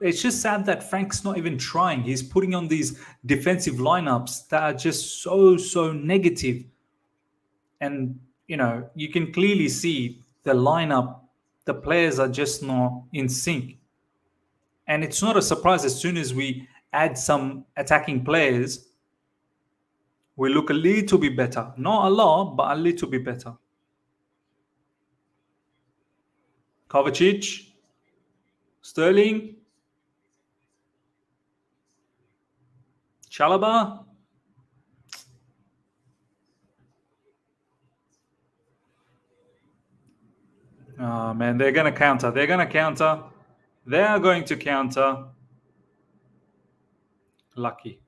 It's just sad that Frank's not even trying. He's putting on these defensive lineups that are just so negative. And, you can clearly see the lineup, the players are just not in sync. And it's not a surprise as soon as we add some attacking players, we look a little bit better. Not a lot, but a little bit better. Kovacic, Sterling, Chalobah. Oh, man, they're going to counter. They're going to counter. They are going to counter. Lucky.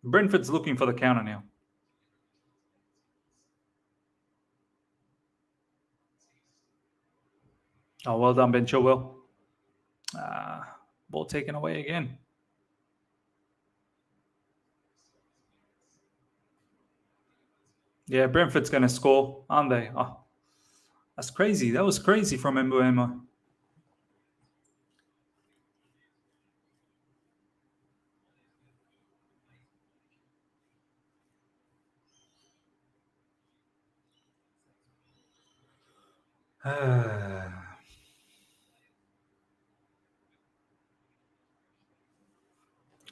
Brentford's looking for the counter now. Oh, well done, Ben Chilwell. Ball taken away again. Yeah, Brentford's going to score, aren't they? Oh, that's crazy. That was crazy from Mbuemo.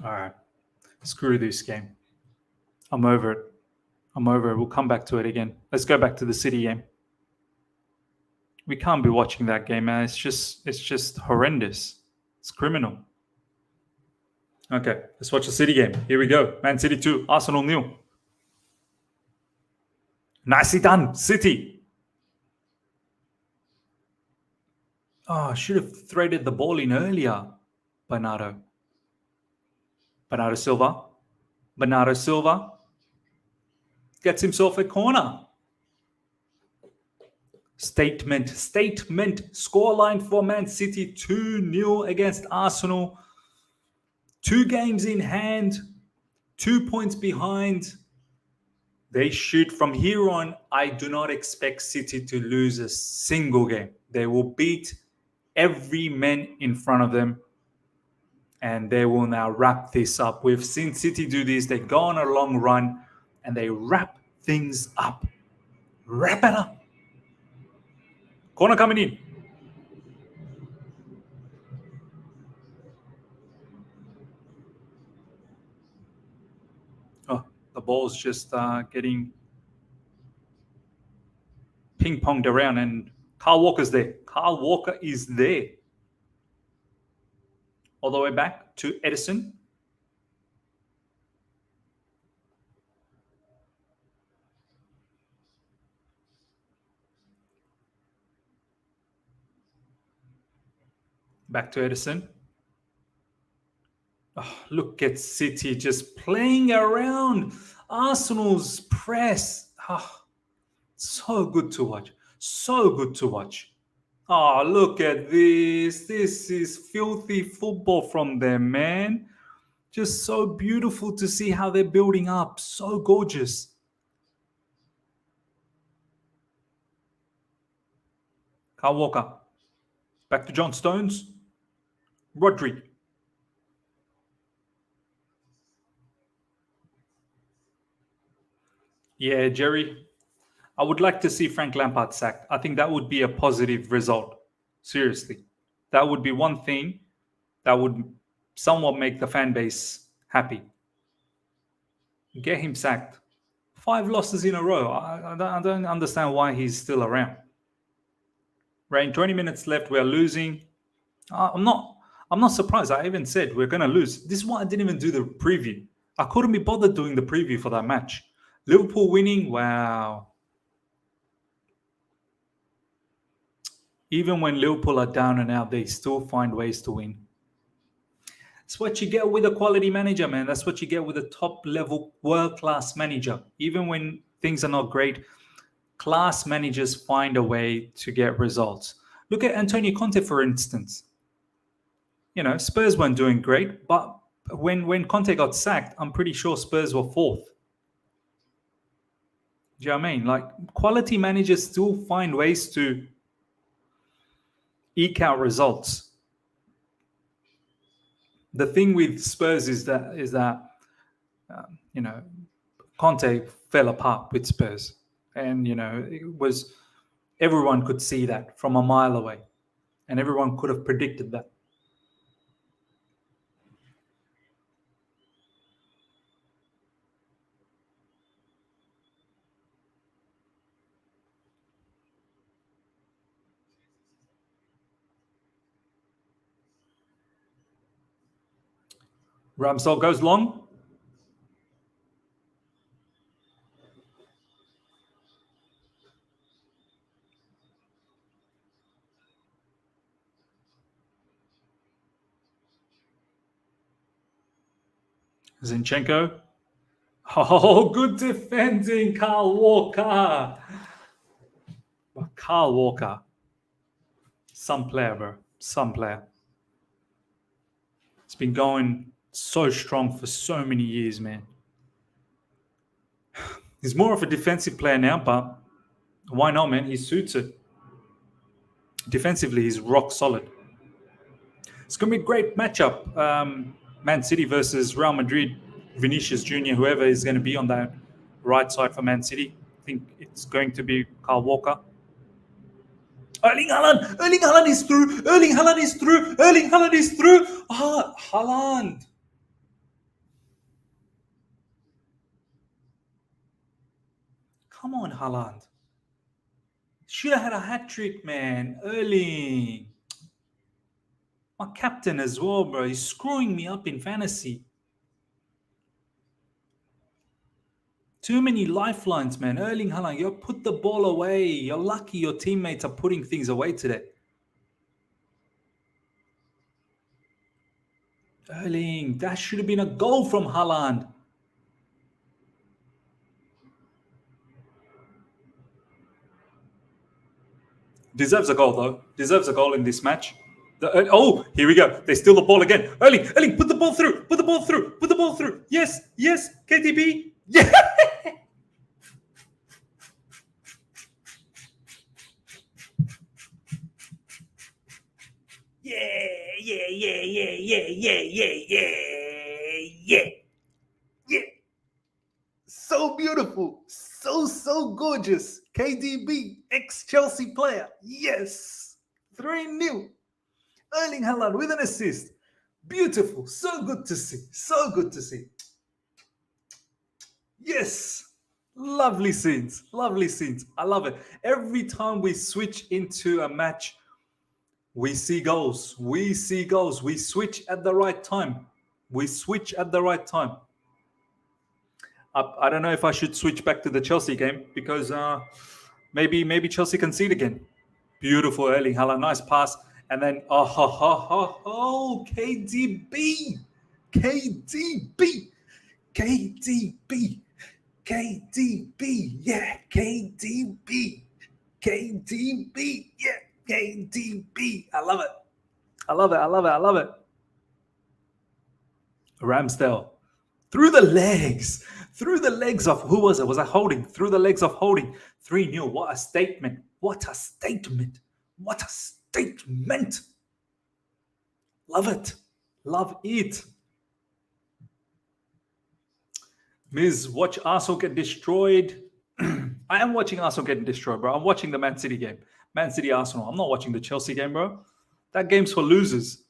All right. Screw this game. I'm over it. We'll come back to it again. Let's go back to the City game. We can't be watching that game, man. It's just horrendous. It's criminal. Okay, let's watch the City game. Here we go. Man City 2, Arsenal 0. Nicely done, City. Oh, I should have threaded the ball in earlier. Bernardo Silva. Bernardo Silva gets himself a corner. Statement. Scoreline for Man City 2-0 against Arsenal. 2 games in hand, 2 points behind. They should, from here on, I do not expect City to lose a single game. They will beat every man in front of them, and they will now wrap this up. We've seen City do this. They go on a long run, and they wrap things up. Wrap it up. Corner coming in. Oh, the ball's just getting ping-ponged around, and Kyle Walker's there. Kyle Walker is there. All the way back to Edison. Back to Edison. Oh, look at City just playing around Arsenal's press. Oh, so good to watch. Oh, look at this. This is filthy football from them, man. Just so beautiful to see how they're building up. So gorgeous. Kyle Walker. Back to John Stones. Rodri. Yeah, Jerry. I would like to see Frank Lampard sacked. I think that would be a positive result. Seriously. That would be one thing that would somewhat make the fan base happy. Get him sacked. 5 losses in a row. I don't understand why he's still around. Right, 20 minutes left. We're losing. I'm not surprised. I even said we're going to lose. This is why I didn't even do the preview. I couldn't be bothered doing the preview for that match. Liverpool winning. Wow. Even when Liverpool are down and out, they still find ways to win. That's what you get with a quality manager, man. That's what you get with a top-level, world-class manager. Even when things are not great, class managers find a way to get results. Look at Antonio Conte, for instance. You know, Spurs weren't doing great, but when Conte got sacked, I'm pretty sure Spurs were 4th. Do you know what I mean? Like, quality managers still find ways to eke out results. The thing with Spurs is that Conte fell apart with Spurs, and everyone could see that from a mile away, and everyone could have predicted that. Ramsdale goes long. Zinchenko. Oh, good defending, Kyle Walker. Kyle Walker. Some player, bro. Some player. It's been going so strong for so many years, man. He's more of a defensive player now, but why not, man? He suits it. Defensively, he's rock solid. It's going to be a great matchup. Man City versus Real Madrid, Vinicius Jr., whoever is going to be on that right side for Man City. I think it's going to be Kyle Walker. Erling Haaland is through. Ah, Haaland. Come on, Haaland. Should have had a hat trick, man. Erling. My captain as well, bro. He's screwing me up in fantasy. Too many lifelines, man. Erling Haaland, you put the ball away. You're lucky your teammates are putting things away today. Erling, that should have been a goal from Haaland. Deserves a goal, though. Deserves a goal in this match. Oh, here we go. They steal the ball again. Erling, put the ball through. Put the ball through. Put the ball through. Yes, yes. KTB. Yeah. Yeah. So beautiful. So gorgeous. KDB, ex-Chelsea player. Yes. 3-0. Erling Haaland with an assist. Beautiful. So good to see. So good to see. Yes. Lovely scenes. Lovely scenes. I love it. Every time we switch into a match, we see goals. We see goals. We switch at the right time. We switch at the right time. I don't know if I should switch back to the Chelsea game because maybe Chelsea concede again. Beautiful Erling Haaland, nice pass, and then KDB, KDB, KDB, KDB, yeah, KDB, KDB, yeah, KDB. I love it. I love it. I love it. I love it. Ramsdale. Through the legs of who was it? Was I Holding? Through the legs of Holding. 3-0. What a statement. What a statement. What a statement. Love it. Love it. Miz, watch Arsenal get destroyed. I am watching Arsenal getting destroyed, bro. I'm watching the Man City game. Man City Arsenal. I'm not watching the Chelsea game, bro. That game's for losers.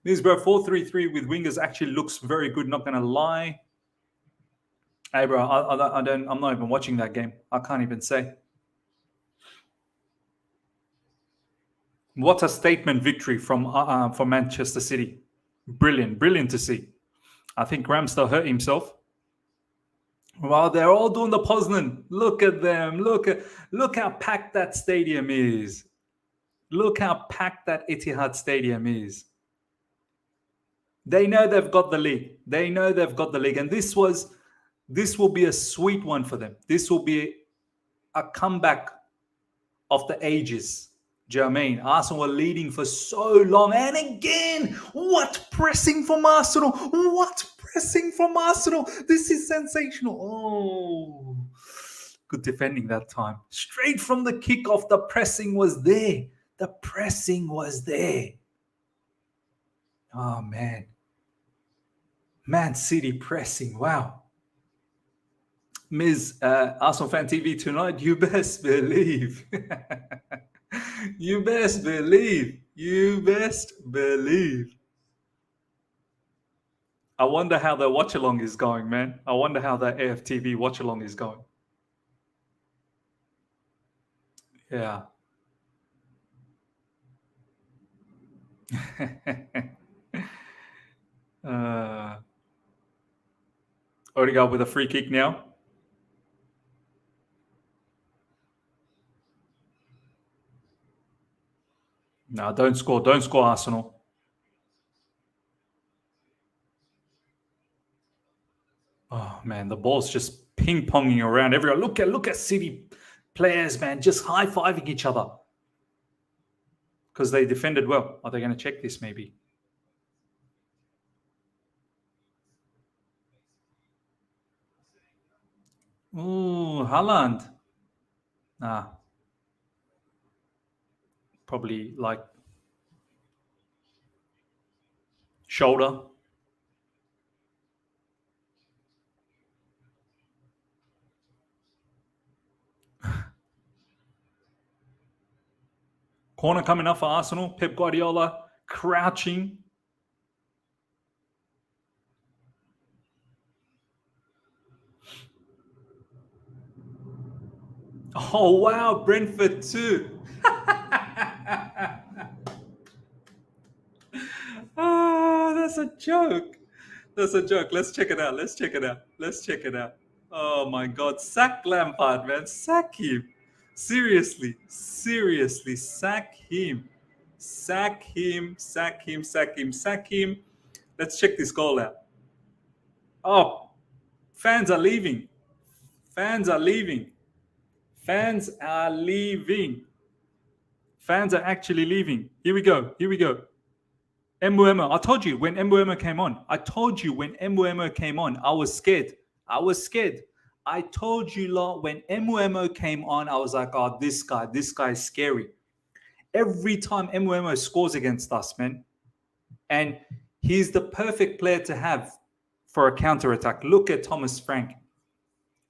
Miz, bro, 4-3-3 with wingers actually looks very good, not gonna lie. Hey, bro, I'm not even watching that game. I can't even say. What a statement victory from Manchester City. Brilliant to see. I think Ramsdale hurt himself. Well, they're all doing the Poznan. Look at them. Look how packed that stadium is. Look how packed that Etihad Stadium is. They know they've got the league. They know they've got the league. And this will be a sweet one for them. This will be a comeback of the ages. Do you know what I mean? Arsenal were leading for so long. And again, what pressing from Arsenal? What pressing from Arsenal? This is sensational. Oh, good defending that time. Straight from the kickoff, the pressing was there. The pressing was there. Oh, man. Man City pressing. Wow. Ms. Arsenal Fan TV tonight, you best believe. You best believe. You best believe. I wonder how the Watchalong is going, man. I wonder how the AFTV Watchalong is going. Yeah. Odegaard with a free kick now. No, don't score. Don't score, Arsenal. Oh, man, the ball's just ping-ponging around everywhere. Look at City players, man, just high-fiving each other. Because they defended well. Are they going to check this, maybe? Ooh, Haaland. Nah. Probably, like, shoulder. Corner coming up for Arsenal. Pep Guardiola crouching. Oh wow, Brentford too. Ah, that's a joke. That's a joke. Let's check it out. Let's check it out. Let's check it out. Oh my God, sack Lampard, man. Sack him. Seriously, seriously, sack him. Sack him, sack him, sack him, sack him. Let's check this goal out. Oh, fans are leaving. Fans are leaving. Fans are leaving. Fans are actually leaving. Here we go. Here we go. Mbuemo. I told you when Mbuemo came on. I told you when Mbuemo came on. I was scared. I was scared. I told you lot when Mbuemo came on. I was like, oh, this guy is scary. Every time Mbuemo scores against us, man, and he's the perfect player to have for a counter attack. Look at Thomas Frank.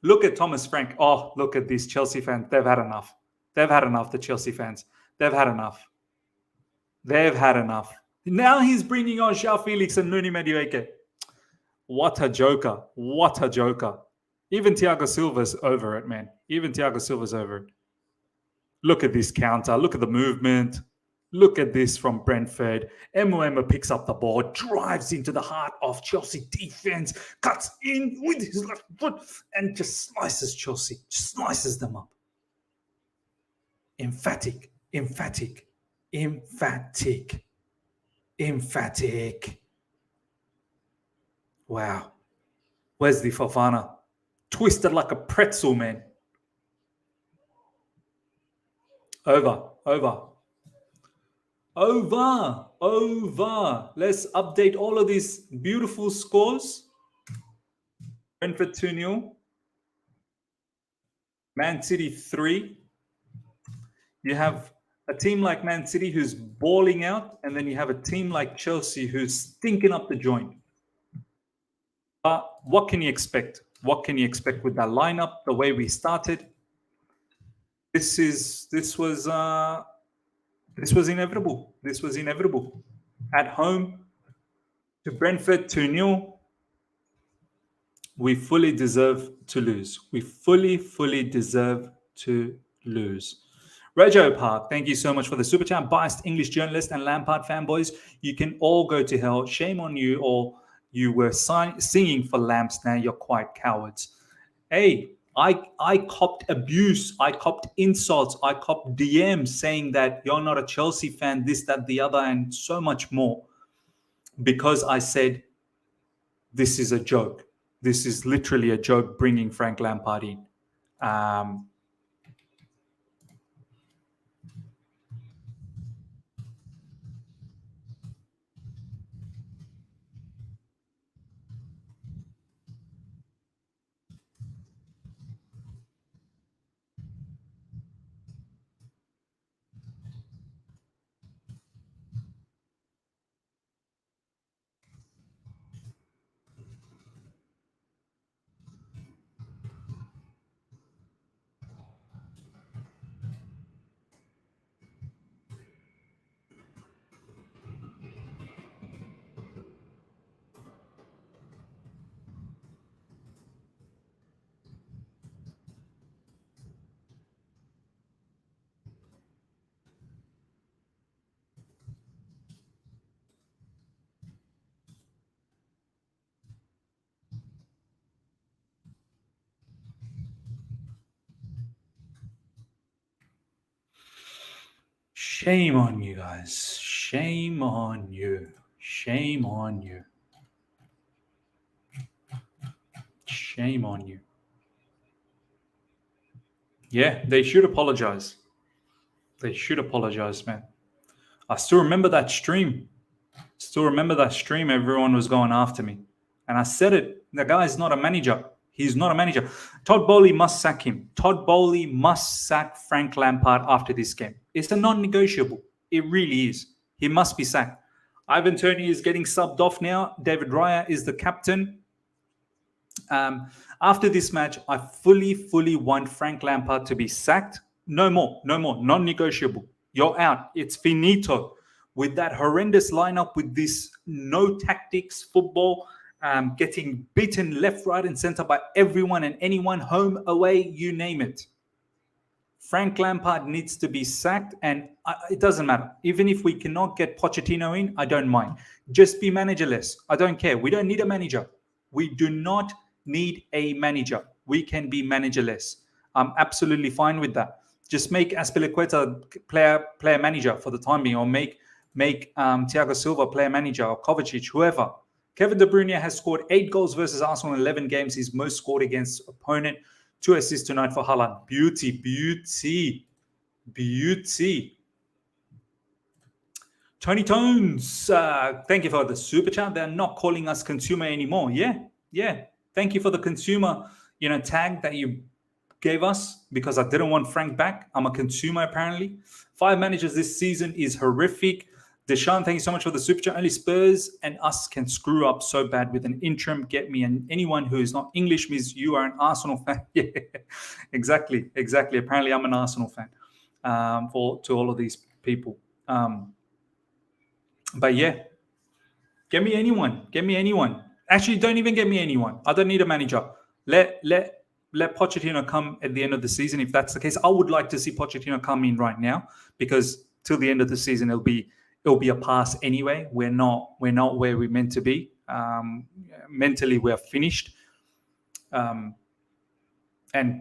Look at Thomas Frank. Oh, look at these Chelsea fans. They've had enough. They've had enough. The Chelsea fans. They've had enough. They've had enough. Now he's bringing on João Felix and Nuni Madueke. What a joker. What a joker. Even Thiago Silva's over it, man. Even Thiago Silva's over it. Look at this counter. Look at the movement. Look at this from Brentford. Mbuemo picks up the ball, drives into the heart of Chelsea defense, cuts in with his left foot, and just slices Chelsea. Just slices them up. Emphatic. Emphatic. Emphatic. Emphatic. Wow. Wesley Fofana. Twisted like a pretzel, man. Over. Let's update all of these beautiful scores. Brentford 2-0. Man City 3. You have a team like Man City who's balling out, and then you have a team like Chelsea who's stinking up the joint. But what can you expect? What can you expect with that lineup? The way we started, this was inevitable. This was inevitable. At home to Brentford 2-0. We fully deserve to lose. We fully deserve to lose. Rejo Park, thank you so much for the super chat. Biased English journalist and Lampard fanboys, you can all go to hell. Shame on you, or you were singing for Lamps. Now you're quite cowards. Hey, I copped abuse. I copped insults. I copped DMs saying that you're not a Chelsea fan, this, that, the other, and so much more. Because I said, this is a joke. This is literally a joke bringing Frank Lampard in. Shame on you guys. Shame on you. Shame on you. Shame on you. Yeah, they should apologize. They should apologize, man. I still remember that stream. Everyone was going after me. And I said it. The guy's not a manager. He's not a manager. Todd Bowley must sack him. Todd Bowley must sack Frank Lampard after this game. It's a non-negotiable. It really is. He must be sacked. Ivan Toney is getting subbed off now. David Raya is the captain. After this match, I fully want Frank Lampard to be sacked. No more. Non-negotiable. You're out. It's finito. With that horrendous lineup, with this no tactics football, getting beaten left, right, and center by everyone and anyone, home, away, you name it. Frank Lampard needs to be sacked, and it doesn't matter. Even if we cannot get Pochettino in, I don't mind. Just be managerless. I don't care. We don't need a manager. We do not need a manager. We can be managerless. I'm absolutely fine with that. Just make Azpilicueta player manager for the time being, or make Thiago Silva player manager, or Kovacic, whoever. Kevin De Bruyne has scored 8 goals versus Arsenal in 11 games. His most scored against opponent. 2 assists tonight for Haaland. Beauty. Tony Tones, thank you for the super chat. They're not calling us consumer anymore. Yeah. Thank you for the consumer, tag that you gave us, because I didn't want Frank back. I'm a consumer apparently. 5 managers this season is horrific. Deshaun, thank you so much for the super chat. Only Spurs and us can screw up so bad with an interim. Get me, and anyone who is not English means you are an Arsenal fan. Yeah, exactly. Apparently, I'm an Arsenal fan. To all of these people. But yeah, get me anyone. Actually, don't even get me anyone. I don't need a manager. Let Pochettino come at the end of the season. If that's the case, I would like to see Pochettino come in right now, because till the end of the season, it'll be a pass anyway. We're not where we're meant to be. Mentally, we're finished. And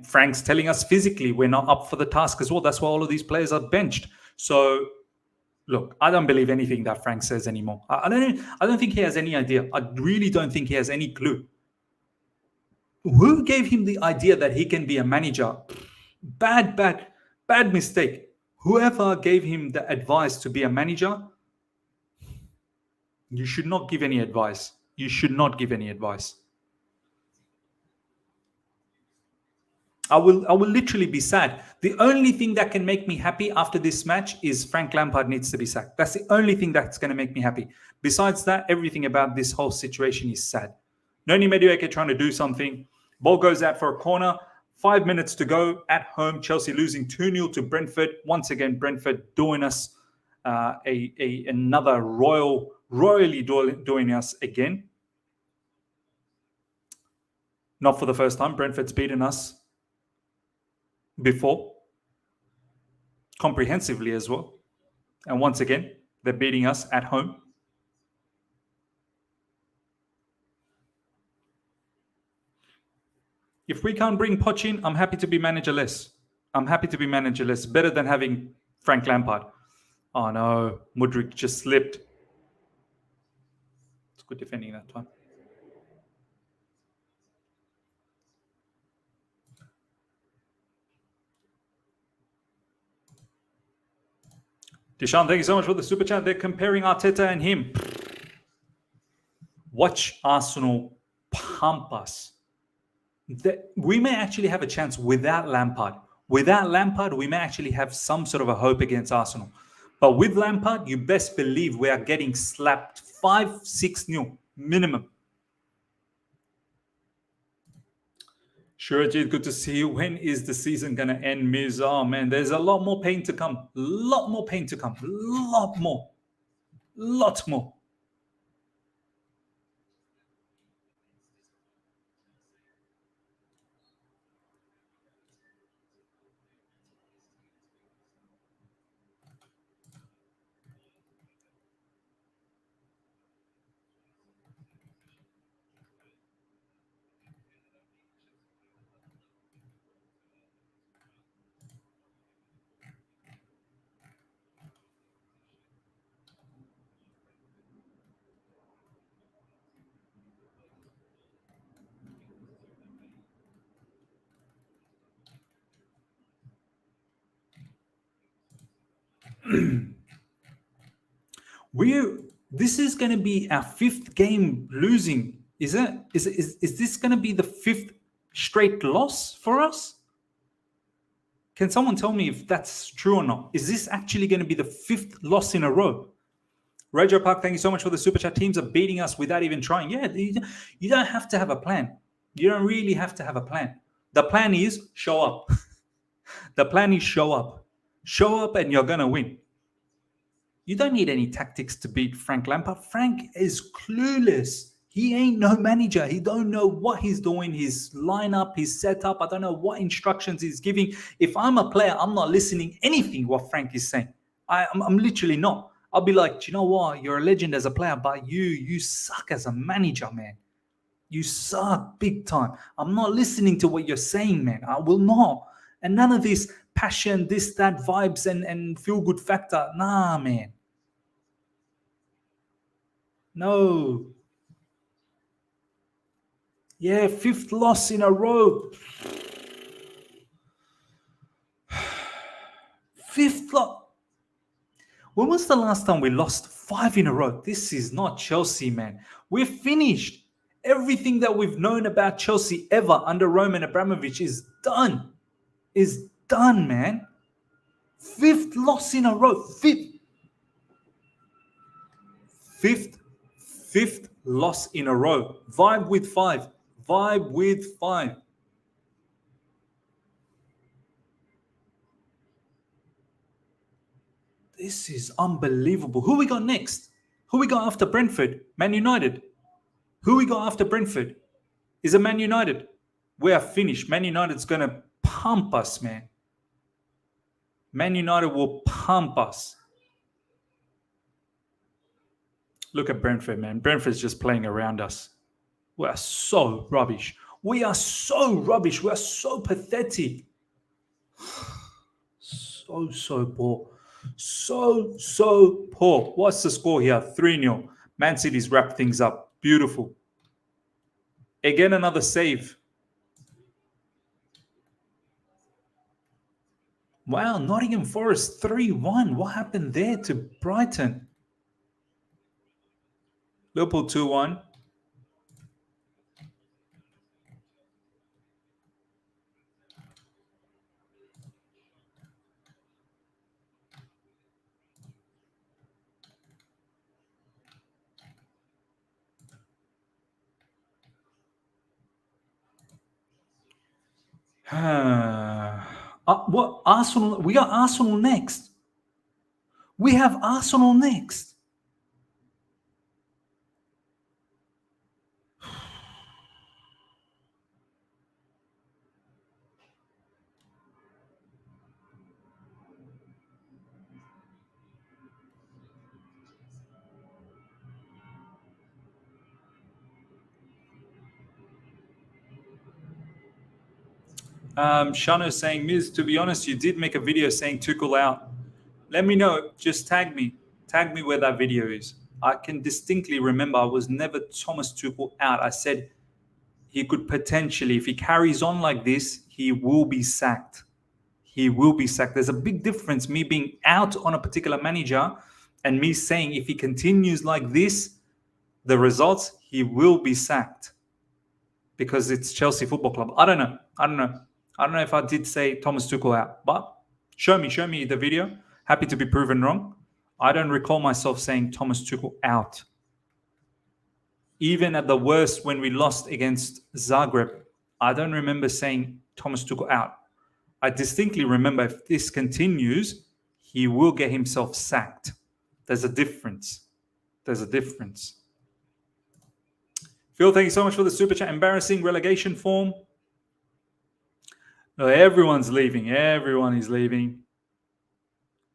Frank's telling us physically we're not up for the task as well. That's why all of these players are benched. So, look, I don't believe anything that Frank says anymore. I don't think he has any idea. I really don't think he has any clue. Who gave him the idea that he can be a manager? Bad mistake. Whoever gave him the advice to be a manager, you should not give any advice. I will literally be sad. The only thing that can make me happy after this match is Frank Lampard needs to be sacked. That's the only thing that's going to make me happy. Besides that, everything about this whole situation is sad. Noni Madueke trying to do something. Ball goes out for a corner. 5 minutes to go at home. Chelsea losing 2-0 to Brentford. Once again, Brentford doing us another royally doing us again. Not for the first time. Brentford's beaten us before, comprehensively as well. And once again, they're beating us at home. If we can't bring Poch in, I'm happy to be managerless. Better than having Frank Lampard. Oh no, Mudryk just slipped. It's good defending that time. Deshaun, thank you so much for the super chat. They're comparing Arteta and him. Watch Arsenal pump us. We may actually have a chance without Lampard. Without Lampard, we may actually have some sort of a hope against Arsenal. But with Lampard, you best believe we are getting slapped 5-6-0 minimum. Sure, Ajit, good to see you. When is the season going to end, Miz? Oh, man, there's a lot more pain to come. Lot more. This is going to be our 5th game losing. Is this going to be the 5th straight loss for us? Can someone tell me if that's true or not? Is this actually going to be the 5th loss in a row? Roger Park, thank you so much for the super chat. Teams are beating us without even trying. Yeah, you don't have to have a plan. You don't really have to have a plan. The plan is show up. The plan is show up. Show up and you're going to win. You don't need any tactics to beat Frank Lampard. Frank is clueless. He ain't no manager. He don't know what he's doing, his lineup, his setup. I don't know what instructions he's giving. If I'm a player, I'm not listening anything what Frank is saying. I'm literally not. I'll be like, do you know what? You're a legend as a player, but you suck as a manager, man. You suck big time. I'm not listening to what you're saying, man. I will not. And none of this passion, this, that, vibes and feel good factor. Nah, man. No. Yeah, 5th loss in a row. 5th loss. When was the last time we lost 5 in a row? This is not Chelsea, man. We're finished. Everything that we've known about Chelsea ever under Roman Abramovich is done. Is done, man. 5th loss in a row. Fifth loss in a row. Vibe with 5. Vibe with 5. This is unbelievable. Who we got next? Who we got after Brentford? Man United. Who we got after Brentford? Is it Man United? We are finished. Man United's going to pump us, man. Man United will pump us. Look at Brentford, man. Brentford's just playing around us. We are so rubbish. We are so rubbish. We are so pathetic. So poor. So poor. What's the score here? 3-0. Man City's wrapped things up. Beautiful. Again, another save. Wow, Nottingham Forest 3-1. What happened there to Brighton? Liverpool 2-1. What Arsenal? We got Arsenal next. We have Arsenal next. Shano saying, Miz, to be honest, you did make a video saying Tuchel out. Let me know. Just tag me. Tag me where that video is. I can distinctly remember I was never Thomas Tuchel out. I said he could potentially, if he carries on like this, he will be sacked. He will be sacked. There's a big difference, me being out on a particular manager and me saying if he continues like this, the results, he will be sacked. Because it's Chelsea Football Club. I don't know. I don't know if I did say Thomas Tuchel out, but show me the video. Happy to be proven wrong. I don't recall myself saying Thomas Tuchel out. Even at the worst when we lost against Zagreb, I don't remember saying Thomas Tuchel out. I distinctly remember if this continues, he will get himself sacked. There's a difference. Phil, thank you so much for the super chat. Embarrassing relegation form. No, everyone's leaving. Everyone is leaving.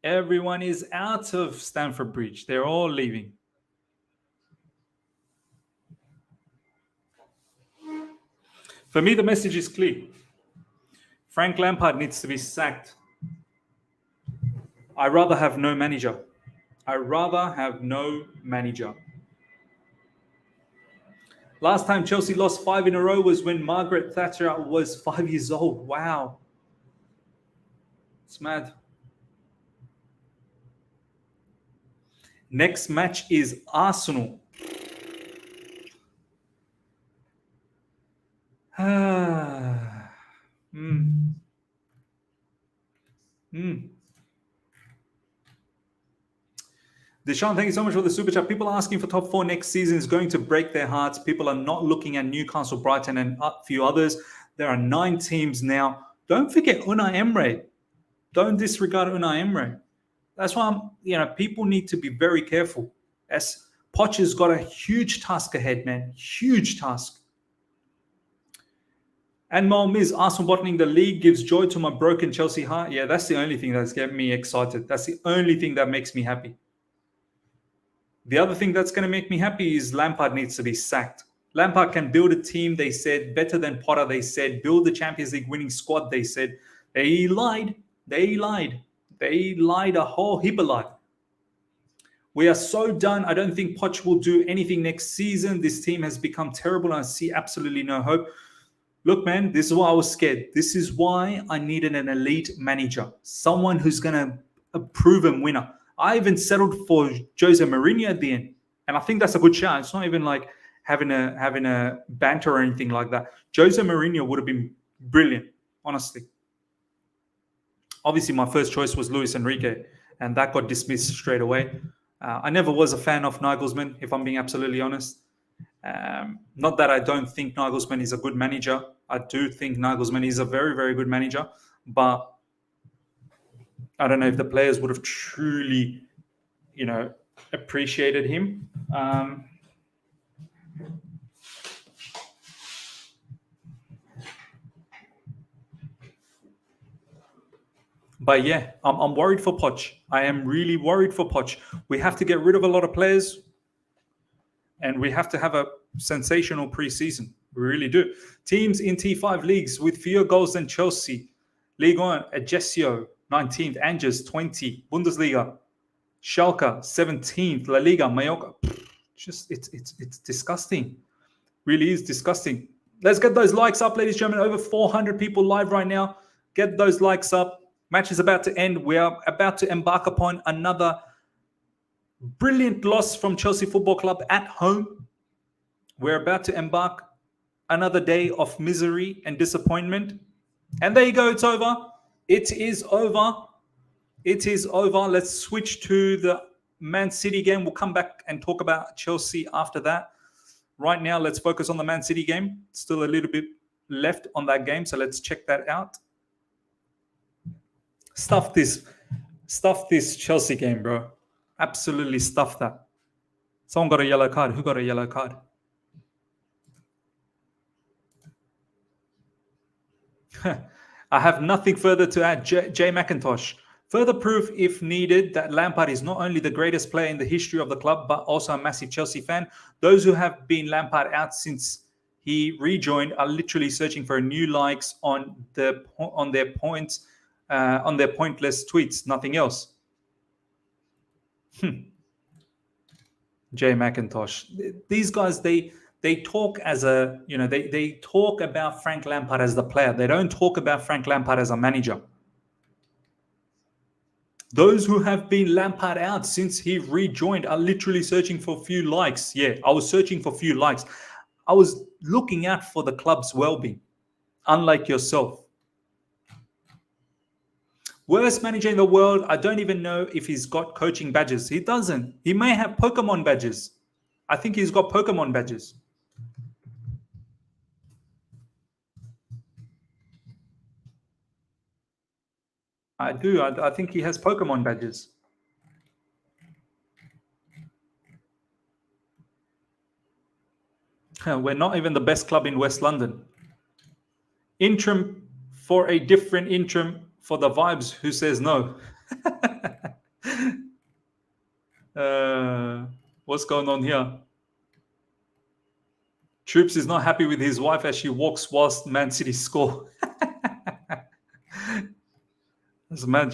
Everyone is out of Stamford Bridge. They're all leaving. For me, the message is clear. Frank Lampard needs to be sacked. I'd rather have no manager. Last time Chelsea lost 5 in a row was when Margaret Thatcher was 5 years old. Wow. It's mad. Next match is Arsenal. Deshaun, thank you so much for the super chat. People asking for top 4 next season is going to break their hearts. People are not looking at Newcastle, Brighton, and a few others. There are 9 teams now. Don't forget Unai Emery. Don't disregard Unai Emery. That's why people need to be very careful. As Poch has got a huge task ahead, man. Huge task. And Miz, Arsenal bottoming the league gives joy to my broken Chelsea heart. Yeah, that's the only thing that's getting me excited. That's the only thing that makes me happy. The other thing that's going to make me happy is Lampard needs to be sacked. Lampard can build a team, they said, better than Potter, they said, build the Champions League winning squad, they said. They lied. They lied. They lied a whole heap of lie. We are so done. I don't think Poch will do anything next season. This team has become terrible and I see absolutely no hope. Look, man, this is why I was scared. This is why I needed an elite manager, someone who's going to a proven winner. I even settled for Jose Mourinho at the end, and I think that's a good shout. It's not even like having a banter or anything like that. Jose Mourinho would have been brilliant, honestly. Obviously, my first choice was Luis Enrique, and that got dismissed straight away. I never was a fan of Nagelsmann, if I'm being absolutely honest. Not that I don't think Nagelsmann is a good manager. I do think Nagelsmann is a very, very good manager, but I don't know if the players would have truly, appreciated him. But yeah, I'm worried for Poch. I am really worried for Poch. We have to get rid of a lot of players, and we have to have a sensational preseason. We really do. Teams in T5 leagues with fewer goals than Chelsea. Ligue 1, Ajaccio, 19th. Angers, 20. Bundesliga, Schalke, 17th. La Liga, Mallorca. It's disgusting. Really is disgusting. Let's get those likes up, ladies and gentlemen. Over 400 people live right now. Get those likes up. Match is about to end. We are about to embark upon another brilliant loss from Chelsea Football Club at home. We're about to embark another day of misery and disappointment. And there you go. It's over. It is over. It is over. Let's switch to the Man City game. We'll come back and talk about Chelsea after that. Right now, let's focus on the Man City game. Still a little bit left on that game, so let's check that out. Stuff this Chelsea game, bro. Absolutely stuff that. Someone got a yellow card. Who got a yellow card? I have nothing further to add. Jay McIntosh. Further proof, if needed, that Lampard is not only the greatest player in the history of the club, but also a massive Chelsea fan. Those who have been Lampard out since he rejoined are literally searching for new likes on their pointless tweets. Nothing else. Jay McIntosh. These guys, they talk as a, they talk about Frank Lampard as the player. They don't talk about Frank Lampard as a manager. Those who have been Lampard out since he rejoined are literally searching for a few likes. Yeah, I was searching for a few likes. I was looking out for the club's well-being, unlike yourself. Worst manager in the world. I don't even know if he's got coaching badges. He doesn't. He may have Pokemon badges. I think he's got Pokemon badges. I do. I think he has Pokemon badges. We're not even the best club in West London. Interim for a different interim for the vibes. Who says no? What's going on here? Troops is not happy with his wife as she walks whilst Man City score. That's mad,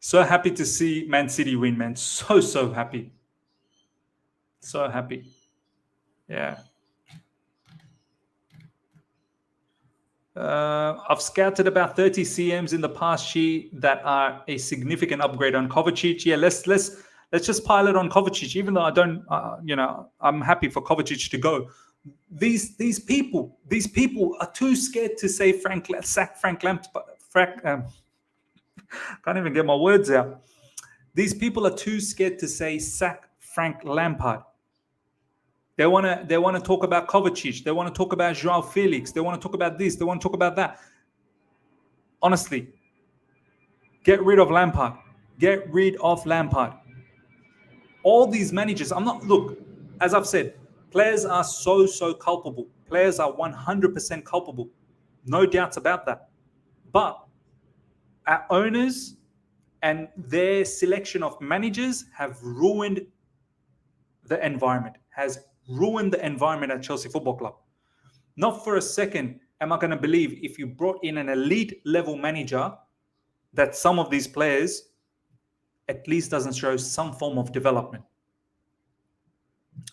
So happy to see Man City win, man. So happy. So happy. Yeah. I've scouted about 30 CMs in the past year that are a significant upgrade on Kovacic. Yeah, let's just pile it on Kovacic. Even though I don't, I'm happy for Kovacic to go. These people are too scared to say sack Frank Lampard. Can't even get my words out. These people are too scared to say sack Frank Lampard. They want to talk about Kovacic. They want to talk about Joao Felix. They want to talk about this. They want to talk about that. Honestly, get rid of Lampard. Get rid of Lampard. All these managers, look, as I've said, players are so culpable. Players are 100% culpable. No doubts about that. But our owners and their selection of managers have ruined the environment, has ruined the environment at Chelsea Football Club. Not for a second am I going to believe if you brought in an elite level manager that some of these players at least doesn't show some form of development.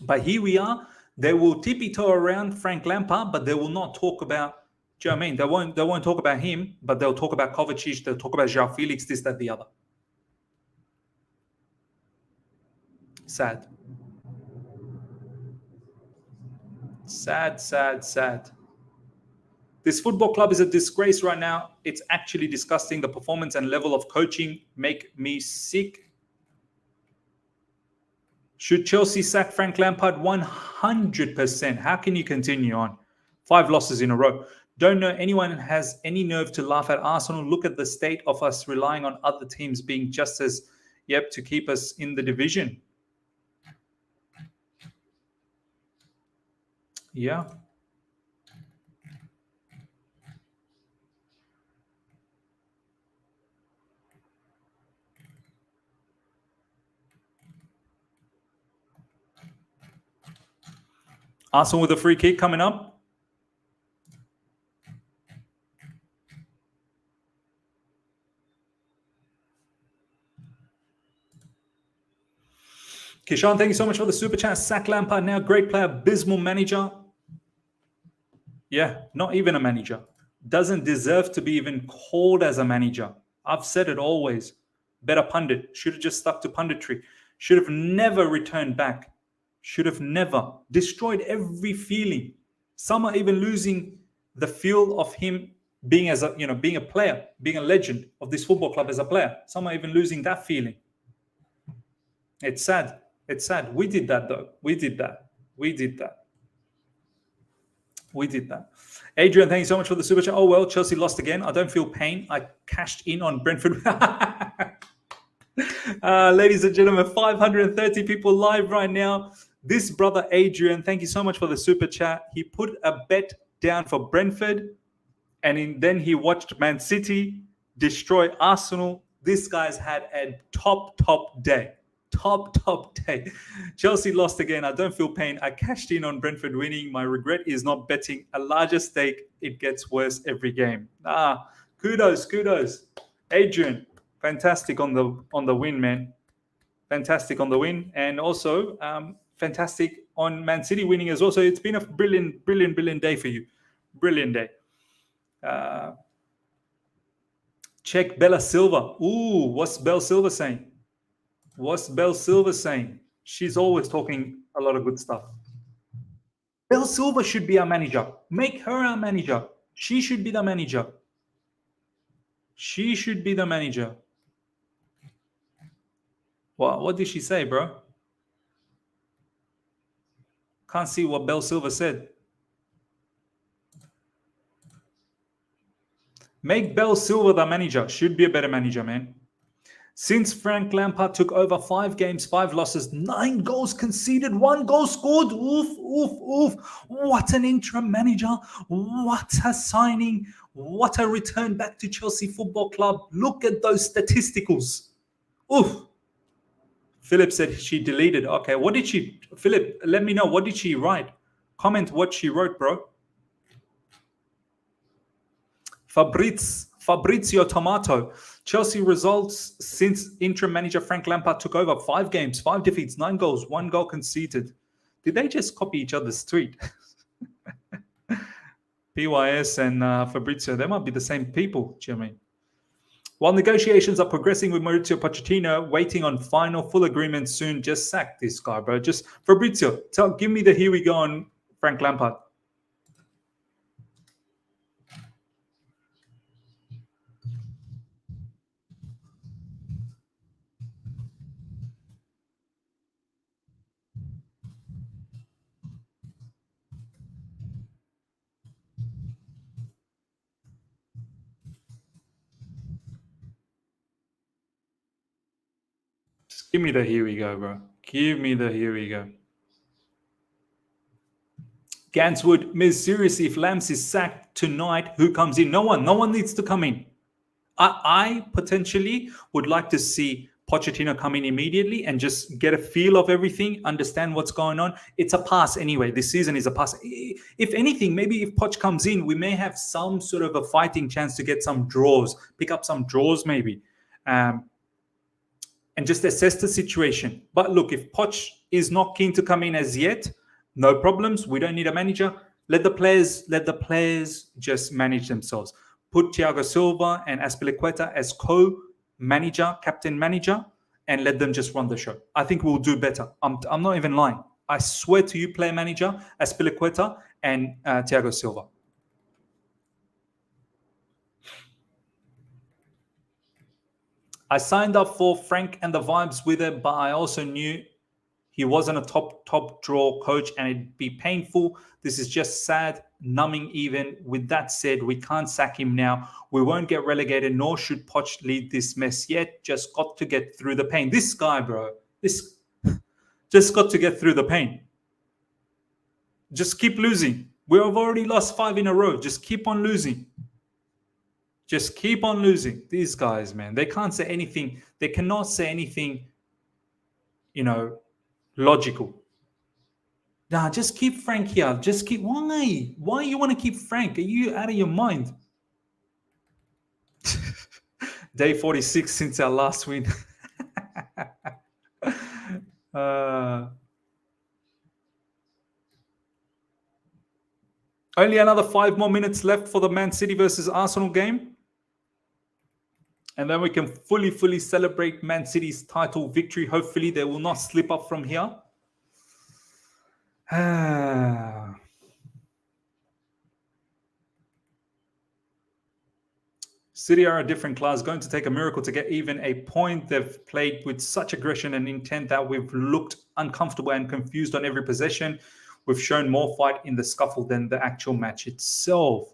But here we are. They will tippy-toe around Frank Lampard, but they will not talk about, do you know what I mean? They won't talk about him, but they'll talk about Kovacic, they'll talk about João Felix, this, that, the other. Sad. Sad. This football club is a disgrace right now. It's actually disgusting. The performance and level of coaching make me sick. Should Chelsea sack Frank Lampard? 100%. How can you continue on? 5 losses in a row. Don't know anyone has any nerve to laugh at Arsenal. Look at the state of us relying on other teams being just as, to keep us in the division. Yeah. Arsenal with a free kick coming up. Kishan, thank you so much for the super chat. Sack Lampard now, great player, abysmal manager. Yeah, not even a manager. Doesn't deserve to be even called as a manager. I've said it always. Better pundit. Should have just stuck to punditry. Should have never returned back. Should have never. Destroyed every feeling. Some are even losing the feel of him being being a player, being a legend of this football club as a player. Some are even losing that feeling. It's sad. It's sad. We did that though. We did that. Adrian, thank you so much for the super chat. Oh, well, Chelsea lost again. I don't feel pain. I cashed in on Brentford. Ladies and gentlemen, 530 people live right now. This brother, Adrian, thank you so much for the super chat. He put a bet down for Brentford, and then he watched Man City destroy Arsenal. This guy's had a top day. Top day. Chelsea lost again. I don't feel pain. I cashed in on Brentford winning. My regret is not betting a larger stake. It gets worse every game. Kudos. Adrian, fantastic on the win, man. Fantastic on the win. And also fantastic on Man City winning as well. So it's been a brilliant day for you. Brilliant day. Check Bella Silva. Ooh, what's Bella Silva saying? She's always talking a lot of good stuff. Bella Silva should be our manager. Make her our manager. She should be the manager. What did she say, bro? Can't see what Bella Silva said. Make Bella Silva the manager. Should be a better manager, man. Since Frank Lampard took over, 5 games, 5 losses, 9 goals conceded, 1 goal scored. Oof. What an interim manager. What a signing. What a return back to Chelsea Football Club. Look at those statisticals. Oof. Philip said she deleted. Okay, what did she... Philip, let me know. What did she write? Comment what she wrote, bro. Fabrizio Tomato. Chelsea results since interim manager Frank Lampard took over. 5 games, 5 defeats, 9 goals, 1 goal conceded. Did they just copy each other's tweet? PYS and Fabrizio, they might be the same people, Jimmy. While negotiations are progressing with Mauricio Pochettino, waiting on final full agreement soon, just sack this guy, bro. Just Fabrizio, give me the here we go on Frank Lampard. Give me the here we go, bro. Give me the, here we go. Ganswood, Ms. Seriously, if Lams is sacked tonight, who comes in? No one. No one needs to come in. I potentially would like to see Pochettino come in immediately and just get a feel of everything, understand what's going on. It's a pass anyway. This season is a pass. If anything, maybe if Poch comes in, we may have some sort of a fighting chance to get some draws, pick up some draws maybe, and just assess the situation. But look, if Poch is not keen to come in as yet, no problems. We don't need a manager. Let the players just manage themselves. Put Thiago Silva and Azpilicueta as co-manager, captain manager, and let them just run the show. I think we'll do better. I'm not even lying. I swear to you, player manager, Azpilicueta and Thiago Silva. I signed up for Frank and the vibes with it, but I also knew he wasn't a top draw coach and it'd be painful. This is just sad, numbing even. With that said, we can't sack him now. We won't get relegated, nor should Poch lead this mess yet. Just got to get through the pain. This guy, bro, this just got to get through the pain. Just keep losing. We have already lost 5 in a row. Just keep on losing. Just keep on losing. These guys, man, they can't say anything. They cannot say anything, logical. Nah, just keep Frank here. Just keep. Why? Why you want to keep Frank? Are you out of your mind? Day 46 since our last win. Only another 5 more minutes left for the Man City versus Arsenal game. And then we can fully celebrate Man City's title victory. Hopefully they will not slip up from here. City are a different class, going to take a miracle to get even a point. They've played with such aggression and intent that we've looked uncomfortable and confused on every possession. We've shown more fight in the scuffle than the actual match itself.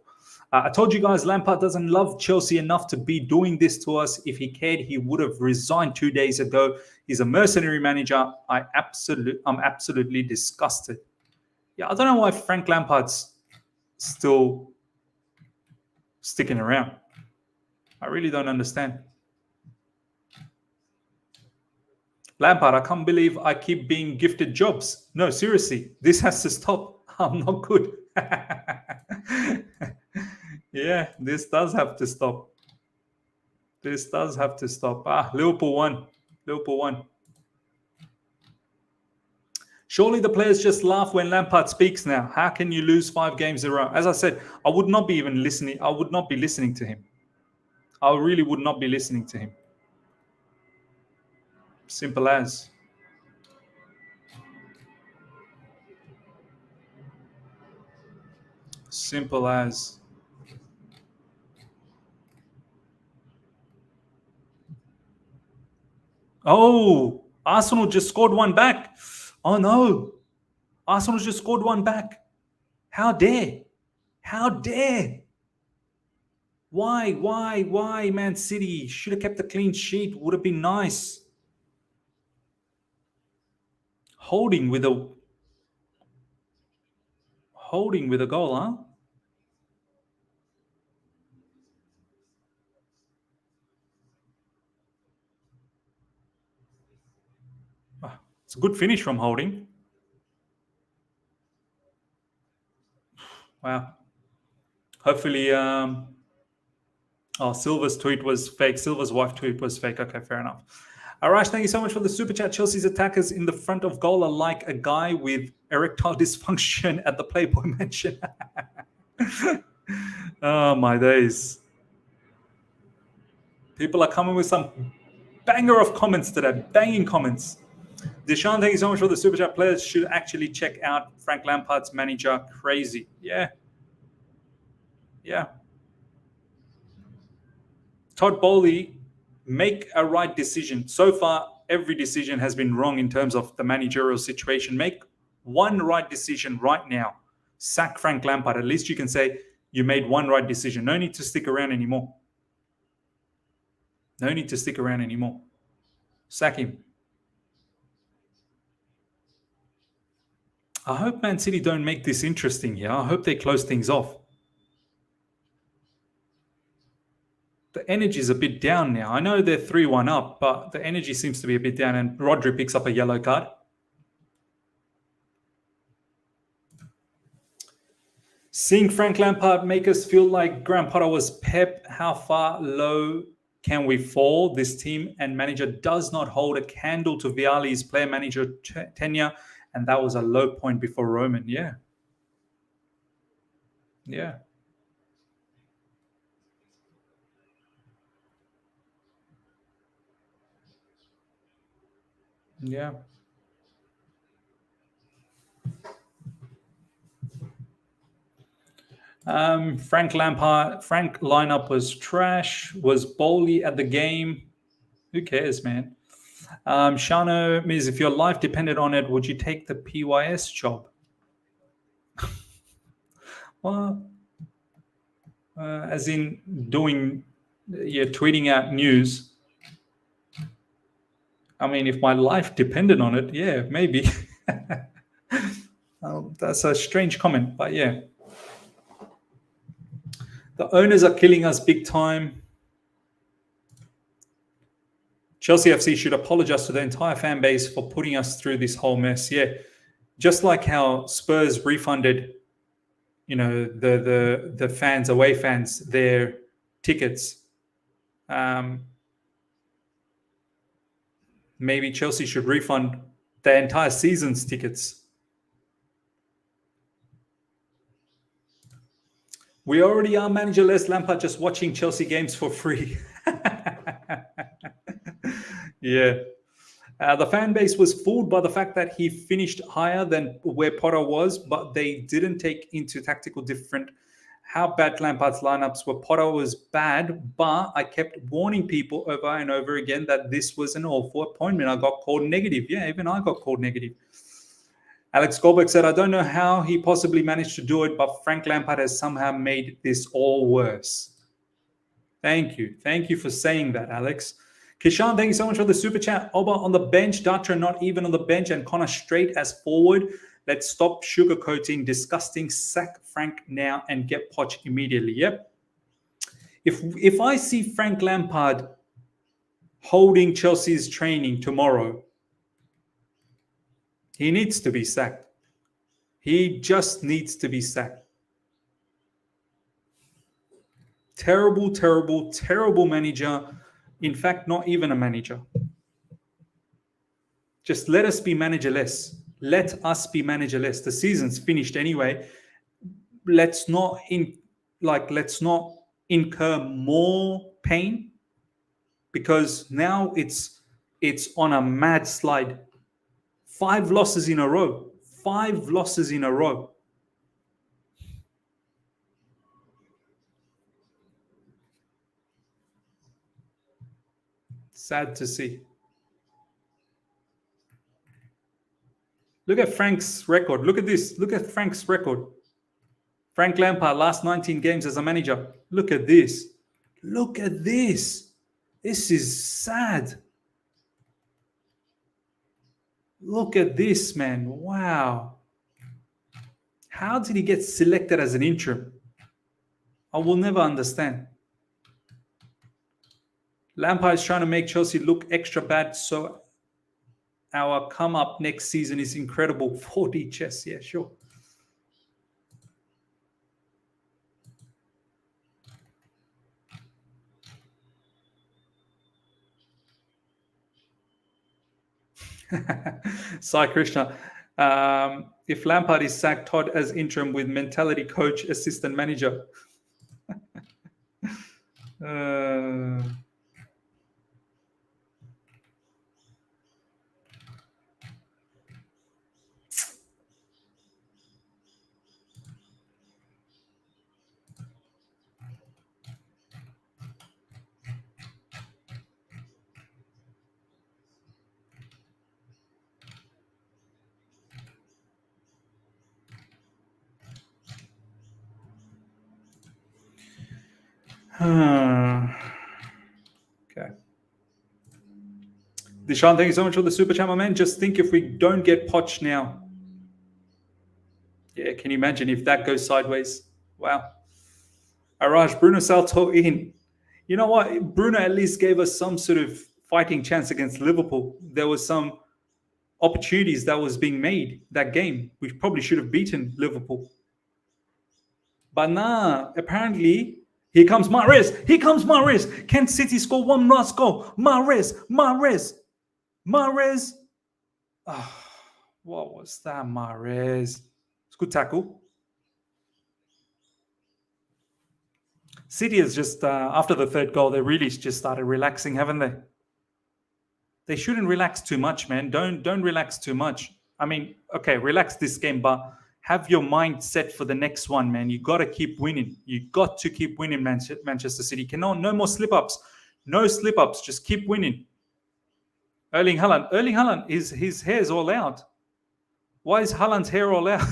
I told you guys Lampard doesn't love Chelsea enough to be doing this to us. If he cared, he would have resigned 2 days ago. He's a mercenary manager. I'm absolutely disgusted. Yeah, I don't know why Frank Lampard's still sticking around. I really don't understand. Lampard, I can't believe I keep being gifted jobs. No, seriously, this has to stop. I'm not good. Yeah, this does have to stop. This does have to stop. Liverpool won. Liverpool won. Surely the players just laugh when Lampard speaks now. How can you lose 5 games in a row? As I said, I would not be even listening. I would not be listening to him. I really would not be listening to him. Simple as. Simple as. Oh, Arsenal just scored one back. Oh no. Arsenal just scored one back. How dare? How dare? Why, Man City? Should have kept a clean sheet. Would have been nice. Holding with a goal, huh? It's a good finish from Holding. Wow. Hopefully, Silva's tweet was fake. Silva's wife tweet was fake. Okay, fair enough. Arash, thank you so much for the super chat. Chelsea's attackers in the front of goal are like a guy with erectile dysfunction at the Playboy Mansion. Oh, my days. People are coming with some banger of comments today. Banging comments. Deshaun, thank you so much for the super chat. Players should actually check out Frank Lampard's manager. Crazy. Yeah. Todd Bowley, make a right decision. So far, every decision has been wrong in terms of the managerial situation. Make one right decision right now. Sack Frank Lampard. At least you can say you made one right decision. No need to stick around anymore. No need to stick around anymore. Sack him. I hope Man City don't make this interesting here. I hope they close things off. The energy is a bit down now. I know they're 3-1 up, but the energy seems to be a bit down, and Rodri picks up a yellow card. Seeing Frank Lampard make us feel like Graham Potter was Pep, how far low can we fall? This team and manager does not hold a candle to Vialli's player manager tenure, and that was a low point before Roman. Yeah. Yeah. Yeah. Frank lineup was trash. Was Bowley at the game? Who cares, man? Shano means if your life depended on it, would you take the PYS job? Well, as in doing, tweeting out news. I mean, if my life depended on it, yeah, maybe. That's a strange comment, but yeah. The owners are killing us big time. Chelsea FC should apologize to the entire fan base for putting us through this whole mess. Yeah, just like how Spurs refunded, the fans, away fans, their tickets. Maybe Chelsea should refund the entire season's tickets. We already are managerless. Lampard just watching Chelsea games for free. Yeah. The fan base was fooled by the fact that he finished higher than where Potter was, but they didn't take into tactical different how bad Lampard's lineups were. Potter was bad, but I kept warning people over and over again that this was an awful appointment. I got called negative. Yeah, even I got called negative. Alex Goldberg said, I don't know how he possibly managed to do it, but Frank Lampard has somehow made this all worse. Thank you. Thank you for saying that, Alex. Kishan, thank you so much for the super chat. Oba on the bench, Datra not even on the bench, and Connor straight as forward. Let's stop sugarcoating, disgusting. Sack Frank now and get Poch immediately. Yep. If I see Frank Lampard holding Chelsea's training tomorrow, he needs to be sacked. He just needs to be sacked. Terrible, terrible, terrible manager. In fact, not even a manager. Just let us be managerless. Let us be managerless. The season's finished anyway. Let's not incur more pain, because now it's on a mad slide. 5 losses in a row. 5 losses in a row. Sad to see. Look at Frank's record. Look at this. Look at Frank's record. Frank Lampard, last 19 games as a manager. Look at this. Look at this. This is sad. Look at this, man. Wow. How did he get selected as an interim? I will never understand. Lampard is trying to make Chelsea look extra bad, so our come up next season is incredible. 4D chess, yeah, sure. Sai Krishna. If Lampard is sacked, Todd as interim with mentality coach, assistant manager. Okay. Dishan, thank you so much for the super chat, my man. Just think if we don't get Poch now, Can you imagine if that goes sideways? Wow. Araj, Bruno Salto in. You know what? Bruno at least gave us some sort of fighting chance against Liverpool. There was some opportunities that was being made that game. We probably should have beaten Liverpool. But nah, apparently, here comes Mahrez. Here comes Mahrez. Can City score one last goal? Mahrez. Oh, what was that, Mahrez? It's a good tackle. City is just, after the third goal, they really just started relaxing, haven't they? They shouldn't relax too much, man. Don't relax too much. I mean, okay, relax this game, but have your mind set for the next one, man. You got to keep winning. You got to keep winning, Manchester City. No more slip-ups. No slip-ups. Just keep winning. Erling Haaland, his hair's all out. Why is Haaland's hair all out?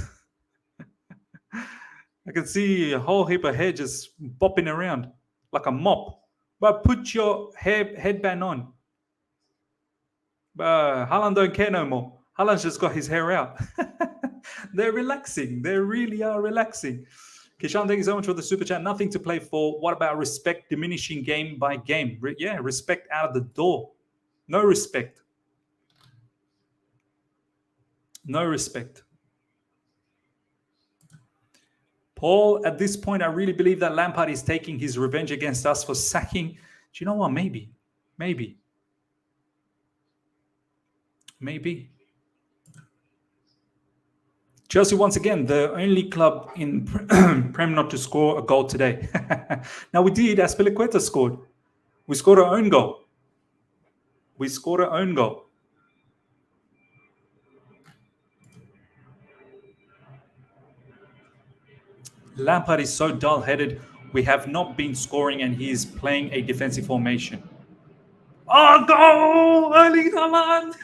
I can see a whole heap of hair just bopping around like a mop. But put your headband on. But Haaland don't care no more. Haaland's just got his hair out. They're relaxing. They really are relaxing. Kishan, thank you so much for the super chat. Nothing to play for. What about respect diminishing game by game? Yeah, respect out of the door. No respect. No respect. Paul, at this point, I really believe that Lampard is taking his revenge against us for sacking. Do you know what? Maybe. Chelsea, once again, the only club in Prem not to score a goal today. Now, we did. Azpilicueta scored. We scored our own goal. Lampard is so dull-headed. We have not been scoring, and he is playing a defensive formation. Oh, goal! Erling Haaland!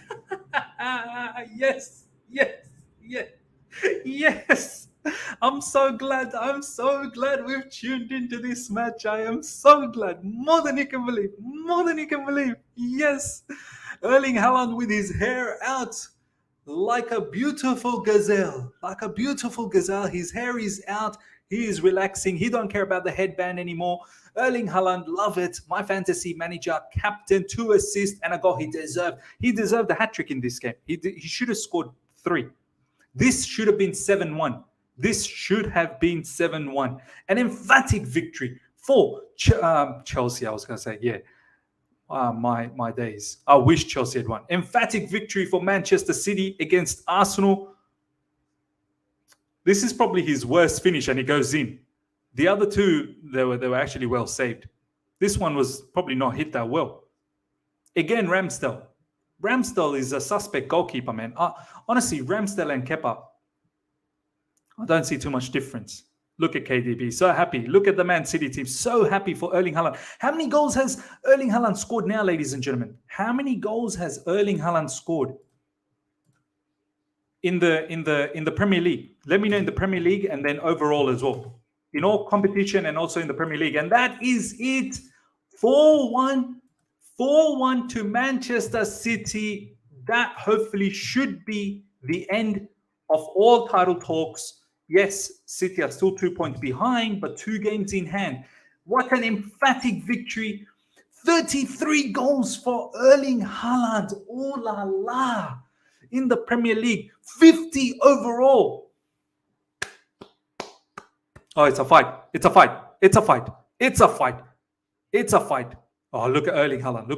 Yes. I'm so glad we've tuned into this match. I am so glad. More than you can believe. Yes. Erling Haaland with his hair out like a beautiful gazelle. His hair is out. He is relaxing. He don't care about the headband anymore. Erling Haaland, love it. My fantasy manager, captain, 2 assists and a goal. He deserved a hat-trick in this game. He should have scored 3. This should have been 7-1. An emphatic victory for Chelsea, I was going to say. Yeah. My days. I wish Chelsea had won. Emphatic victory for Manchester City against Arsenal. This is probably his worst finish, and he goes in. The other two, they were actually well saved. This one was probably not hit that well. Again, Ramsdale. Ramsdale is a suspect goalkeeper, man. Honestly, Ramsdale and Kepa, I don't see too much difference. Look at KDB, so happy. Look at the Man City team, so happy for Erling Haaland. How many goals has Erling Haaland scored now, ladies and gentlemen? How many goals has Erling Haaland scored in the Premier League? Let me know in the Premier League and then overall as well. In all competition and also in the Premier League. And that is it. 4-1 to Manchester City. That hopefully should be the end of all title talks. Yes, City are still 2 points behind, but 2 games in hand. What an emphatic victory. 33 goals for Erling Haaland. Oh la la. In the Premier League. 50 overall. Oh, it's a fight. Oh, look at Erling Haaland.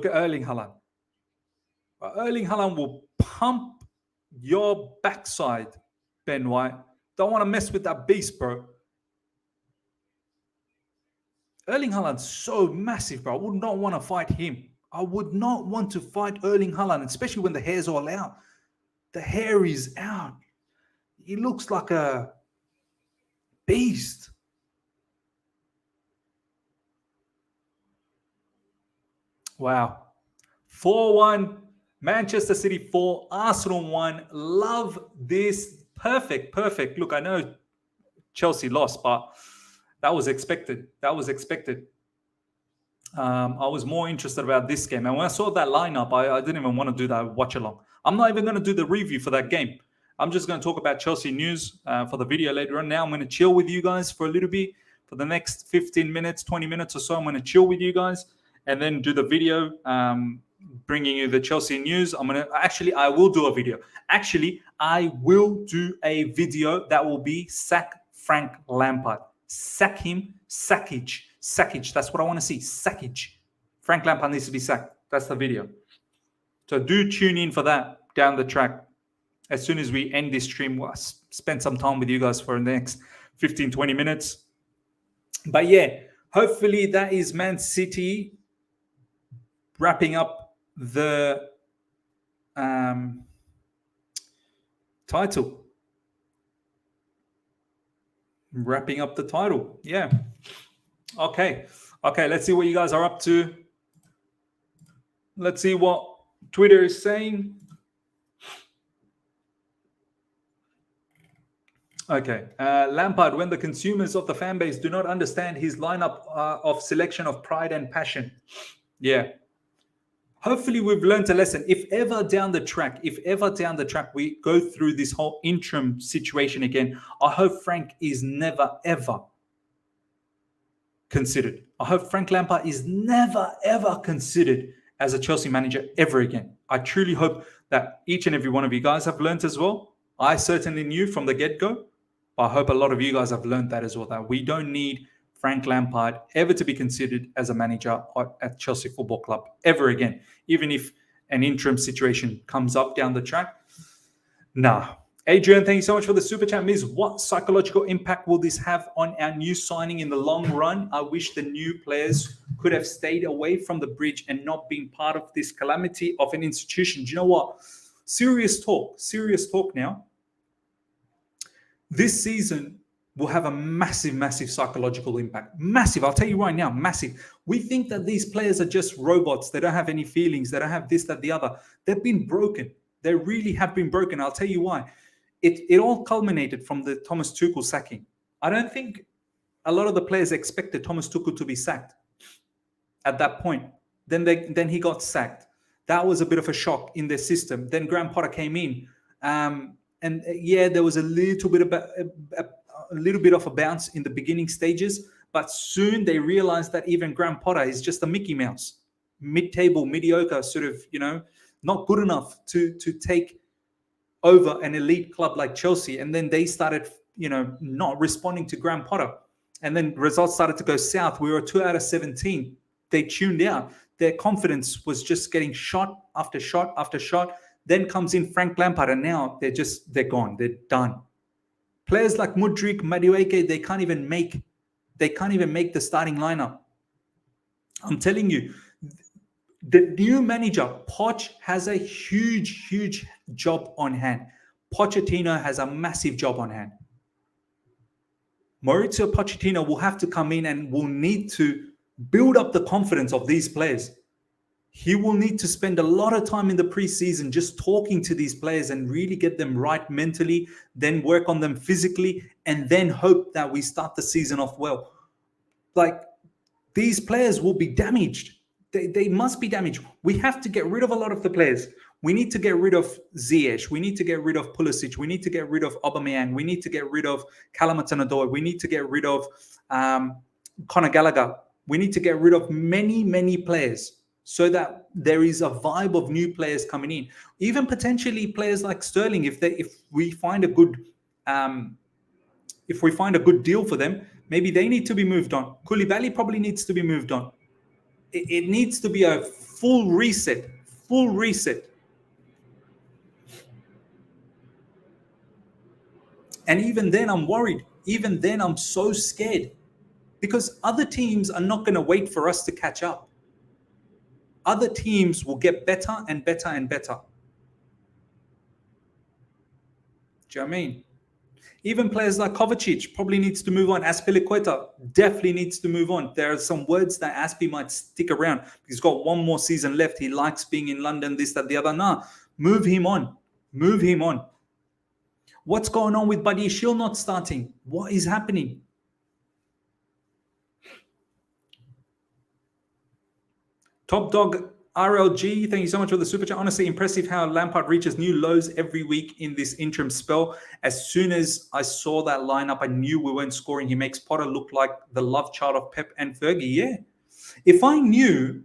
Erling Haaland will pump your backside, Ben White. Don't want to mess with that beast, bro. Erling Haaland's so massive, bro. I would not want to fight him. I would not want to fight Erling Haaland, especially when the hair's all out. The hair is out. He looks like a beast. Wow. 4-1. Manchester City 4. Arsenal 1. Love this. Perfect. Look, I know Chelsea lost, but that was expected. I was more interested about this game. And when I saw that lineup, I didn't even want to do that watch along. I'm not even going to do the review for that game. I'm just going to talk about Chelsea news for the video later on. Now I'm going to chill with you guys for a little bit. For the next 15 minutes, 20 minutes or so, I'm going to chill with you guys and then do the video bringing you the Chelsea news. I will do a video. Actually, I will do a video that will be sack Frank Lampard. Sack him, sackage. That's what I want to see. Sackage. Frank Lampard needs to be sacked. That's the video. So do tune in for that down the track. As soon as we end this stream, we'll spend some time with you guys for the next 15, 20 minutes. But yeah, hopefully that is Man City wrapping up the title. Wrapping up the title. Yeah. Okay. Let's see what you guys are up to. Let's see what Twitter is saying. Okay. Lampard, when the consumers of the fan base do not understand his lineup of selection of pride and passion. Yeah. Hopefully we've learned a lesson. If ever down the track we go through this whole interim situation again, I hope Frank is never, ever considered. I hope Frank Lampard is never, ever considered as a Chelsea manager ever again. I truly hope that each and every one of you guys have learned as well. I certainly knew from the get-go. I hope a lot of you guys have learned that as well, that we don't need Frank Lampard ever to be considered as a manager at Chelsea Football Club ever again, even if an interim situation comes up down the track. Nah. Adrian, thank you so much for the super chat. Miss, what psychological impact will this have on our new signing in the long run? I wish the new players could have stayed away from the bridge and not been part of this calamity of an institution. Do you know what? Serious talk now. This season will have a massive, massive psychological impact. Massive. I'll tell you right now, massive. We think that these players are just robots. They don't have any feelings. They don't have this, that, the other. They've been broken. They really have been broken. I'll tell you why. It all culminated from the Thomas Tuchel sacking. I don't think a lot of the players expected Thomas Tuchel to be sacked at that point. Then he got sacked. That was a bit of a shock in their system. Then Graham Potter came in. And there was a little bit of a bounce in the beginning stages, but soon they realized that even Graham Potter is just a Mickey Mouse, mid-table, mediocre, sort of, not good enough to take over an elite club like Chelsea. And then they started, not responding to Graham Potter. And then results started to go south. We were 2 out of 17. They tuned out. Their confidence was just getting shot after shot after shot. Then comes in Frank Lampard, and now they're gone. They're done. Players like Mudryk, Madueke, they can't even make the starting lineup. I'm telling you, the new manager, Poch, has a huge job on hand. Pochettino has a massive job on hand. Mauricio Pochettino will have to come in and will need to build up the confidence of these players. He will need to spend a lot of time in the preseason just talking to these players and really get them right mentally, then work on them physically, and then hope that we start the season off well. Like, these players will be damaged. They must be damaged. We have to get rid of a lot of the players. We need to get rid of Ziyech. We need to get rid of Pulisic. We need to get rid of Aubameyang. We need to get rid of Callum Hudson-Odoi. We need to get rid of Conor Gallagher. We need to get rid of many players, so that there is a vibe of new players coming in. Even potentially players like Sterling, if we find a good deal for them, maybe they need to be moved on. Koulibaly probably needs to be moved on. It needs to be a full reset. And even then, I'm worried. Even then, I'm so scared, because other teams are not going to wait for us to catch up. Other teams will get better and better and better. Do you know what I mean? Even players like Kovacic probably needs to move on. Azpilicueta definitely needs to move on. There are some words that Aspi might stick around. He's got one more season left. He likes being in London, this, that, the other. Nah, move him on. What's going on with Buddy Shield not starting? What is happening? Top Dog RLG, thank you so much for the super chat. Honestly, impressive how Lampard reaches new lows every week in this interim spell. As soon as I saw that lineup, I knew we weren't scoring. He makes Potter look like the love child of Pep and Fergie. Yeah. If I knew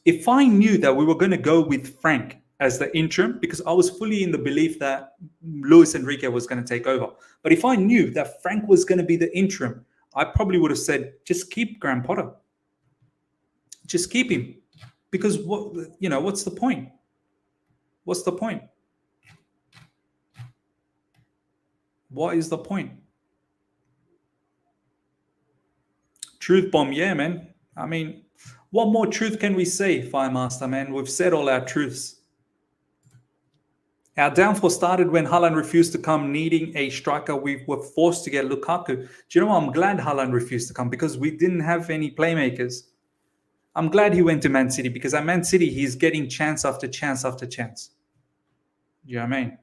that we were going to go with Frank as the interim, because I was fully in the belief that Luis Enrique was going to take over. But if I knew that Frank was going to be the interim, I probably would have said, just keep Graham Potter. Just keep him. Because what's the point? What's the point? What is the point? Truth bomb, yeah, man. I mean, what more truth can we say, Fire Master, man? We've said all our truths. Our downfall started when Haaland refused to come, needing a striker. We were forced to get Lukaku. Do you know what? I'm glad Haaland refused to come because we didn't have any playmakers. I'm glad he went to Man City because at Man City, he's getting chance after chance after chance. You know what I mean?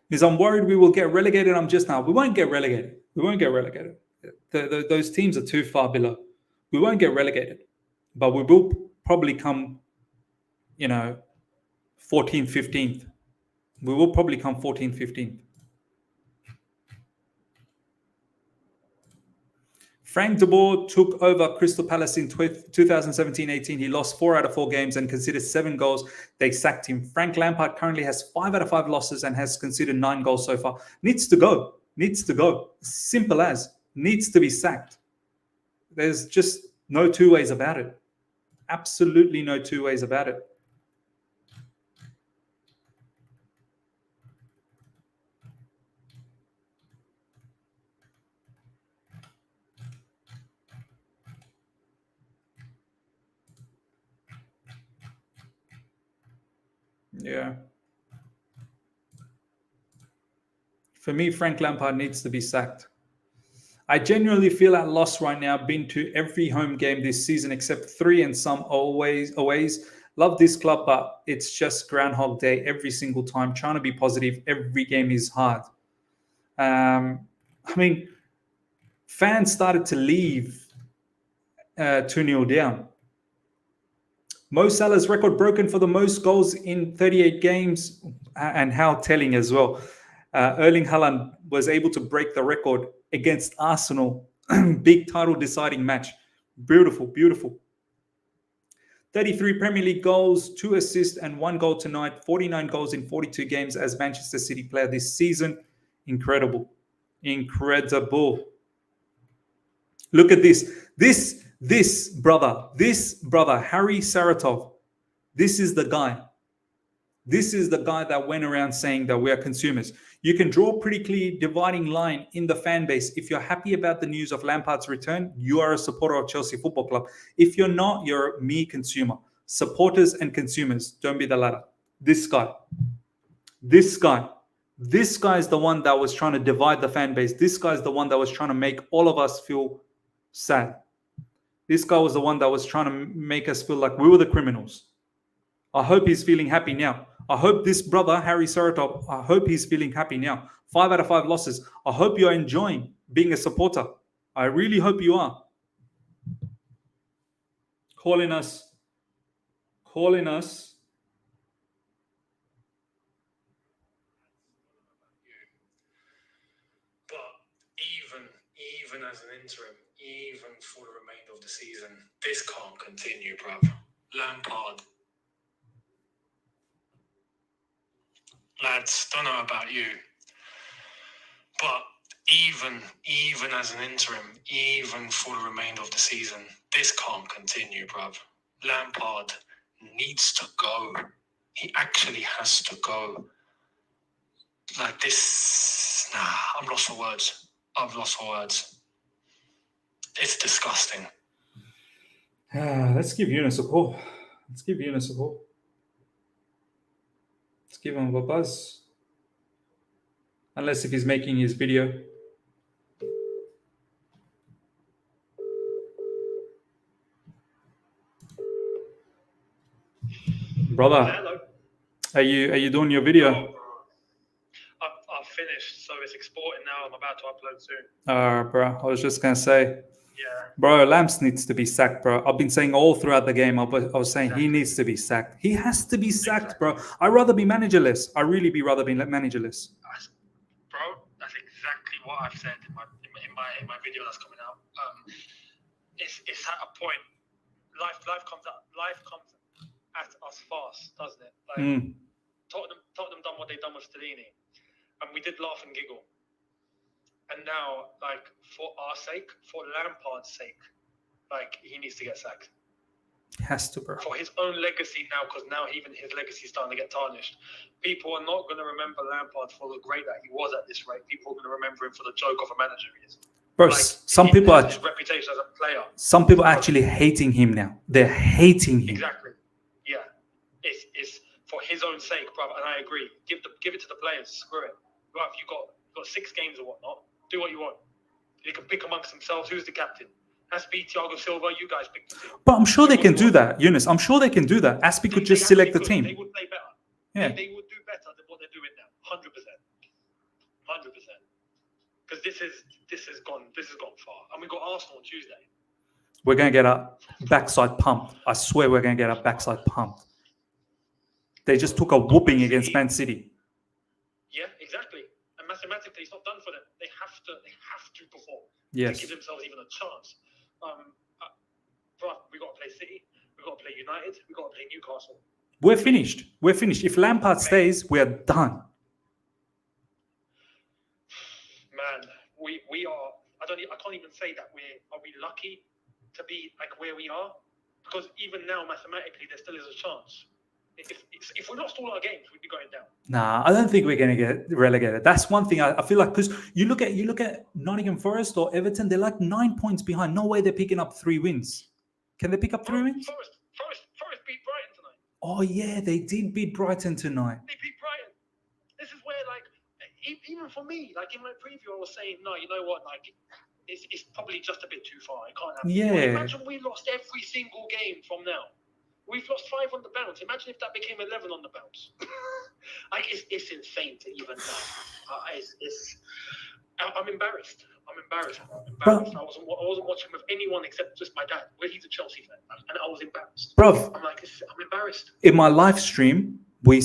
Because I'm worried we will get relegated. We won't get relegated. We won't get relegated. Those teams are too far below. We won't get relegated. But we will probably come, 14th, 15th. We will probably come 14th, 15th. Frank de Boer took over Crystal Palace in 2017-18. He lost 4 out of 4 games and conceded 7 goals. They sacked him. Frank Lampard currently has 5 out of 5 losses and has conceded 9 goals so far. Needs to go. Needs to go. Simple as. Needs to be sacked. There's just no two ways about it. Absolutely no two ways about it. Yeah. For me, Frank Lampard needs to be sacked. I genuinely feel at loss right now. Been to every home game this season except 3 and some aways. Love this club, but it's just Groundhog Day every single time. Trying to be positive. Every game is hard. Fans started to leave 2-0 down. Mo Salah's record broken for the most goals in 38 games, and how telling as well. Erling Haaland was able to break the record against Arsenal. Big title deciding match. Beautiful, beautiful. 33 Premier League goals, 2 assists and 1 goal tonight. 49 goals in 42 games as Manchester City player this season. Incredible. Incredible. Look at this. This brother, Harry Saratov, this is the guy. This is the guy that went around saying that we are consumers. You can draw a pretty clear dividing line in the fan base. If you're happy about the news of Lampard's return, you are a supporter of Chelsea Football Club. If you're not, you're a mere consumer. Supporters and consumers, don't be the latter. This guy is the one that was trying to divide the fan base. This guy is the one that was trying to make all of us feel sad. This guy was the one that was trying to make us feel like we were the criminals. I hope he's feeling happy now. I hope this brother, Harry Saratov, I hope he's feeling happy now. 5 out of 5 losses. I hope you're enjoying being a supporter. I really hope you are. Calling us. But even as an interim, even for the remainder of the season, this can't continue, bruv. Lampard. Lads, don't know about you, but even as an interim, even for the remainder of the season, this can't continue, bruv. Lampard needs to go. He actually has to go. Like this, I'm lost for words. It's disgusting. Let's give Eunice a call. Let's give him a buzz. Unless if he's making his video. Brother, Hello. are you doing your video? I've finished, so it's exporting now. I'm about to upload soon. Bro, I was just gonna say, Yeah. Bro, Lamps needs to be sacked, bro. I've been saying all throughout the game. I was saying he needs to be sacked. He has to be sacked, bro. I'd rather be managerless. I really be rather be managerless. Bro, that's exactly what I've said in my video that's coming out. It's at a point. Life comes at us fast, doesn't it? Like Tottenham done what they done with Stellini, and we did laugh and giggle. And now, like, for our sake, for Lampard's sake, like, he needs to get sacked. Has to, bro. For his own legacy now, because now even his legacy is starting to get tarnished. People are not going to remember Lampard for the great that he was at this rate. People are going to remember him for the joke of a manager he is. Bro, like, some people are. His reputation as a player. Some people are actually hating him now. They're hating him. Exactly. Yeah. It's for his own sake, brother. And I agree. Give it to the players. Screw it. Right, you've got 6 games or whatnot. Do what you want. They can pick amongst themselves who's the captain. Aspie, Thiago Silva, you guys pick the team. But I'm sure they can do that, Eunice. I'm sure they can do that. Aspie could just select the team. They would play better. Yeah. They would do better than what they're doing now. 100%. 100%. Because this has gone far. And we got Arsenal on Tuesday. We're gonna get our backside pumped. I swear we're gonna get our backside pumped. They just took a whooping against Man City. Yeah, exactly. And mathematically, it's not done for them. They have to perform Yes. to give themselves even a chance. Bro, we got to play City. We got to play United. We got to play Newcastle. We're finished. If Lampard stays, we're done. Man, we are. I can't even say that are we lucky to be like where we are, because even now mathematically there still is a chance. If we lost all our games, we'd be going down. Nah, I don't think we're going to get relegated. That's one thing I feel like, because you look at Nottingham Forest or Everton, they're like 9 points behind. No way they're picking up 3 wins. Can they pick up 3 wins? Forest beat Brighton tonight. Oh yeah, they did beat Brighton tonight. They beat Brighton. This is where, like, even for me, like in my preview, I was saying, no, you know what, like, it's probably just a bit too far. It can't happen. Yeah. Well, imagine we lost every single game from now. We've lost 5 on the bounce. Imagine if that became 11 on the bounce. Like, it's insane to even know. I'm embarrassed. I'm embarrassed. I wasn't watching with anyone except just my dad. Well, he's a Chelsea fan, and I was embarrassed. Bro, I'm like, I'm embarrassed. In my live stream, we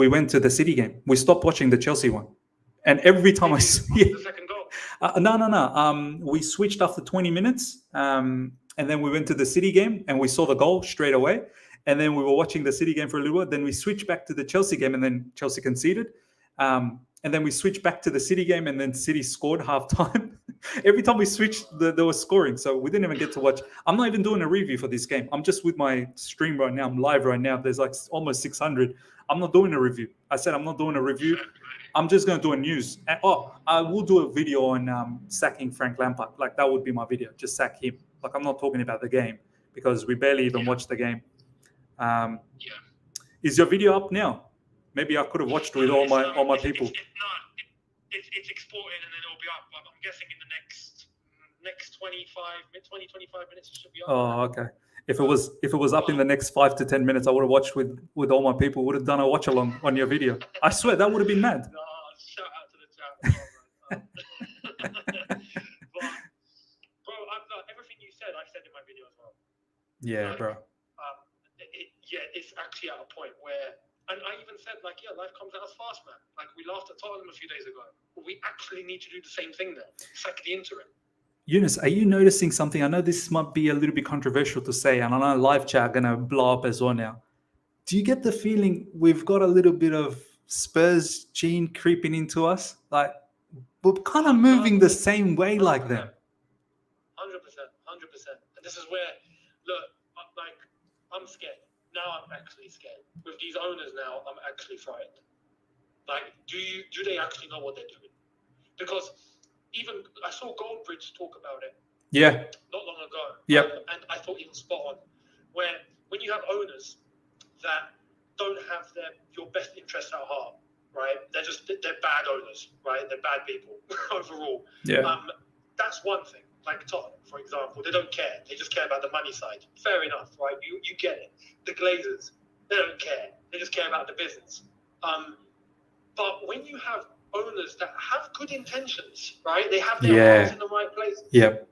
went to the City game. We stopped watching the Chelsea one. And every time The second goal. No. We switched after 20 minutes. And then we went to the City game and we saw the goal straight away. And then we were watching the City game for a little while. Then we switched back to the Chelsea game and then Chelsea conceded. And then we switched back to the City game and then City scored half time. Every time we switched, there was scoring. So we didn't even get to watch. I'm not even doing a review for this game. I'm just with my stream right now. I'm live right now. There's like almost 600. I'm not doing a review. I said I'm not doing a review. I'm just going to do a news. And, I will do a video on sacking Frank Lampard. Like, that would be my video. Just sack him. Like, I'm not talking about the game because we barely even watched the game. Is your video up now? Maybe I could have watched with all my people. It's exporting and then it'll be up. I'm guessing in the next 20-25 minutes it should be up. Oh, okay. If it was up in the next 5 to 10 minutes, I would have watched with all my people. Would have done a watch along on your video. I swear that would have been mad. No, shout out to the chat. But, bro, everything you said, I said in my video as well. Yeah, bro. It's actually at a point where, and I even said, like, life comes at us fast, man. Like, we laughed at Tottenham a few days ago. But we actually need to do the same thing now. Sack the interim. Eunice, are you noticing something? I know this might be a little bit controversial to say, and I know live chat going to blow up as well now. Do you get the feeling we've got a little bit of Spurs gene creeping into us? Like, we're kind of moving the same way like them. 100%. And this is where, look, like, I'm scared. Now I'm actually scared. With these owners now, I'm actually frightened. Like, do they actually know what they're doing? Because even I saw Goldbridge talk about it. Yeah. Not long ago. Yep. And I thought he was spot on. Where when you have owners that don't have your best interests at heart, right? They're bad owners, right? They're bad people overall. Yeah. That's one thing. Like Tottenham, for example, they don't care. They just care about the money side. Fair enough, right? You get it. The Glazers, they don't care. They just care about the business. But when you have owners that have good intentions, right? They have their hearts in the right place. Yep.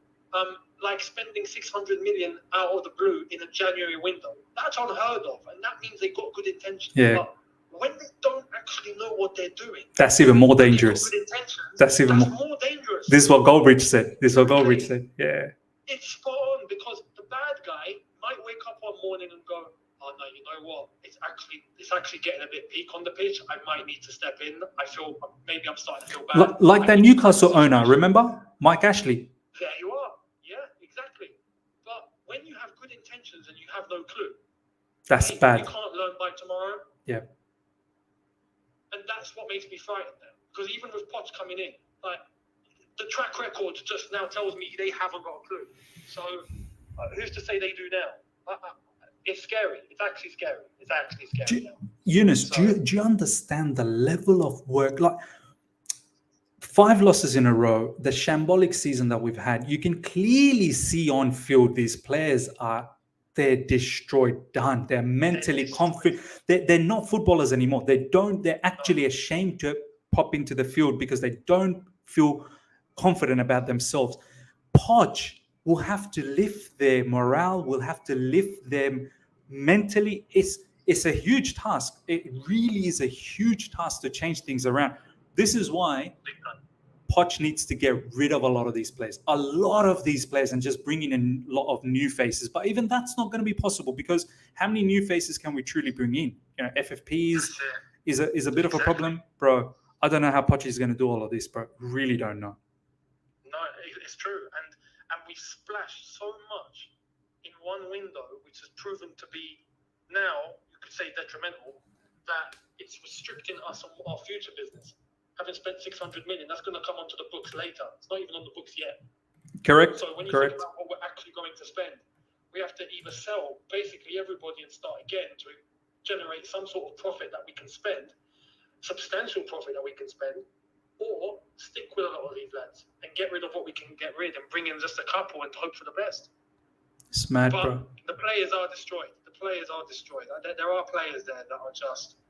like spending 600 million out of the blue in a January window. That's unheard of, and that means they got good intentions. Yeah. But when they don't actually know what they're doing, That's even more they've got dangerous. good intentions, That's even that's more. more dangerous. This is what Goldbridge said. Yeah. It's spot on, because the bad guy might wake up one morning and go, "Oh no, you know what? It's actually getting a bit peak on the pitch. I might need to step in. I feel maybe I'm starting to feel bad." Like that Newcastle owner, remember? Mike Ashley. There you are. Yeah, exactly. But when you have good intentions and you have no clue, That's you bad. can't learn by tomorrow. Yeah. And that's what makes me frightened now. Because even with Poch coming in, like, the track record just now tells me they haven't got a clue. So who's to say they do now? It's scary. It's actually scary. Eunice, do you understand the level of work? Like 5 losses in a row, the shambolic season that we've had, you can clearly see on field these players they're destroyed, done. They're mentally confident. They're not footballers anymore. They're actually ashamed to pop into the field because they don't feel confident about themselves. Poch will have to lift their morale, will have to lift them mentally. It's a huge task. It really is a huge task to change things around. This is why Poch needs to get rid of a lot of these players, and just bring in a lot of new faces. But even that's not going to be possible, because how many new faces can we truly bring in? You know, FFPs is a bit of a problem, bro. I don't know how Poch is going to do all of this, bro. Really don't know. No, it's true, and we splashed so much in one window, which has proven to be now, you could say, detrimental, that it's restricting us on our future business. Having spent 600 million, that's going to come onto the books later. It's not even on the books yet. Correct. So when you Correct. think about what we're actually going to spend, we have to either sell basically everybody and start again to generate some sort of profit that we can spend, substantial profit that we can spend, or stick with a lot of these lads and get rid of what we can get rid and bring in just a couple and hope for the best. It's mad, But bro. the players are destroyed. There are players there that are just,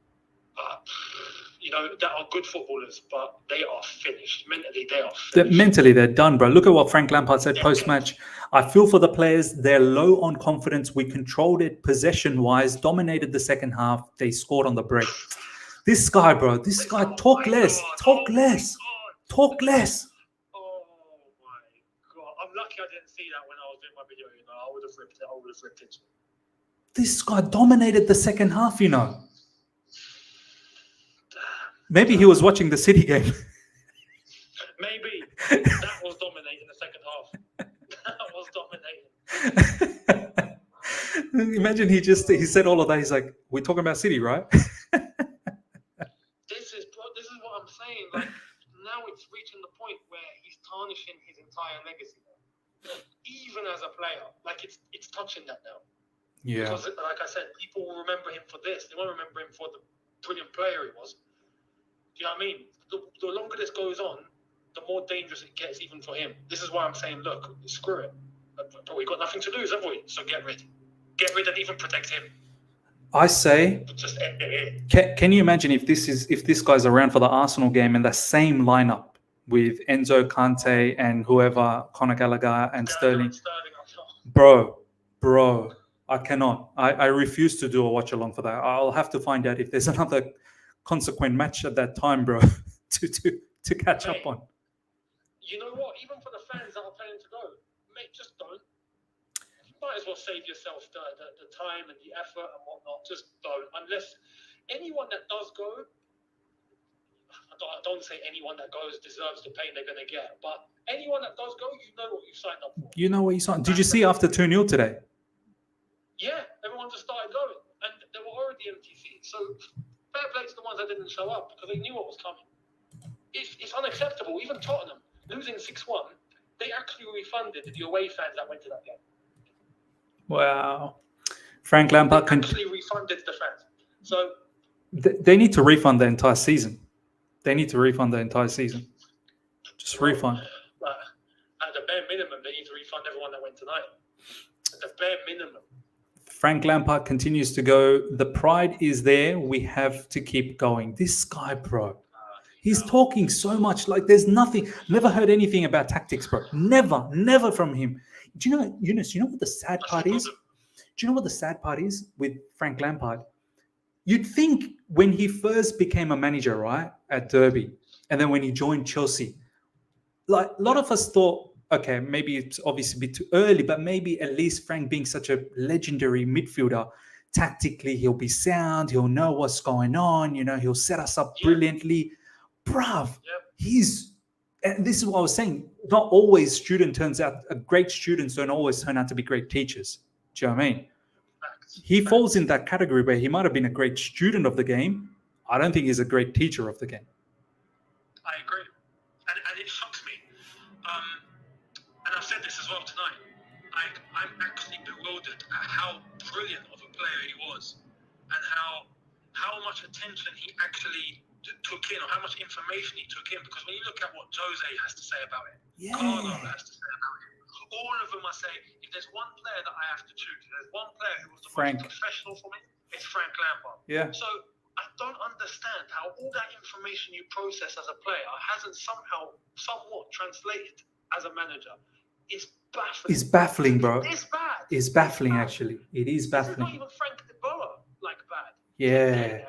that are good footballers, but they are finished. Mentally, they are finished. Mentally, they're done, bro. Look at what Frank Lampard said post-match. I feel for the players. They're low on confidence. We controlled it possession-wise, dominated the second half. They scored on the break. This guy, bro. This guy, talk less. Oh my God. Talk less. Oh my God. I'm lucky I didn't see that when I was doing my video. I would have ripped it. This guy dominated the second half, Maybe he was watching the City game. Maybe. That was dominating the second half. That was dominating. Imagine he said all of that. He's like, we're talking about City, right? This is what I'm saying. Like, now it's reaching the point where he's tarnishing his entire legacy now. Even as a player. Like, it's touching that now. Yeah. Because, like I said, people will remember him for this. They won't remember him for the brilliant player he was. Do you know what I mean? The longer this goes on, the more dangerous it gets even for him. This is why I'm saying, look, screw it. But we've got nothing to lose, have we? So get rid. Get rid and even protect him. I say, But just end it. can you imagine if this guy's around for the Arsenal game and the same lineup with Enzo, Kante, and whoever, Conor Gallagher and Sterling? Bro, I cannot. I refuse to do a watch along for that. I'll have to find out if there's another consequent match at that time, bro, to catch up on. You know what? Even for the fans that are planning to go, mate, just don't. You might as well save yourself the time and the effort and whatnot. Just don't. Unless anyone that does go, I don't say anyone that goes deserves the pain they're going to get, but anyone that does go, you know what you signed up for. You know what you signed. Did you see after 2-0 today? Yeah, everyone just started going, and there were already empty seats. So fair play to the ones that didn't show up because they knew what was coming. It's unacceptable. Even Tottenham losing 6-1, they actually refunded the away fans that went to that game. Wow. Frank Lampard actually refunded the fans. So they need to refund the entire season. Just refund. At the bare minimum, they need to refund everyone that went tonight. At the bare minimum. Frank Lampard continues to go. The pride is there. We have to keep going. This guy, bro. He's talking so much like there's nothing. Never heard anything about tactics, bro. Never from him. Do you know, Eunice? You know what the sad That's part the is? problem. Do you know what the sad part is with Frank Lampard? You'd think when he first became a manager, right, at Derby, and then when he joined Chelsea, like a lot of us thought, okay, maybe it's obviously a bit too early, but maybe at least Frank being such a legendary midfielder, tactically he'll be sound, he'll know what's going on, he'll set us up brilliantly. Bruv, and this is what I was saying, not always great students don't always turn out to be great teachers. Do you know what I mean? He falls in that category where he might have been a great student of the game. I don't think he's a great teacher of the game. I agree. And it shocks me. And I've said this as well tonight. I'm actually bewildered at how brilliant of a player he was and how much attention he actually took in, or how much information he took in. Because when you look at what Jose has to say about it, Carlo has to say about it, all of them are saying, if there's one player that I have to choose, if there's one player who was the most professional for me, it's Frank Lampard. Yeah. So I don't understand how all that information you process as a player hasn't somewhat translated as a manager. It's baffling. It's baffling, bro. It's bad. It's baffling, actually. It is baffling. This is not even Frank de Boer bad. Yeah.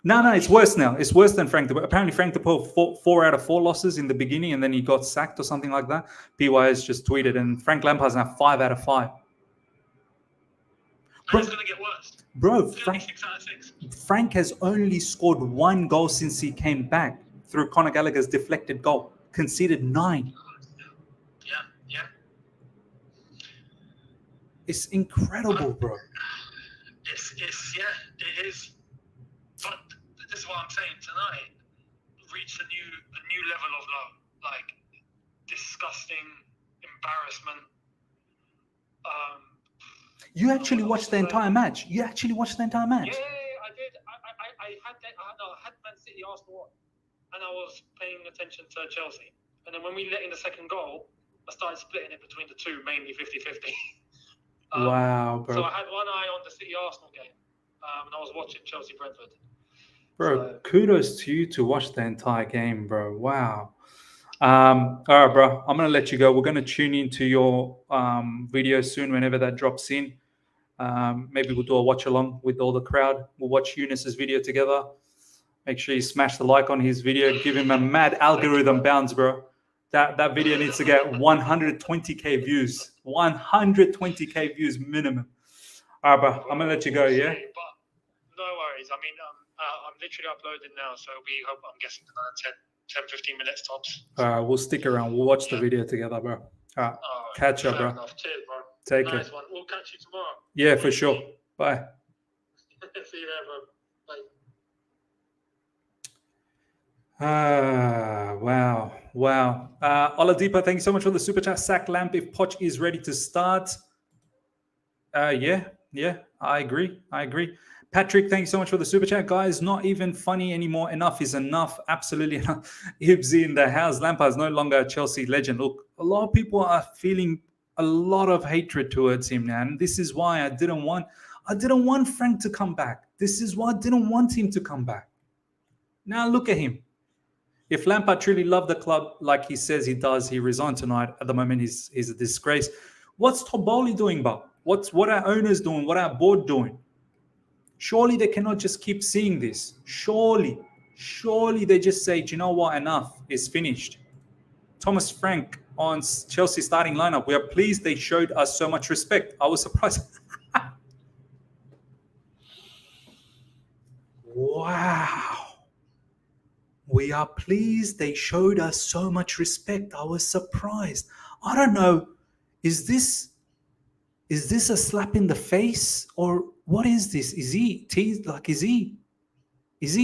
No, it's worse now. It's worse than Frank de Boer. Apparently, Frank de Boer 4 out of 4 losses in the beginning, and then he got sacked or something like that. PYS just tweeted, and Frank Lampard's now 5 out of 5. And it's going to get worse. Bro, 6 out of 6. Frank has only scored 1 goal since he came back through Conor Gallagher's deflected goal. Conceded 9. Yeah. It's incredible, bro. It is. But this is what I'm saying tonight. Reached a new level of like disgusting embarrassment. You actually watched the entire match. Yeah, I did. I had Man City Arsenal on, and I was paying attention to Chelsea. And then when we let in the second goal, I started splitting it between the two, mainly 50-50. Wow, bro. So I had one eye on the City Arsenal game, and I was watching Chelsea Brentford. Bro, kudos to you to watch the entire game, bro. Wow. All right, bro. I'm going to let you go. We're going to tune into your video soon whenever that drops in. Maybe we'll do a watch along with all the crowd. We'll watch Eunice's video together. Make sure you smash the like on his video. Give him a mad algorithm bounce, bro. That video needs to get 120K views. 120K views minimum. All right, bro. I'm going to let you go, yeah? No worries. I mean, I'm literally uploading now, so I'm guessing another 10-15 minutes tops. All right, we'll stick around. We'll watch the video together, bro. All right. Catch up, bro. Enough. Cheers, bro. Take care. Nice one. We'll catch you tomorrow. Yeah, for sure. Bye. See you there, bro. Bye. Wow. Oladipo, thank you so much for the super chat. Sack Lamp if Poch is ready to start. Yeah, I agree. Patrick, thank you so much for the super chat. Guys, not even funny anymore. Enough is enough. Absolutely enough. Ibsy in the house. Lampard's no longer a Chelsea legend. Look, a lot of people are feeling a lot of hatred towards him now. And this is why I didn't want Frank to come back. This is why I didn't want him to come back. Now look at him. If Lampard truly loved the club like he says he does, he resigned tonight. At the moment, he's a disgrace. What's Toboli doing, Bob? What are owners doing? What are board doing? Surely they cannot just keep seeing this. Surely they just say, do you know what? Enough. It's finished. Thomas Frank on Chelsea starting lineup. We are pleased they showed us so much respect. I was surprised. Wow. We are pleased they showed us so much respect. I was surprised. I don't know. Is this a slap in the face, or what is this? Is he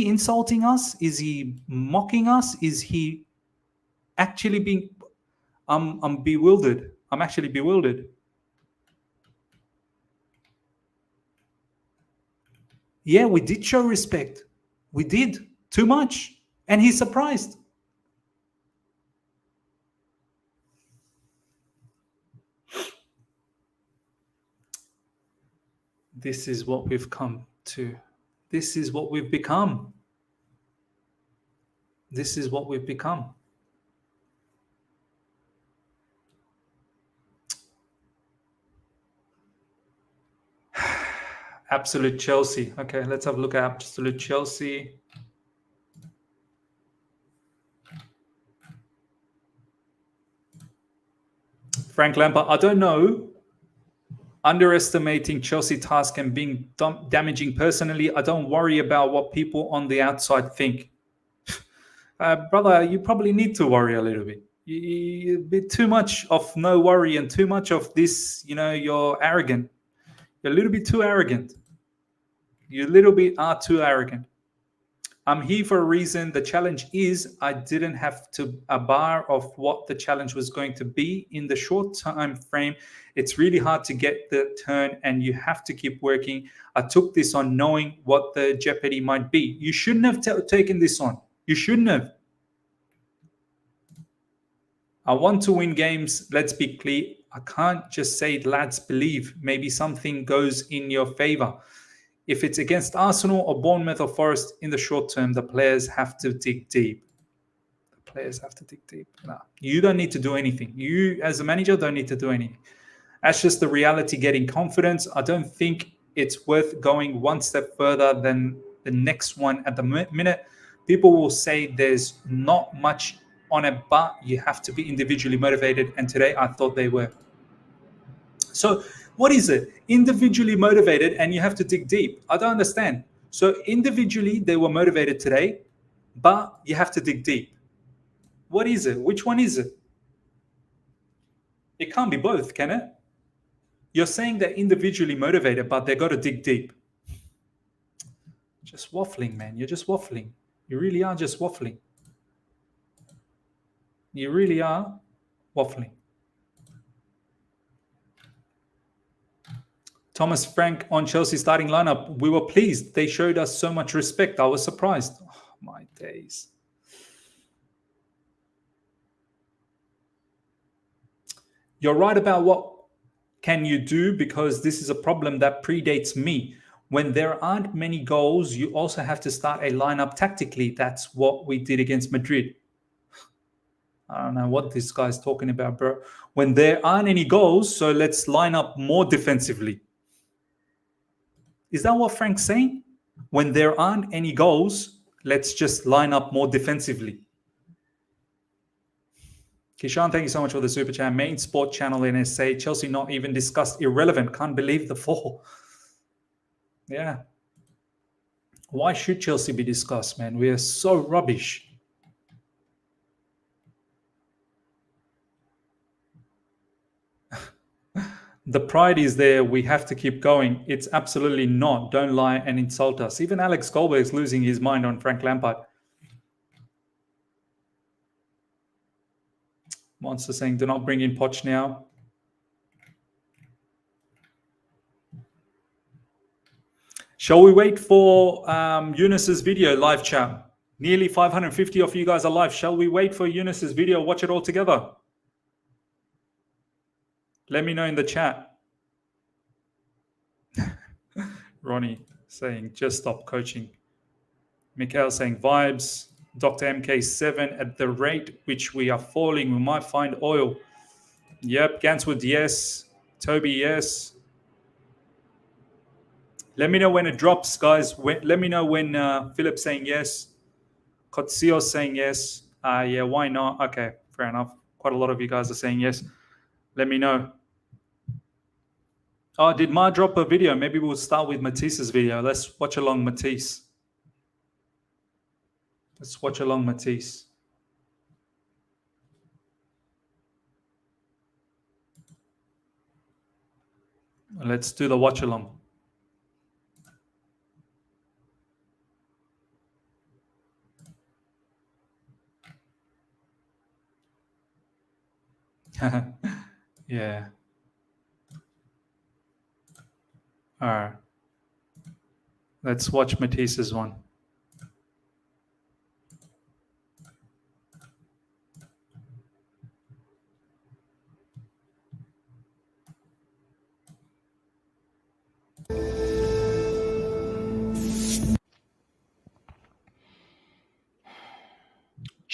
insulting us? Is he mocking us? Is he actually being? I'm bewildered. I'm actually bewildered. Yeah, we did show respect. We did too much, and he's surprised. This is what we've come to. This is what we've become. This is what we've become. Absolute Chelsea. Okay, let's have a look at absolute Chelsea. Frank Lampard. I don't know. Underestimating Chelsea task and being damaging personally. I don't worry about what people on the outside think. Brother, you probably need to worry a little bit. A bit too much of no worry and too much of this, you're arrogant. You're a little bit too arrogant. You a little bit are too arrogant. I'm here for a reason. The challenge is I didn't have to a bar of what the challenge was going to be in the short time frame. It's really hard to get the turn and you have to keep working. I took this on knowing what the jeopardy might be. You shouldn't have taken this on. You shouldn't have. I want to win games. Let's be clear. I can't just say, lads, believe. Maybe something goes in your favor. If it's against Arsenal or Bournemouth or Forest in the short term, the players have to dig deep. The players have to dig deep. No, you don't need to do anything. You, as a manager, don't need to do anything. That's just the reality, getting confidence. I don't think it's worth going one step further than the next one at the minute. People will say there's not much on it, but you have to be individually motivated. And today I thought they were. So what is it? Individually motivated and you have to dig deep. I don't understand. So individually they were motivated today, but you have to dig deep. What is it? Which one is it? It can't be both, can it? You're saying they're individually motivated, but they got to dig deep. Just waffling, man. You're just waffling. You really are just waffling. You really are waffling. Thomas Frank on Chelsea starting lineup. We were pleased. They showed us so much respect. I was surprised. Oh, my days. You're right about what can you do, because this is a problem that predates me. When there aren't many goals, you also have to start a lineup tactically. That's what we did against Madrid. I don't know what this guy's talking about, bro. When there aren't any goals, so let's line up more defensively. Is that what Frank's saying? When there aren't any goals, let's just line up more defensively. Kishan, thank you so much for the super chat. Main sport channel in SA. Chelsea not even discussed. Irrelevant. Can't believe the fall. Yeah. Why should Chelsea be discussed, man? We are so rubbish. The pride is there. We have to keep going. It's absolutely not. Don't lie and insult us. Even Alex Goldberg's losing his mind on Frank Lampard. Monster saying, do not bring in Poch now. Shall we wait for Eunice's video live chat? Nearly 550 of you guys are live. Shall we wait for Eunice's video? Watch it all together. Let me know in the chat. Ronnie saying, just stop coaching. Mikhail saying, vibes. Dr. MK7, at the rate which we are falling, we might find oil. Yep. Ganswood, yes. Toby, yes. Let me know when it drops, guys. Let me know when Philip's saying yes. Kotsio's saying yes. Yeah, why not? Okay, fair enough. Quite a lot of you guys are saying yes. Let me know. Oh, did Ma drop a video? Maybe we'll start with Matisse's video. Let's watch along Matisse. Let's watch along Matisse. Let's do the watch along. Yeah. All right. Let's watch Matisse's one.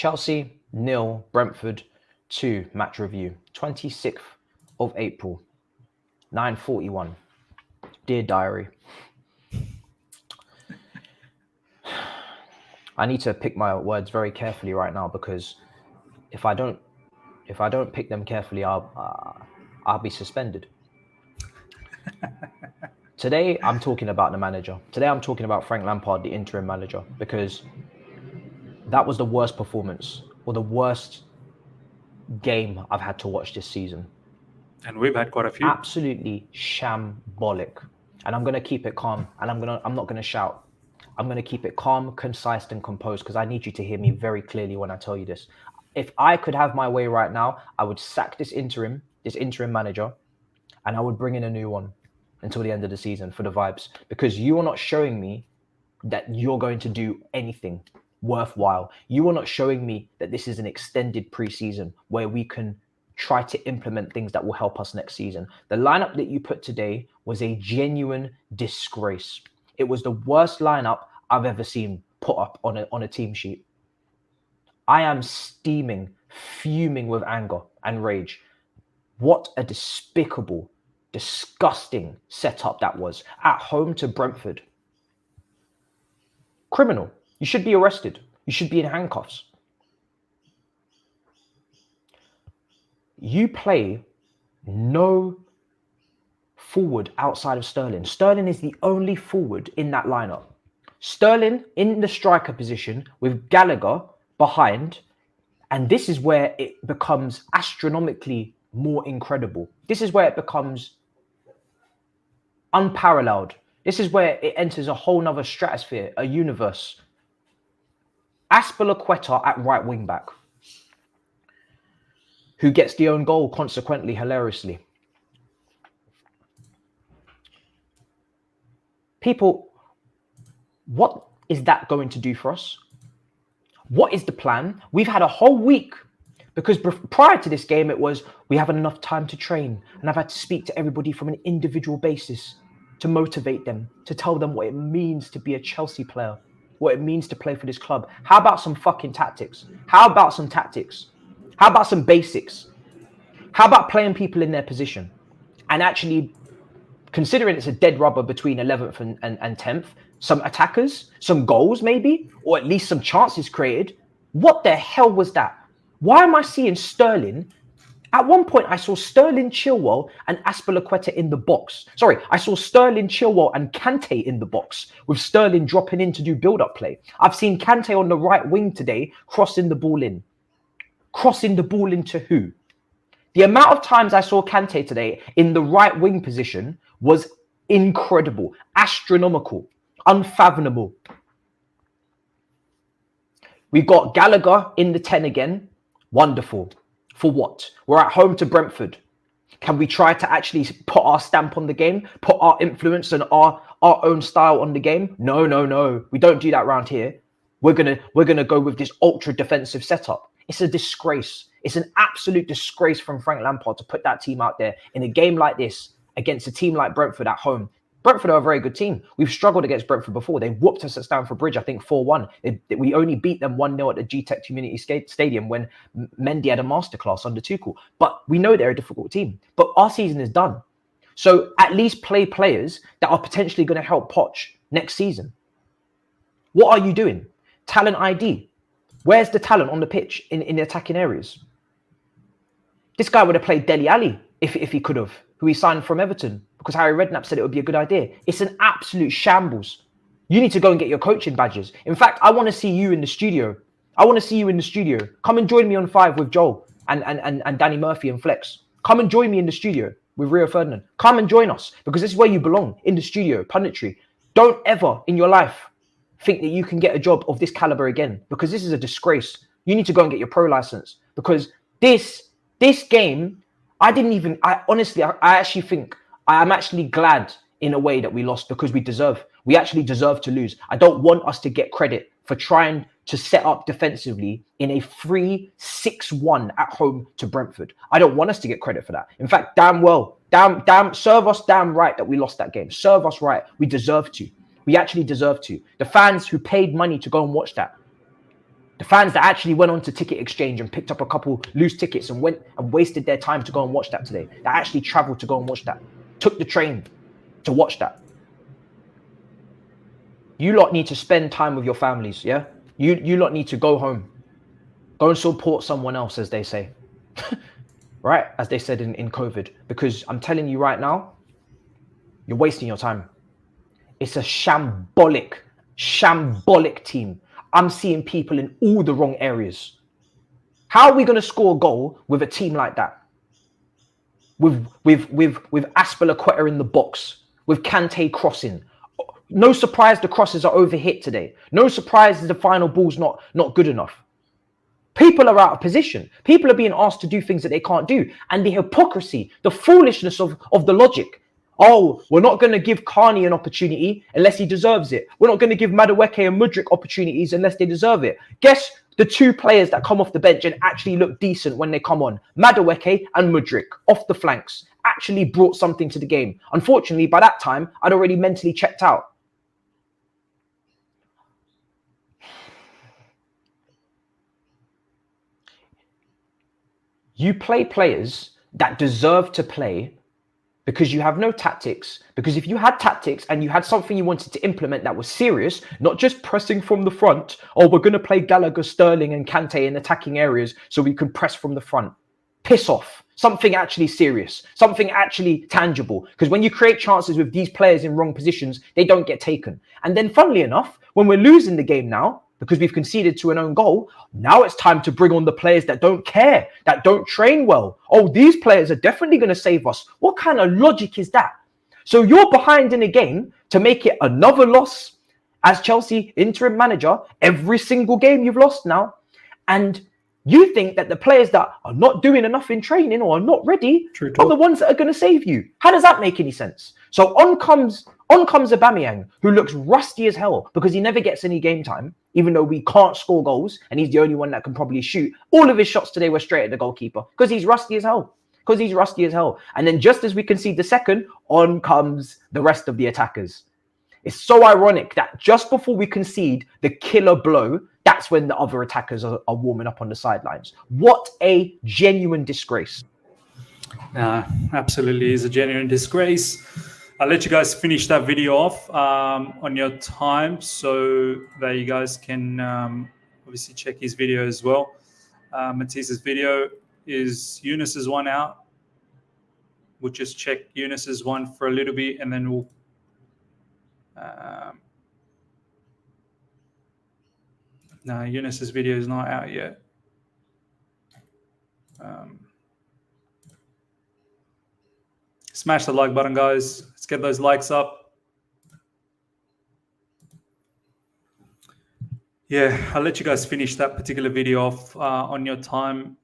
Chelsea 0, Brentford 2 match review. 26th of April, 9:41. Dear diary. I need to pick my words very carefully right now, because if I don't pick them carefully, I'll be suspended. Today, I'm talking about the manager. Today, I'm talking about Frank Lampard, the interim manager, because that was the worst performance or the worst game I've had to watch this season. And we've had quite a few. Absolutely shambolic. And I'm going to keep it calm, and I'm not going to shout. I'm going to keep it calm, concise, and composed, because I need you to hear me very clearly when I tell you this. If I could have my way right now, I would sack this interim manager, and I would bring in a new one until the end of the season for the vibes, because you are not showing me that you're going to do anything worthwhile. You are not showing me that this is an extended preseason where we can try to implement things that will help us next season. The lineup that you put today was a genuine disgrace. It was the worst lineup I've ever seen put up on a team sheet. I am steaming, fuming with anger and rage. What a despicable, disgusting setup that was at home to Brentford. Criminal. You should be arrested. You should be in handcuffs. You play no forward outside of Sterling. Sterling is the only forward in that lineup. Sterling in the striker position with Gallagher behind, and this is where it becomes astronomically more incredible. This is where it becomes unparalleled. This is where it enters a whole nother stratosphere, a universe. Azpilicueta at right wing back, who gets the own goal consequently, hilariously. People, what is that going to do for us? What is the plan? We've had a whole week, because prior to this game, it was, we haven't enough time to train. And I've had to speak to everybody from an individual basis to motivate them, to tell them what it means to be a Chelsea player, what it means to play for this club. How about some fucking tactics? How about some tactics? How about some basics? How about playing people in their position and actually, considering it's a dead rubber between 11th and 10th, some attackers, some goals maybe, or at least some chances created? What the hell was that? Why am I seeing Sterling? At one point, I saw Sterling, Chilwell, and Azpilicueta in the box. Sorry, I saw Sterling, Chilwell, and Kante in the box, with Sterling dropping in to do build-up play. I've seen Kante on the right wing today, crossing the ball in. Crossing the ball into who? The amount of times I saw Kante today in the right wing position was incredible, astronomical, unfathomable. We've got Gallagher in the 10 again. Wonderful. For what? We're at home to Brentford. Can we try to actually put our stamp on the game, put our influence and our own style on the game? No. We don't do that around here. We're gonna go with this ultra defensive setup. It's a disgrace. It's an absolute disgrace from Frank Lampard to put that team out there in a game like this against a team like Brentford at home. Brentford are a very good team. We've struggled against Brentford before. They whooped us at Stamford Bridge, I think 4-1. We only beat them 1-0 at the G-Tech Community Stadium when Mendy had a masterclass under Tuchel. But we know they're a difficult team. But our season is done. So at least play players that are potentially going to help Poch next season. What are you doing? Talent ID. Where's the talent on the pitch in the attacking areas? This guy would have played Dele Alli if he could have, who he signed from Everton, because Harry Redknapp said it would be a good idea. It's an absolute shambles. You need to go and get your coaching badges. In fact, I want to see you in the studio. Come and join me on 5 with Joel and Danny Murphy and Flex. Come and join me in the studio with Rio Ferdinand. Come and join us, because this is where you belong, in the studio, punditry. Don't ever in your life think that you can get a job of this caliber again, because this is a disgrace. You need to go and get your pro license, because this game, I actually think I'm actually glad in a way that we lost, because we actually deserve to lose. I don't want us to get credit for trying to set up defensively in a 3-6-1 at home to Brentford. I don't want us to get credit for that. In fact, serve us damn right that we lost that game. Serve us right. We deserve to. We actually deserve to. The fans who paid money to go and watch that, The fans that actually went on to Ticket Exchange and picked up a couple loose tickets and went and wasted their time to go and watch that today. That actually traveled to go and watch that. Took the train to watch that. You lot need to spend time with your families, yeah? You lot need to go home. Go and support someone else, as they say. Right? As they said in COVID. Because I'm telling you right now, you're wasting your time. It's a shambolic team. I'm seeing people in all the wrong areas. How are we going to score a goal with a team like that? With Aspilicueta in the box, with Kante crossing. No surprise the crosses are overhit today. No surprise the final ball's not good enough. People are out of position. People are being asked to do things that they can't do. And the hypocrisy, the foolishness of the logic. Oh, we're not going to give Carney an opportunity unless he deserves it. We're not going to give Madueke and Mudryk opportunities unless they deserve it. Guess the two players that come off the bench and actually look decent when they come on. Madueke and Mudryk off the flanks actually brought something to the game. Unfortunately, by that time, I'd already mentally checked out. You play players that deserve to play because you have no tactics. Because if you had tactics and you had something you wanted to implement that was serious, not just pressing from the front, oh, we're going to play Gallagher, Sterling and Kante in attacking areas so we can press from the front. Piss off. Something actually serious. Something actually tangible. Because when you create chances with these players in wrong positions, they don't get taken. And then funnily enough, when we're losing the game now, because we've conceded to an own goal, now it's time to bring on the players that don't care, that don't train well. Oh, these players are definitely going to save us. What kind of logic is that? So you're behind in a game to make it another loss as Chelsea interim manager. Every single game you've lost now. And you think that the players that are not doing enough in training or are not ready are the ones that are going to save you. How does that make any sense? So on comes Aubameyang, who looks rusty as hell because he never gets any game time, even though we can't score goals and he's the only one that can probably shoot. All of his shots today were straight at the goalkeeper because he's rusty as hell. And then just as we concede the second, on comes the rest of the attackers. It's so ironic that just before we concede the killer blow, that's when the other attackers are warming up on the sidelines. What a genuine disgrace. Absolutely is a genuine disgrace. I'll let you guys finish that video off on your time so that you guys can obviously check his video as well. Matisse's video is Eunice's one out. We'll just check Eunice's one for a little bit and then we'll no, Eunice's video is not out yet. Smash the like button, guys. Let's get those likes up. Yeah, I'll let you guys finish that particular video off on your time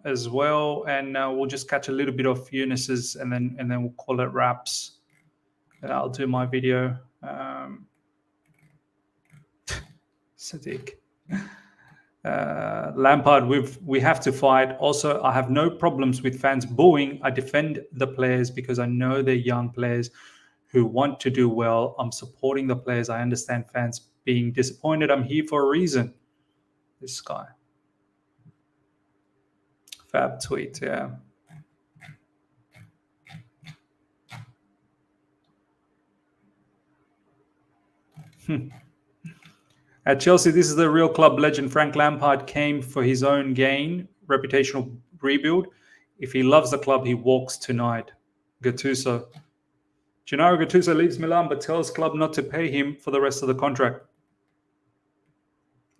as well, and we'll just catch a little bit of Eunice's, and then we'll call it wraps. And I'll do my video. Sadiq. Lampard, we have to fight. Also, I have no problems with fans booing. I defend the players because I know they're young players who want to do well. I'm supporting the players. I understand fans being disappointed. I'm here for a reason. This guy. Fab tweet, yeah. At Chelsea, this is the real club legend. Frank Lampard came for his own gain, reputational rebuild. If he loves the club, he walks tonight. Gattuso. Gennaro Gattuso leaves Milan but tells club not to pay him for the rest of the contract.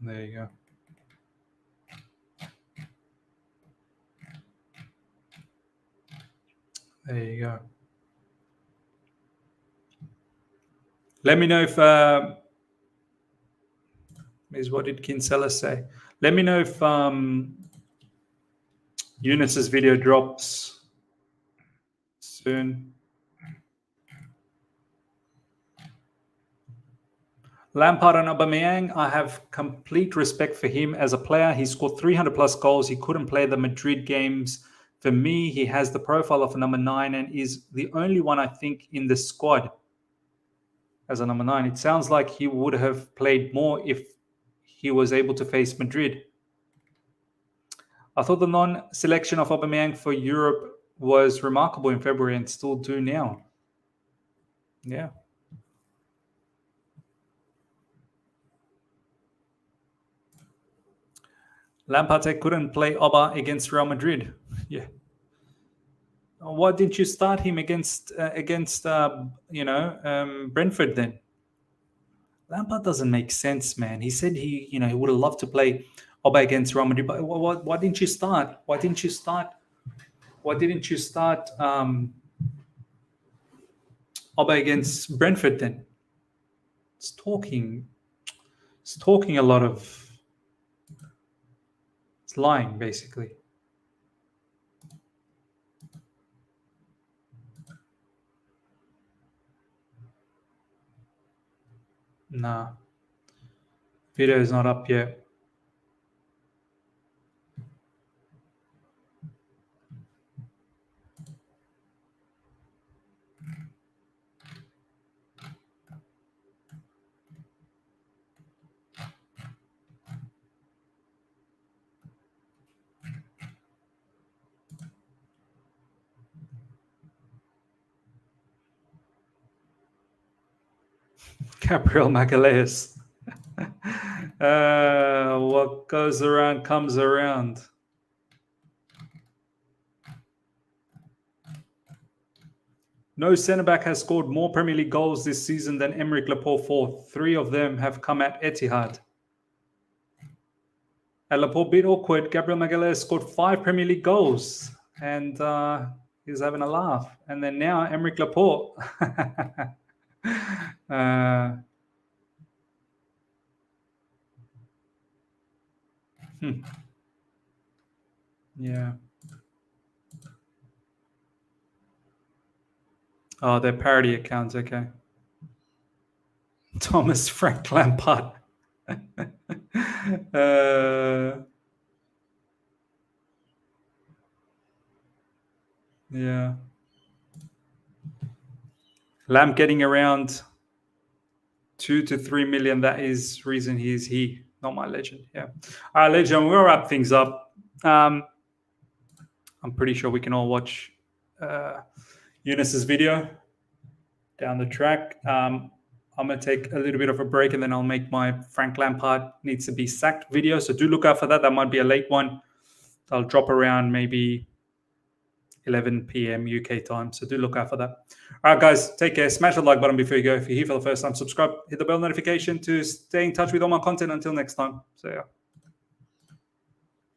There you go. There you go. Let me know if... what did Kinsella say? Let me know if Eunice's video drops soon. Lampard and Aubameyang, I have complete respect for him as a player. He scored 300 plus goals. He couldn't play the Madrid games. For me, he has the profile of a number 9 and is the only one I think in the squad as a number 9. It sounds like he would have played more if he was able to face Madrid. I thought the non-selection of Aubameyang for Europe was remarkable in February and still do now. Yeah. Lampard couldn't play Oba against Real Madrid. Yeah. Why didn't you start him against Brentford then? Lampard doesn't make sense, man. He said he would have loved to play Oba against Real Madrid, but why didn't you start? Why didn't you start Oba against Brentford then? It's talking a lot of. It's lying, basically. Nah. Video is not up yet. Gabriel Magalhaes. What goes around comes around. No centre-back has scored more Premier League goals this season than Aymeric Laporte for. 3 of them have come at Etihad. At Laporte, bit awkward. Gabriel Magalhaes scored 5 Premier League goals. And he's having a laugh. And then now Aymeric Laporte. Yeah. Oh, they're parody accounts. Okay. Thomas Frank Lampard. Yeah. Lamp getting around 2 to 3 million. That is reason he is he, not my legend. Yeah. All right, legend. We'll wrap things up. I'm pretty sure we can all watch Eunice's video down the track. I'm going to take a little bit of a break and then I'll make my Frank Lampard needs to be sacked video. So do look out for that. That might be a late one. I'll drop around maybe 11 p.m. UK time. So do look out for that. All right, guys, take care. Smash the like button before you go. If you're here for the first time, subscribe, hit the bell notification to stay in touch with all my content. Until next time. So yeah.